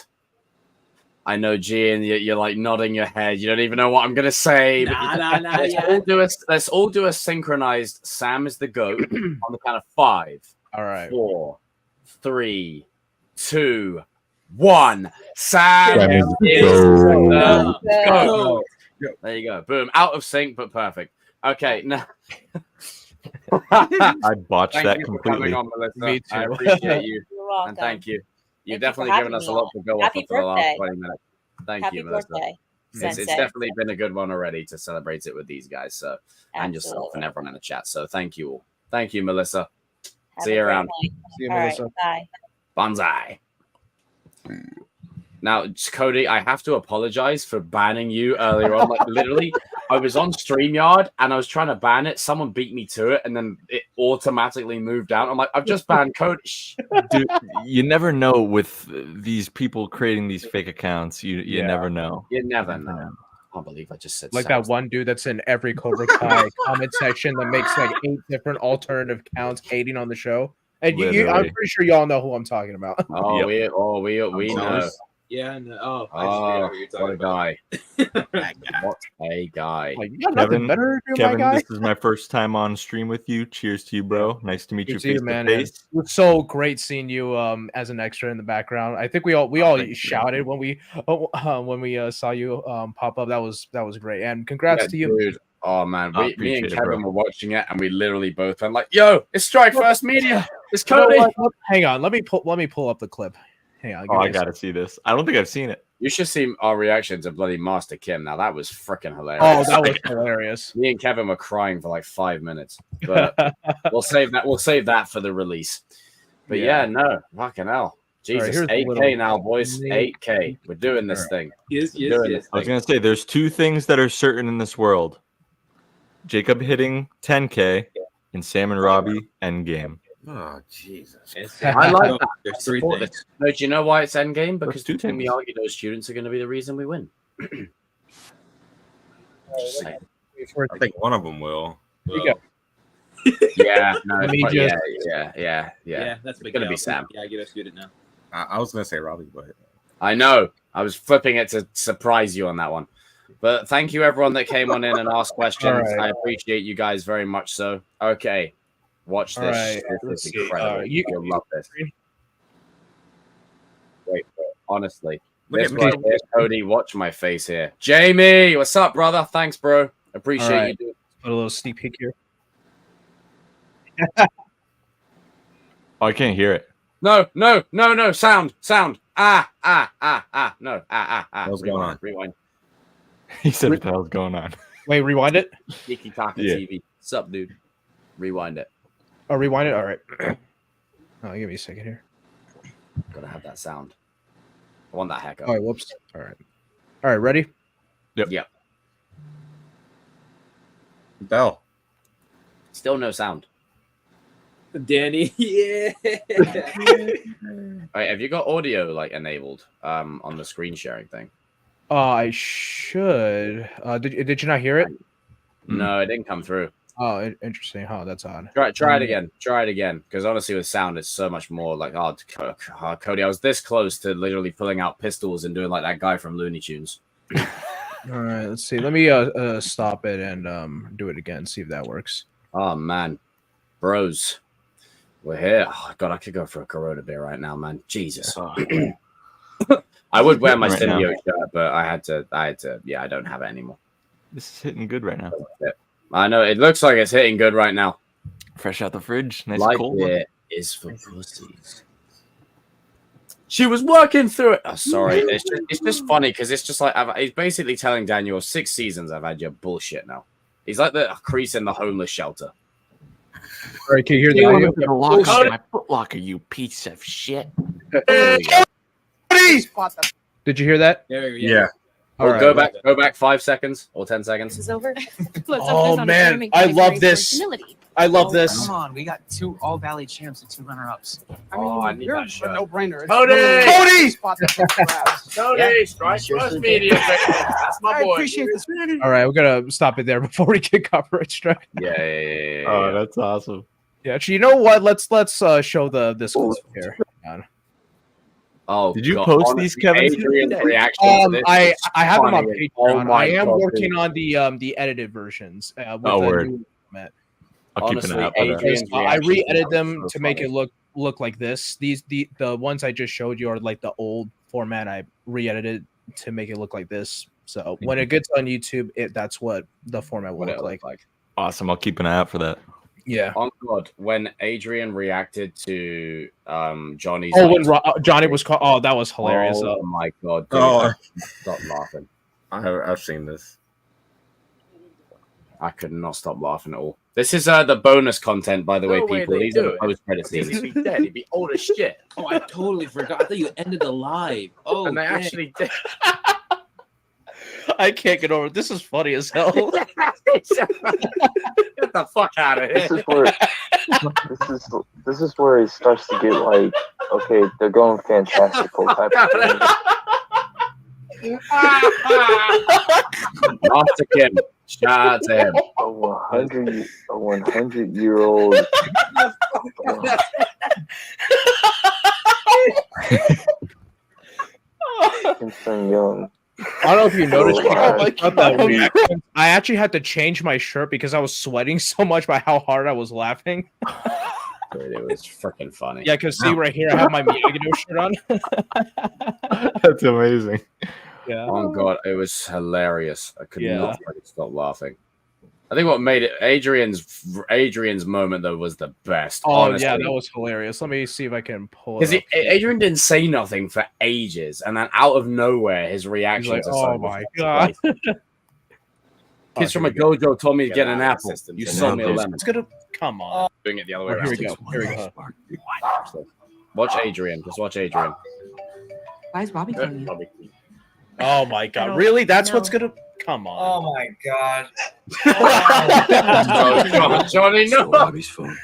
A: I know, Gian, you're like nodding your head. You don't even know what I'm gonna say. Let's all do a synchronized Sam is the GOAT on the count of 5.
D: All right.
A: 4, 3, 2, 1. Sam is the GOAT. There you go. Boom. Out of sync, but perfect. Okay. Now
N: I botched that completely.
A: On, Me too. I appreciate you.
H: You're welcome.
A: And thank you. You've definitely given us a lot to go off of for the last 20 minutes. Thank you, Melissa. It's definitely been a good one already to celebrate it with these guys. So and yourself and everyone in the chat. So thank you all. Thank you, Melissa. See you around.
D: See you, Melissa.
H: Right,
A: bye. Bonsai. Now, Cody, I have to apologize for banning you earlier on. Like, literally, I was on StreamYard and I was trying to ban it. Someone beat me to it, and then it automatically moved down. I'm like, I've just banned Cody.
N: Dude, you never know with these people creating these fake accounts. You never know.
A: You never know. I can't believe I just said
D: like that one dude that's in every Cobra Kai comment section that makes like 8 different alternative accounts hating on the show. And I'm pretty sure y'all know who I'm talking about.
A: Oh, we know.
M: Yeah, no.
A: What a guy. What a guy.
D: Like, you got nothing better to do,
N: Kevin,
D: my guy?
N: This is my first time on stream with you. Cheers to you, bro. Nice to meet you face to face.
D: It was so great seeing you as an extra in the background. I think we all shouted when we saw you pop up. That was great. And congrats to you.
A: Dude. Oh man, me and Kevin were watching it, and we literally both went like, "Yo, it's Strike First Media. It's Cody."
D: Hang on, let me pull up the clip. Hang on.
N: I gotta see this. I don't think I've seen it.
A: You should see our reaction to bloody Master Kim. Now that was freaking hilarious.
D: Oh, that was hilarious.
A: Me and Kevin were crying for like 5 minutes, but we'll save that. We'll save that for the release. But yeah no, fucking hell, Jesus, right, 8K now, boys. 8K. We're doing this thing.
M: Yes.
N: I was gonna say, there's 2 things that are certain in this world: Jacob hitting 10K and Sam and Robbie endgame.
F: Oh Jesus!
A: I like that. There's 3 things. No, do you know why it's endgame? Because Miyagi, those students are going to be the reason we win.
F: I think one of them will.
A: Yeah, no, yeah.
M: That's
A: going to be Sam.
M: Yeah, I get a student now.
F: I was going to say Robbie, but
A: I know I was flipping it to surprise you on that one. But thank you, everyone that came on in and asked questions. Right. I appreciate you guys very much. So, okay. Watch this.
D: Right,
A: this is incredible. You'll love this. Wait, honestly. This right here, Cody, watch my face here. Jamie, what's up, brother? Thanks, bro. Appreciate you doing.
D: Put a little sneak peek here.
N: I can't hear it.
A: No. Sound. No.
F: What's going on?
A: Rewind.
N: He said what the hell's going on.
D: Wait, rewind it?
A: Tiki Taka TV. What's up, dude? Rewind it.
D: Oh, rewind it? All right. Oh, give me a second here.
A: Gotta have that sound. I want that haircut.
D: All right, whoops. All right, ready?
A: Yep.
F: Bell.
A: Still no sound.
M: Danny, yeah.
A: All right, have you got audio like enabled on the screen sharing thing?
D: I should. Did you not hear it?
A: No, it didn't come through.
D: Oh, interesting. Oh, that's odd.
A: Try it again. Try it again. Because honestly, with sound, it's so much more like, Cody, I was this close to literally pulling out pistols and doing like that guy from Looney Tunes.
D: All right, let's see. Let me stop it and do it again. See if that works.
A: Oh man, bros, we're here. Oh god, I could go for a Corona beer right now, man. Jesus. I would wear my symbiote shirt, but I had to. Yeah, I don't have it anymore.
N: This is hitting good right now.
A: I know it looks like it's hitting good right now.
N: Fresh out the fridge, nice
A: Light
N: cold.
A: beer is for pussies. She was working through it. Oh, sorry. It's just funny because it's just like he's basically telling Daniel 6 seasons I've had your bullshit now. He's like the crease in the homeless shelter.
D: All right, can you hear the audio?
N: My foot locker, you piece of shit.
D: Did you hear that?
F: Yeah.
A: All right. Go back 5 seconds or 10 seconds.
O: Is over.
D: Oh man, I love this. I love this.
P: Come on, we got 2 All Valley champs and 2 runner-ups.
A: I need that shirt.
P: No-brainer.
A: Cody!
P: Cody,
A: strike first media. That's my boy.
P: I appreciate this.
D: All right, we're gonna stop it there before we get copyright strike.
A: Yeah.
N: Oh, that's awesome.
D: Yeah, actually, you know what? Let's show this clip here. Hang on.
A: Oh,
N: did you post these, Kevin?
D: I have them on Patreon.
A: Oh
D: I am working on the edited versions. With
N: word.
D: new format.
N: I'll keep an eye out for that.
D: I re-edited them to make it look like this. The ones I just showed you are like the old format. I re-edited to make it look like this. So when it gets on YouTube, that's what the format will look like.
N: Awesome. I'll keep an eye out for that.
D: Yeah.
A: Oh God, when Adrian reacted to Johnny's.
D: Oh, when Johnny was called. Oh, that was hilarious.
A: Oh my God! Dude, stop laughing.
F: I've seen this.
A: I could not stop laughing at all. This is the bonus content, by the way, people. These are the post-credit scenes.
K: He'd be dead. He'd be old as shit. Oh, I totally forgot. I thought you ended the live. Oh,
A: and they actually did.
D: I can't get over it. This is funny as hell.
A: Get the fuck out of here.
Q: This is where it starts to get like, okay, they're going fantastical type of thing.
A: After Kim. Shout out to him.
Q: A 100-year-old. Kingston Young.
D: I don't know if you noticed. I actually had to change my shirt because I was sweating so much by how hard I was laughing.
A: Dude, it was freaking funny.
D: Yeah, because see right here, I have my Miyagi shirt on.
N: That's amazing.
D: Yeah.
A: Oh God, it was hilarious. I could not stop laughing. I think what made it Adrian's moment though was the best.
D: Oh
A: honestly.
D: Yeah, that was hilarious. Let me see if I can pull
A: because
D: it.
A: Adrian didn't say nothing for ages, and then out of nowhere, his reaction
D: like,
A: to
D: "Oh my God."
A: Kids from a dojo told me to get an apple. You sold me a lemon.
D: It's gonna come on.
A: Doing it the other way
D: Here
A: around.
D: we go. Here we go.
A: Watch Adrian. Just watch Adrian.
P: Why is Bobby coming?
D: Oh my God! Really? That's what's gonna come on.
P: Oh my God!
A: Oh, Johnny, no.
F: Bobby's phone.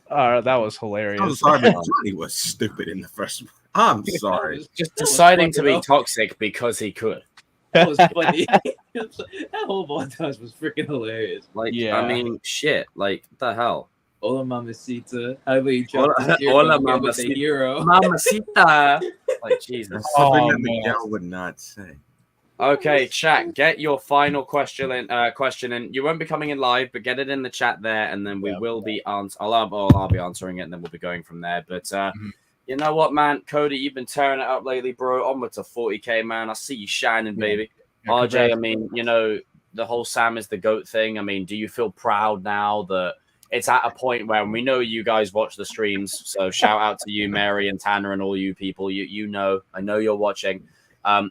D: That was hilarious.
F: I'm sorry, but Johnny was stupid in the first one. I'm sorry.
A: Just deciding to be toxic because he could.
M: That was funny. That whole montage was freaking hilarious.
A: Like, I mean, shit. Like, what the hell?
M: Hola, mamacita. How about you
A: Hola,
M: mamacita. The hero.
A: Mamacita. Like, Jesus.
F: Something that Miguel would not say.
A: Okay, chat. Get your final question in. You won't be coming in live, but get it in the chat there, and then we will be I'll be answering it, and then we'll be going from there. But you know what, man, Cody, you've been tearing it up lately, bro. Onward to 40K, man. I see you shining, baby. RJ, I mean, you know, the whole Sam is the GOAT thing. I mean, do you feel proud now that it's at a point where we know you guys watch the streams? So shout out to you, Mary and Tanner, and all you people. You know, I know you're watching.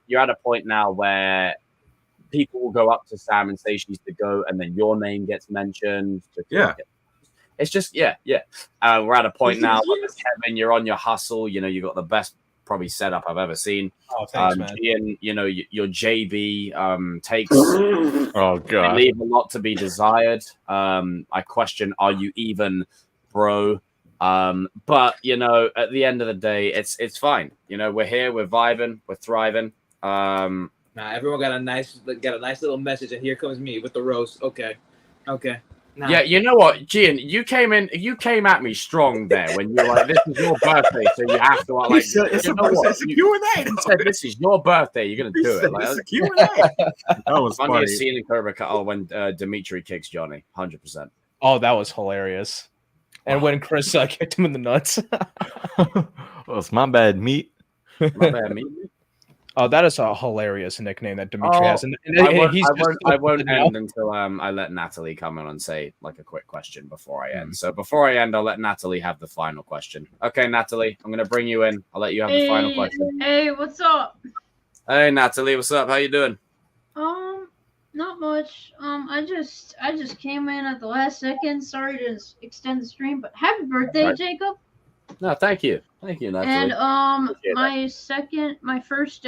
A: You're at a point now where people will go up to Sam and say she's the GOAT, and then your name gets mentioned.
F: Yeah.
A: It's just yeah. We're at a point now, Kevin. You're on your hustle. You know, you got the best probably setup I've ever seen.
D: Oh, thanks, man.
A: Ian, you know, your JB takes
N: oh god,
A: leave a lot to be desired. I question, are you even, bro? But you know, at the end of the day, it's fine. You know, we're here, we're vibing, we're thriving.
K: Nah, everyone got a nice little message, and here comes me with the roast. Okay. Nah.
A: Yeah, you know what, Gian, you came at me strong there when you were like, "This is your birthday, so you have to." Like,
F: it's a Q&A.
A: You said, "This is your birthday, you're gonna do it." Like,
F: it's a Q&A. That was funny.
A: Funniest scene in Cobra Kai. Oh, when Dimitri kicks Johnny, 100%.
D: Oh, that was hilarious. And when Chris kicked him in the nuts.
N: Well, it's my bad meat.
A: My bad meat.
D: Oh, that is a hilarious nickname that Dimitri has. And
A: I won't end until I let Natalie come in and say like a quick question before I end. So before I end, I'll let Natalie have the final question. Okay, Natalie, I'm gonna bring you in. I'll let you have the final question.
O: Hey, what's up?
A: Hey, Natalie, what's up? How you doing?
O: Not much. I just came in at the last second. Sorry to extend the stream, but happy birthday, Jacob.
A: No, thank you, Natalie.
O: And my first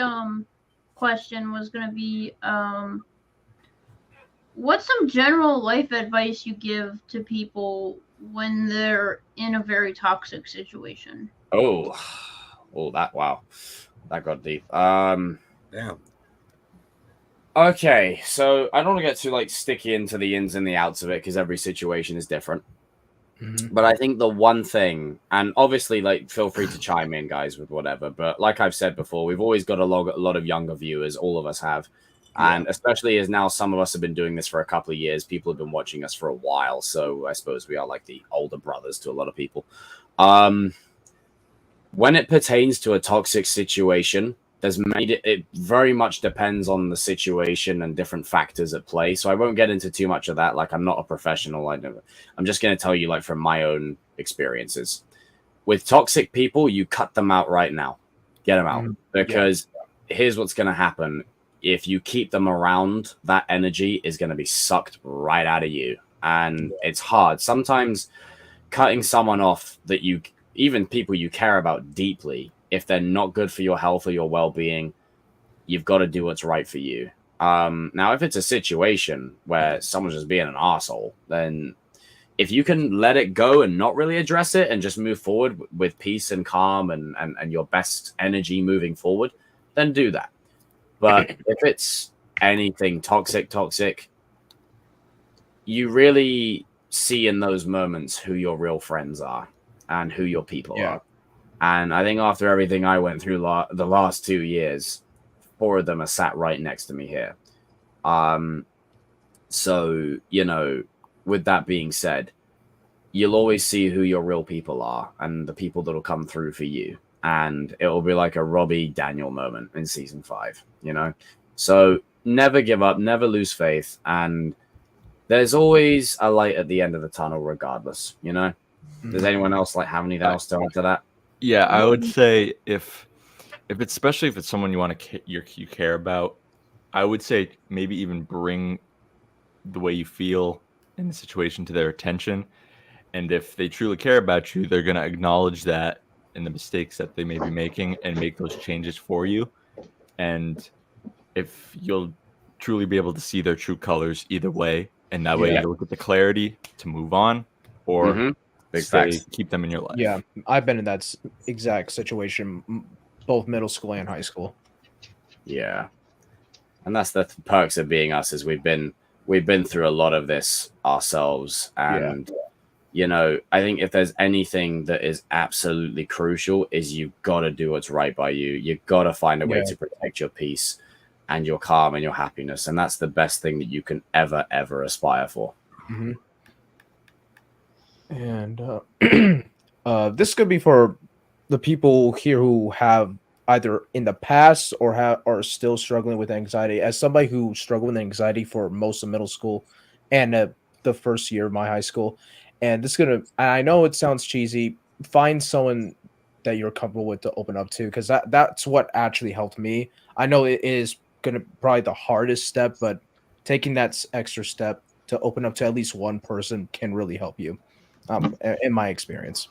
O: question was gonna be what's some general life advice you give to people when they're in a very toxic situation?
A: Oh, that got deep.
F: Damn.
A: Okay, so I don't want to get too like sticky into the ins and the outs of it because every situation is different. But I think the one thing, and obviously, like, feel free to chime in, guys, with whatever. But like I've said before, we've always got a lot of younger viewers. All of us have, and especially as now some of us have been doing this for a couple of years. People have been watching us for a while, so I suppose we are like the older brothers to a lot of people. When it pertains to a toxic situation, it very much depends on the situation and different factors at play. So I won't get into too much of that. Like, I'm not a professional. I'm just going to tell you, like, from my own experiences. With toxic people, you cut them out right now. Get them out. Because here's what's going to happen. If you keep them around, that energy is going to be sucked right out of you. And it's hard. Sometimes cutting someone off that even people you care about deeply, if they're not good for your health or your well-being, you've got to do what's right for you. Now, if it's a situation where someone's just being an asshole, then if you can let it go and not really address it and just move forward with peace and calm and your best energy moving forward, then do that. But if it's anything toxic, you really see in those moments who your real friends are and who your people are. And I think after everything I went through the last 2 years, 4 of them are sat right next to me here. So, you know, with that being said, you'll always see who your real people are and the people that'll come through for you. And it'll be like a Robbie Daniel moment in season 5, you know? So never give up, never lose faith. And there's always a light at the end of the tunnel regardless, you know? Does anyone else like have anything else to add to that?
N: Yeah, I would say if it's especially if it's someone you want to you care about, I would say maybe even bring the way you feel in the situation to their attention. And if they truly care about you, they're going to acknowledge that and the mistakes that they may be making and make those changes for you. And if you'll truly be able to see their true colors either way, and that way you'll get the clarity to move on or keep them in your life.
D: Yeah, I've been in that exact situation, both middle school and high school.
A: Yeah, and that's the perks of being us, is we've been through a lot of this ourselves, and you know, I think if there's anything that is absolutely crucial, is you've got to do what's right by you. You've got to find a way to protect your peace and your calm and your happiness, and that's the best thing that you can ever aspire for.
D: And this could be for the people here who have either in the past or are still struggling with anxiety. As somebody who struggled with anxiety for most of middle school and the first year of my high school, and this is gonna, I know it sounds cheesy, find someone that you're comfortable with to open up to, because that's what actually helped me. I know it is gonna probably the hardest step, but taking that extra step to open up to at least one person can really help you. In my experience.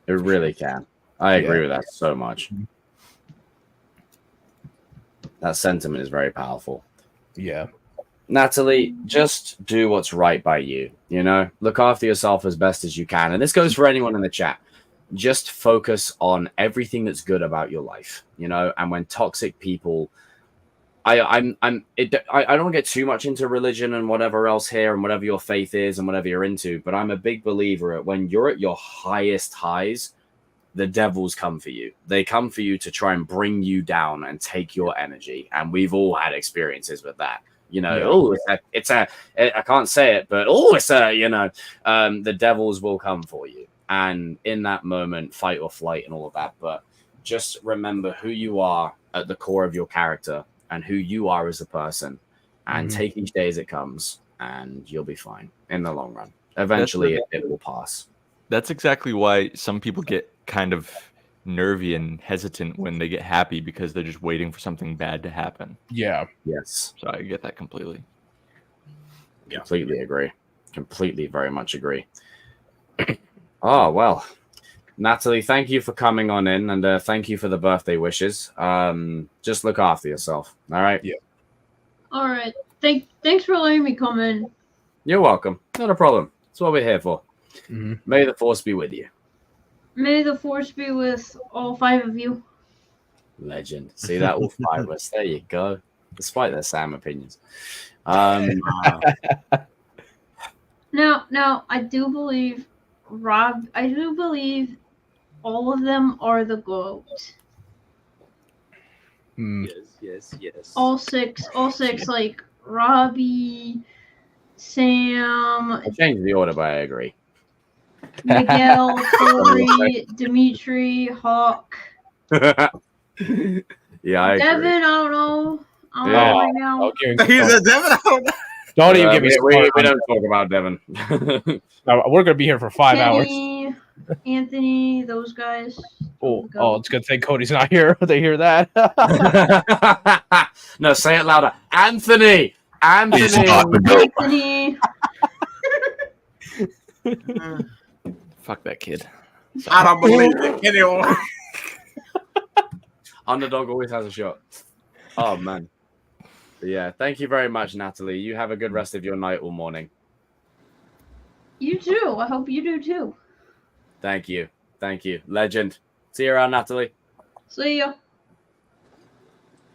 A: It really can. I agree with that so much. That sentiment is very powerful.
D: Yeah.
A: Natalie, just do what's right by you. You know, look after yourself as best as you can. And this goes for anyone in the chat. Just focus on everything that's good about your life, you know, and when toxic people, I don't want to get too much into religion and whatever else here and whatever your faith is and whatever you're into, but I'm a big believer at when you're at your highest highs, the devils come for you. They come for you to try and bring you down and take your energy. And we've all had experiences with that. You know, I can't say it, but the devils will come for you. And in that moment, fight or flight and all of that. But just remember who you are at the core of your character and who you are as a person, and take each day as it comes, and you'll be fine in the long run. Eventually, it will pass.
N: That's exactly why some people get kind of nervy and hesitant when they get happy, because they're just waiting for something bad to happen.
D: Yeah.
A: Yes.
N: So I get that completely.
A: Yeah. Completely agree. Completely, very much agree. Oh, well. Natalie, thank you for coming on in, and thank you for the birthday wishes. Just look after yourself. All right?
D: Yeah.
O: All right. Thanks for letting me come in.
A: You're welcome. Not a problem. That's what we're here for. May the force be with you.
O: May the force be with all 5 of you.
A: Legend. See that? All 5 of us. There you go. Despite their Sam opinions.
O: Now, I do believe all of them are the GOAT.
K: Yes.
O: All six, like Robbie, Sam.
A: I changed the order, but I agree.
O: Miguel, Tory, Dimitri, Hawk.
A: Yeah, I
O: Devin,
A: agree.
O: I don't know right now.
F: He's a Devin. I don't know.
D: Don't even give me.
A: We don't talk about Devin.
D: No, we're gonna be here for 5 hours.
O: Kenny, Anthony, those guys.
D: Oh, it's a good thing Cody's not here. They hear that.
A: No, say it louder. Anthony.
O: Anthony.
N: Fuck that kid.
F: I don't believe it anymore.
A: Underdog always has a shot. Oh, man. But yeah, thank you very much, Natalie. You have a good rest of your night or morning.
O: You too. I hope you do too.
A: Thank you. Legend. See you around, Natalie.
O: See ya.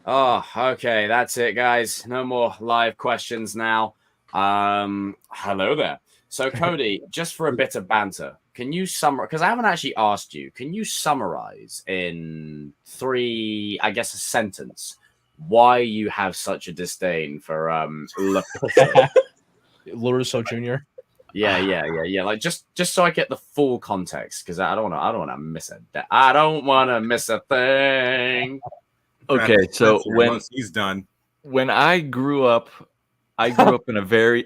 A: Oh, okay. That's it, guys. No more live questions now. Hello there. So, Cody, just for a bit of banter, can you summarize? Because I haven't actually asked you. Can you summarize in 3, I guess, a sentence, why you have such a disdain for
D: LaRusso Jr.?
A: Yeah. Like just so I get the full context, because I don't want to miss it. I don't want to miss a thing.
N: Okay, so
F: once he's done,
N: when I grew up in a very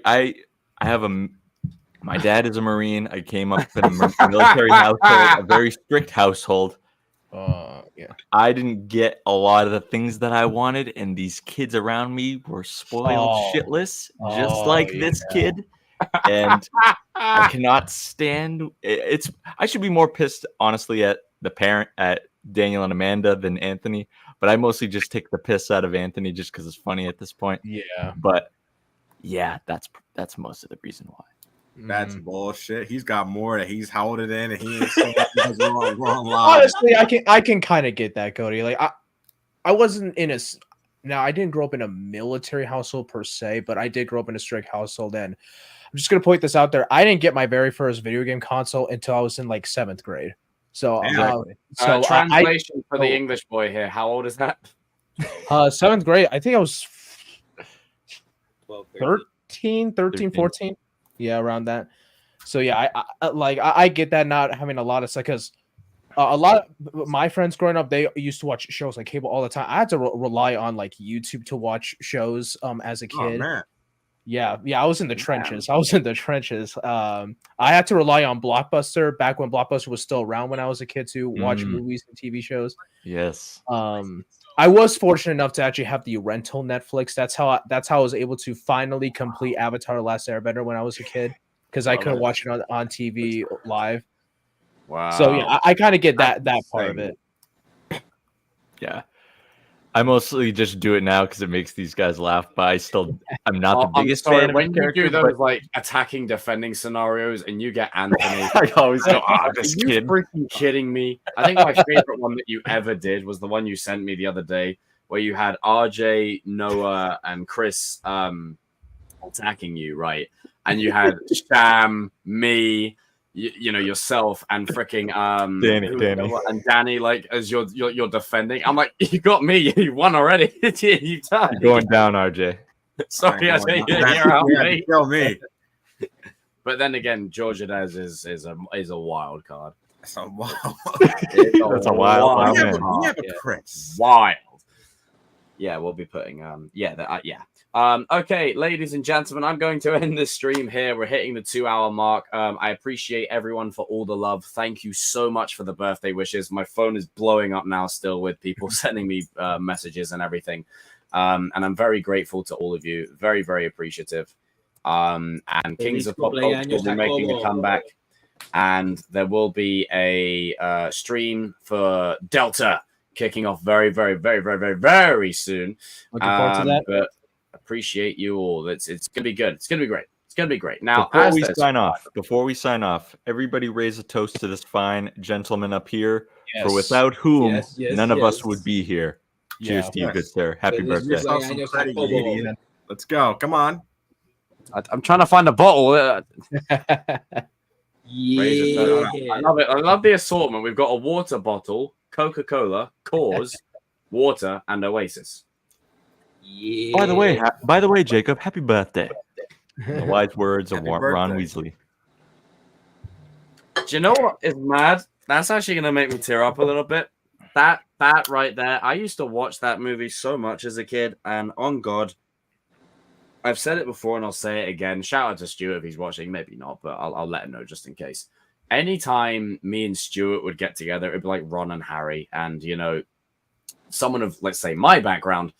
N: my dad is a Marine. I came up in a military household, a very strict household.
D: Yeah.
N: I didn't get a lot of the things that I wanted, and these kids around me were spoiled shitless, just like this kid. And I cannot stand it's. I should be more pissed, honestly, at Daniel and Amanda than Anthony. But I mostly just take the piss out of Anthony just because it's funny at this point.
D: Yeah.
N: But yeah, that's most of the reason why.
F: That's bullshit. He's got more that he's holding in, and he is wrong line.
D: Honestly, I can kind of get that, Cody. Like I wasn't in I didn't grow up in a military household per se, but I did grow up in a strict household. And I'm just gonna point this out there. I didn't get my very first video game console until I was in like 7th grade. So,
A: translation for the English boy here. How old is that?
D: 7th grade. I think I was 13, 14. Yeah, around that. So yeah, I get that not having a lot of stuff, because a lot of my friends growing up, they used to watch shows like cable all the time. I had to rely on like YouTube to watch shows as a kid.
F: Oh, man.
D: Yeah, I was in the trenches. I had to rely on Blockbuster back when Blockbuster was still around when I was a kid to watch movies and TV shows.
N: Yes.
D: I was fortunate enough to actually have the rental Netflix. That's how I was able to finally complete Avatar: The Last Airbender when I was a kid. because I couldn't watch it on TV live.
A: Wow.
D: So yeah, I kind of get that part of it.
N: Yeah. I mostly just do it now because it makes these guys laugh, but I'm not the biggest fan of
A: when
N: the
A: you do
N: character,
A: those like attacking defending scenarios and you get Anthony.
N: I always go, this
A: Are
N: kid.
A: you freaking kidding me? I think my favorite one that you ever did was the one you sent me the other day, where you had RJ, Noah, and Chris attacking you, right? And you had Sham, me, you know, yourself, and freaking
N: Danny,
A: and Danny, like as you're defending. I'm like, you got me, you won already. You done.
N: You're going down, RJ.
A: Sorry, I say you're out, mate.
F: Kill me.
A: But then again, Georgia Dez is a wild card.
F: That's a wild.
N: That's a wild man.
F: We have a Chris.
A: Wild. Yeah, we'll be putting okay, ladies and gentlemen, I'm going to end this stream here. We're hitting the 2-hour mark. I appreciate everyone for all the love. Thank you so much for the birthday wishes. My phone is blowing up now still with people sending me messages and everything. And I'm very grateful to all of you. Very, very appreciative. And Kings of Pop Culture will be making a comeback. And there will be a stream for Delta kicking off very, very, very, very, very, very soon.
D: Looking forward to that.
A: But appreciate you all. It's gonna be good. It's gonna be great. It's gonna be great. Now,
N: before we sign off, everybody raise a toast to this fine gentleman up here,
D: Yes.
N: for without whom none of us
K: yes.
N: would be here. Cheers to you, good sir. Happy
K: But
N: birthday.
F: Let's go. Come on.
A: I'm trying to find a bottle.
K: Yeah.
A: I love it. I love the assortment. We've got a water bottle, Coca-Cola, Coors, water, and Oasis.
K: Yeah.
N: By the way, Jacob, happy birthday. The wise words of Ron Weasley.
A: Do you know what is mad? That's actually going to make me tear up a little bit. That right there. I used to watch that movie so much as a kid, and on God, I've said it before and I'll say it again. Shout out to Stuart if he's watching. Maybe not, but I'll let him know just in case. Anytime me and Stuart would get together, it'd be like Ron and Harry, and you know, someone of, let's say, my background,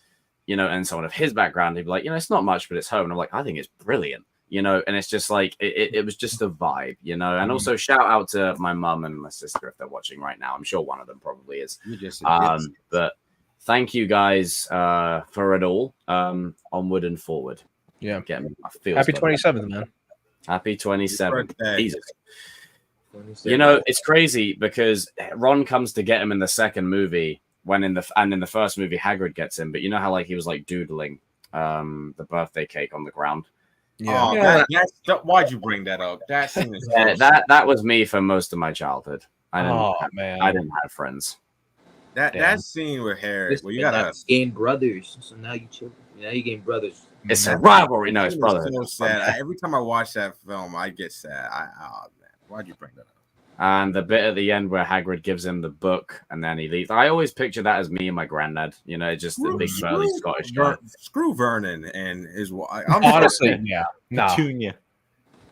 A: you know, and someone of his background, he'd be like, you know, it's not much, but it's home. And I'm like, I think it's brilliant, you know, and it's just like, it was just a vibe, you know. And also shout out to my mum and my sister if they're watching right now. I'm sure one of them probably is. But thank you guys for it all. Onward and forward.
D: Yeah.
A: Happy
D: 27th, man.
A: Happy 27th. Jesus. You know, it's crazy because Ron comes to get him in the second movie in the first movie Hagrid gets him, but you know how like he was like doodling the birthday cake on the ground.
F: Yeah. Why'd you bring that up? That scene is
A: that was me for most of my childhood. I didn't have friends.
F: That scene with Harry. Well, you gotta
K: gain brothers, so now you children. Now you gain brothers.
A: It's a rivalry. No, it's brotherhood.
F: So sad. Every time I watch that film, I get sad. Oh man, why'd you bring that up?
A: And the bit at the end where Hagrid gives him the book and then he leaves. I always picture that as me and my granddad. You know, just the big burly Scottish guy.
F: Screw Vernon and his wife.
D: Honestly,
F: Petunia.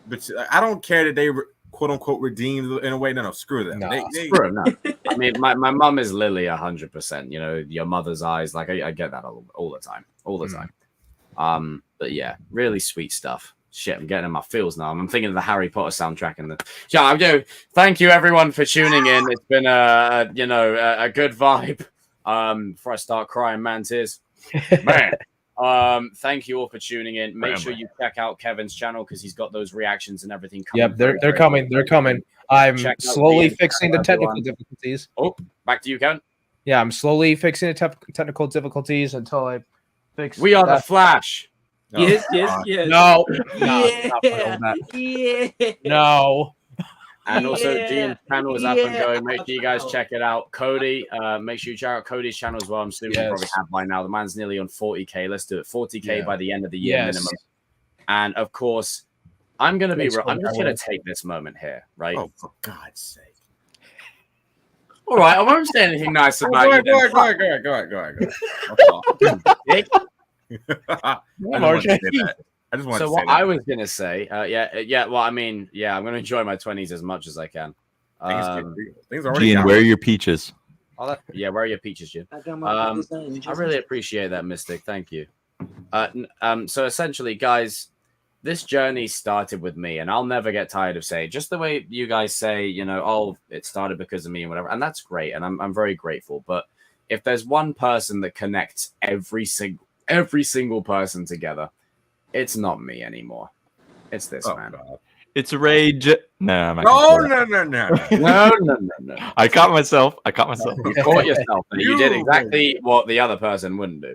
F: But I don't care that they quote unquote redeemed in a way. No, screw them.
A: Screw them. No. I mean, my mum is Lily 100%. You know, your mother's eyes. Like I get that all the time, But yeah, really sweet stuff. Shit, I'm getting in my feels now. I'm thinking of the Harry Potter soundtrack and I'm doing. Thank you everyone for tuning in. It's been a good vibe. Before I start crying, man, tears. Man. Thank you all for tuning in. Make sure you check out Kevin's channel because he's got those reactions and everything coming.
D: Yep, they're coming. They're coming. I'm slowly fixing the technical difficulties.
A: Oh, back to you, Kevin.
D: Yeah, I'm slowly fixing the technical difficulties until I fix.
A: We are the Flash.
K: Yes.
D: No.
K: No.
A: And also, Dean's channel is up and going. Make sure you guys check it out. Cody, make sure you check out Cody's channel as well. I'm assuming you probably have by now. The man's nearly on 40K. Let's do it. 40K by the end of the year minimum. And of course, I'm just gonna take this moment here, right?
F: Oh, for God's sake!
A: All right, I won't say anything nice about you.
F: Go ahead. I just want to say
A: what I was gonna say, well, I mean, I'm gonna enjoy my 20s as much as I can.
N: Gene, where are your peaches?
A: Where are your peaches, Jim? I really appreciate that, Mystic. Thank you. So essentially, guys, this journey started with me, and I'll never get tired of saying, just the way you guys say, you know, oh, it started because of me and whatever, and that's great, and I'm very grateful. But if there's one person that connects every single person together, it's not me anymore. It's this man.
F: God.
N: It's rage. No, I'm not
F: No.
N: I caught myself.
A: You caught yourself. You did exactly what the other person wouldn't do.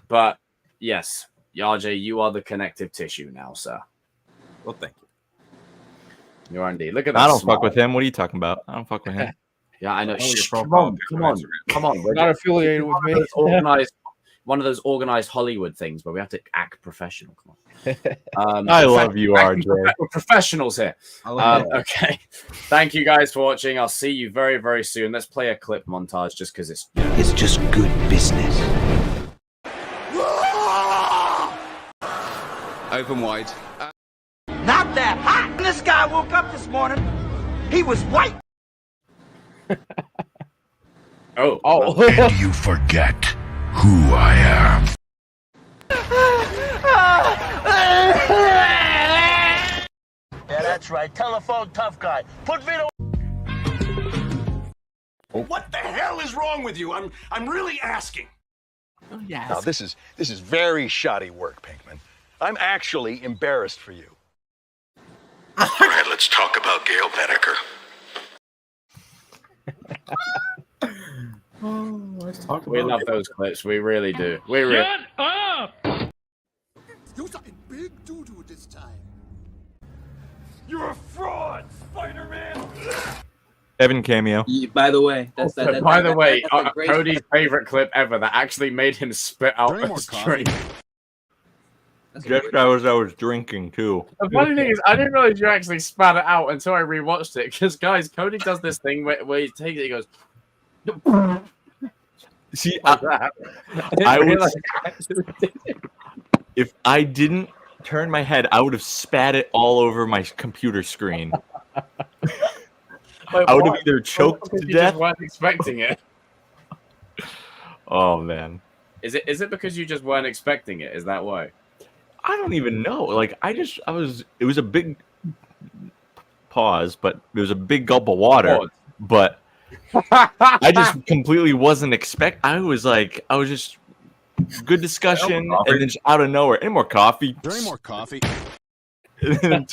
A: But yes, RJ, you are the connective tissue now, sir.
F: Well, thank you.
A: You are indeed. Look at that.
N: I don't fuck with him. What are you talking about? I don't fuck with him.
A: Yeah, I know. Come on.
D: We're not affiliated with me.
A: One of those organized Hollywood things where we have to act professional. Come on.
N: I love you, RJ.
A: We're professionals here. Okay. Thank you guys for watching. I'll see you very, very soon. Let's play a clip montage just because it's
R: just good business.
S: Open wide.
R: Not that hot. This guy woke up this morning. He was white.
A: Oh.
R: And you forget who I am. Yeah, that's right. Telephone tough guy. Put Vito.
T: What the hell is wrong with you? I'm really asking.
R: Oh, yes.
T: Now this is very shoddy work, Pinkman. I'm actually embarrassed for you.
U: All right, let's talk about Gail Benecker.
A: We love those clips. We really do. We really.
T: Shut up!
U: Do something big doo-doo this time.
T: You're a fraud, Spider-Man!
N: Evan cameo.
K: By the way, that's
A: Cody's favorite clip ever that actually made him spit out a string.
N: Just I was drinking too.
A: The funny thing is, I didn't realize you actually spat it out until I rewatched it. Because guys, Cody does this thing where he takes it, he goes.
N: See,
A: like that.
N: If I didn't turn my head, I would have spat it all over my computer screen. I would have either choked to
A: You
N: death.
A: just weren't expecting it.
N: Oh man,
A: Is it because you just weren't expecting it? Is that why?
N: I don't even know. Like it was a big pause, but it was a big gulp of water. But I just completely wasn't I was just good discussion, and then just out of nowhere, any more coffee?
U: Any more coffee?
A: Because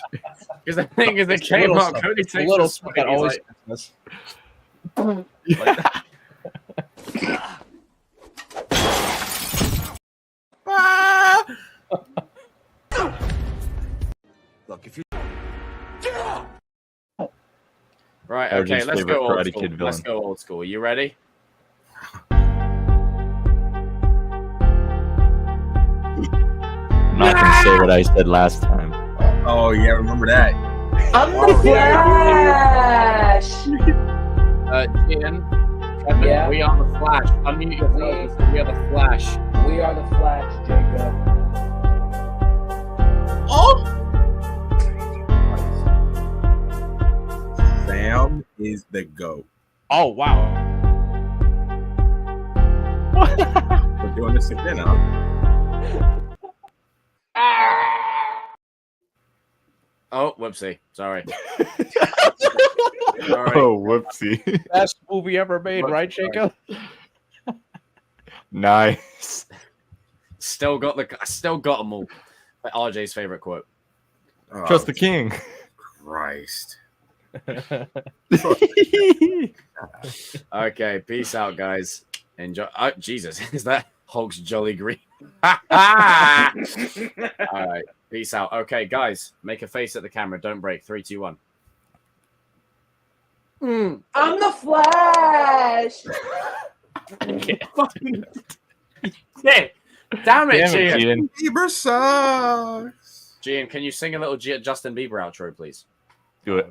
A: the thing is, it came out. Cody takes a little swig.
D: That always
U: Look, if you
A: Right,
N: Arjun's
A: okay, let's
N: favorite
A: go old
N: Karate
A: school.
N: Kid
A: Let's
N: villain.
A: go old school. You ready?
N: I'm not gonna say what I said last time.
F: Oh yeah, remember that.
M: I'm the Flash.
A: Ian, Kevin,
M: Yeah?
A: we are the Flash. Unmute yourself and say we are the Flash.
M: We are the Flash, Jacob.
F: Sam is the GOAT.
D: Oh wow.
F: We're doing this again, huh?
A: Oh, whoopsie. Sorry.
N: Oh, whoopsie.
D: Best movie ever made, right, Jacob?
N: Nice.
A: Still got them all. RJ's favorite quote.
N: Trust the king.
F: Christ.
A: Okay, peace out, guys. Enjoy. Oh, Jesus, is that Hulk's Jolly Green? All right, peace out. Okay, guys, make a face at the camera. Don't break. 3, 2, 1.
M: I'm the Flash.
A: Yeah. Damn it, Gian.
N: Gian.
F: Bieber sucks.
A: Gian, can you sing a little Justin Bieber outro, please?
N: Do it.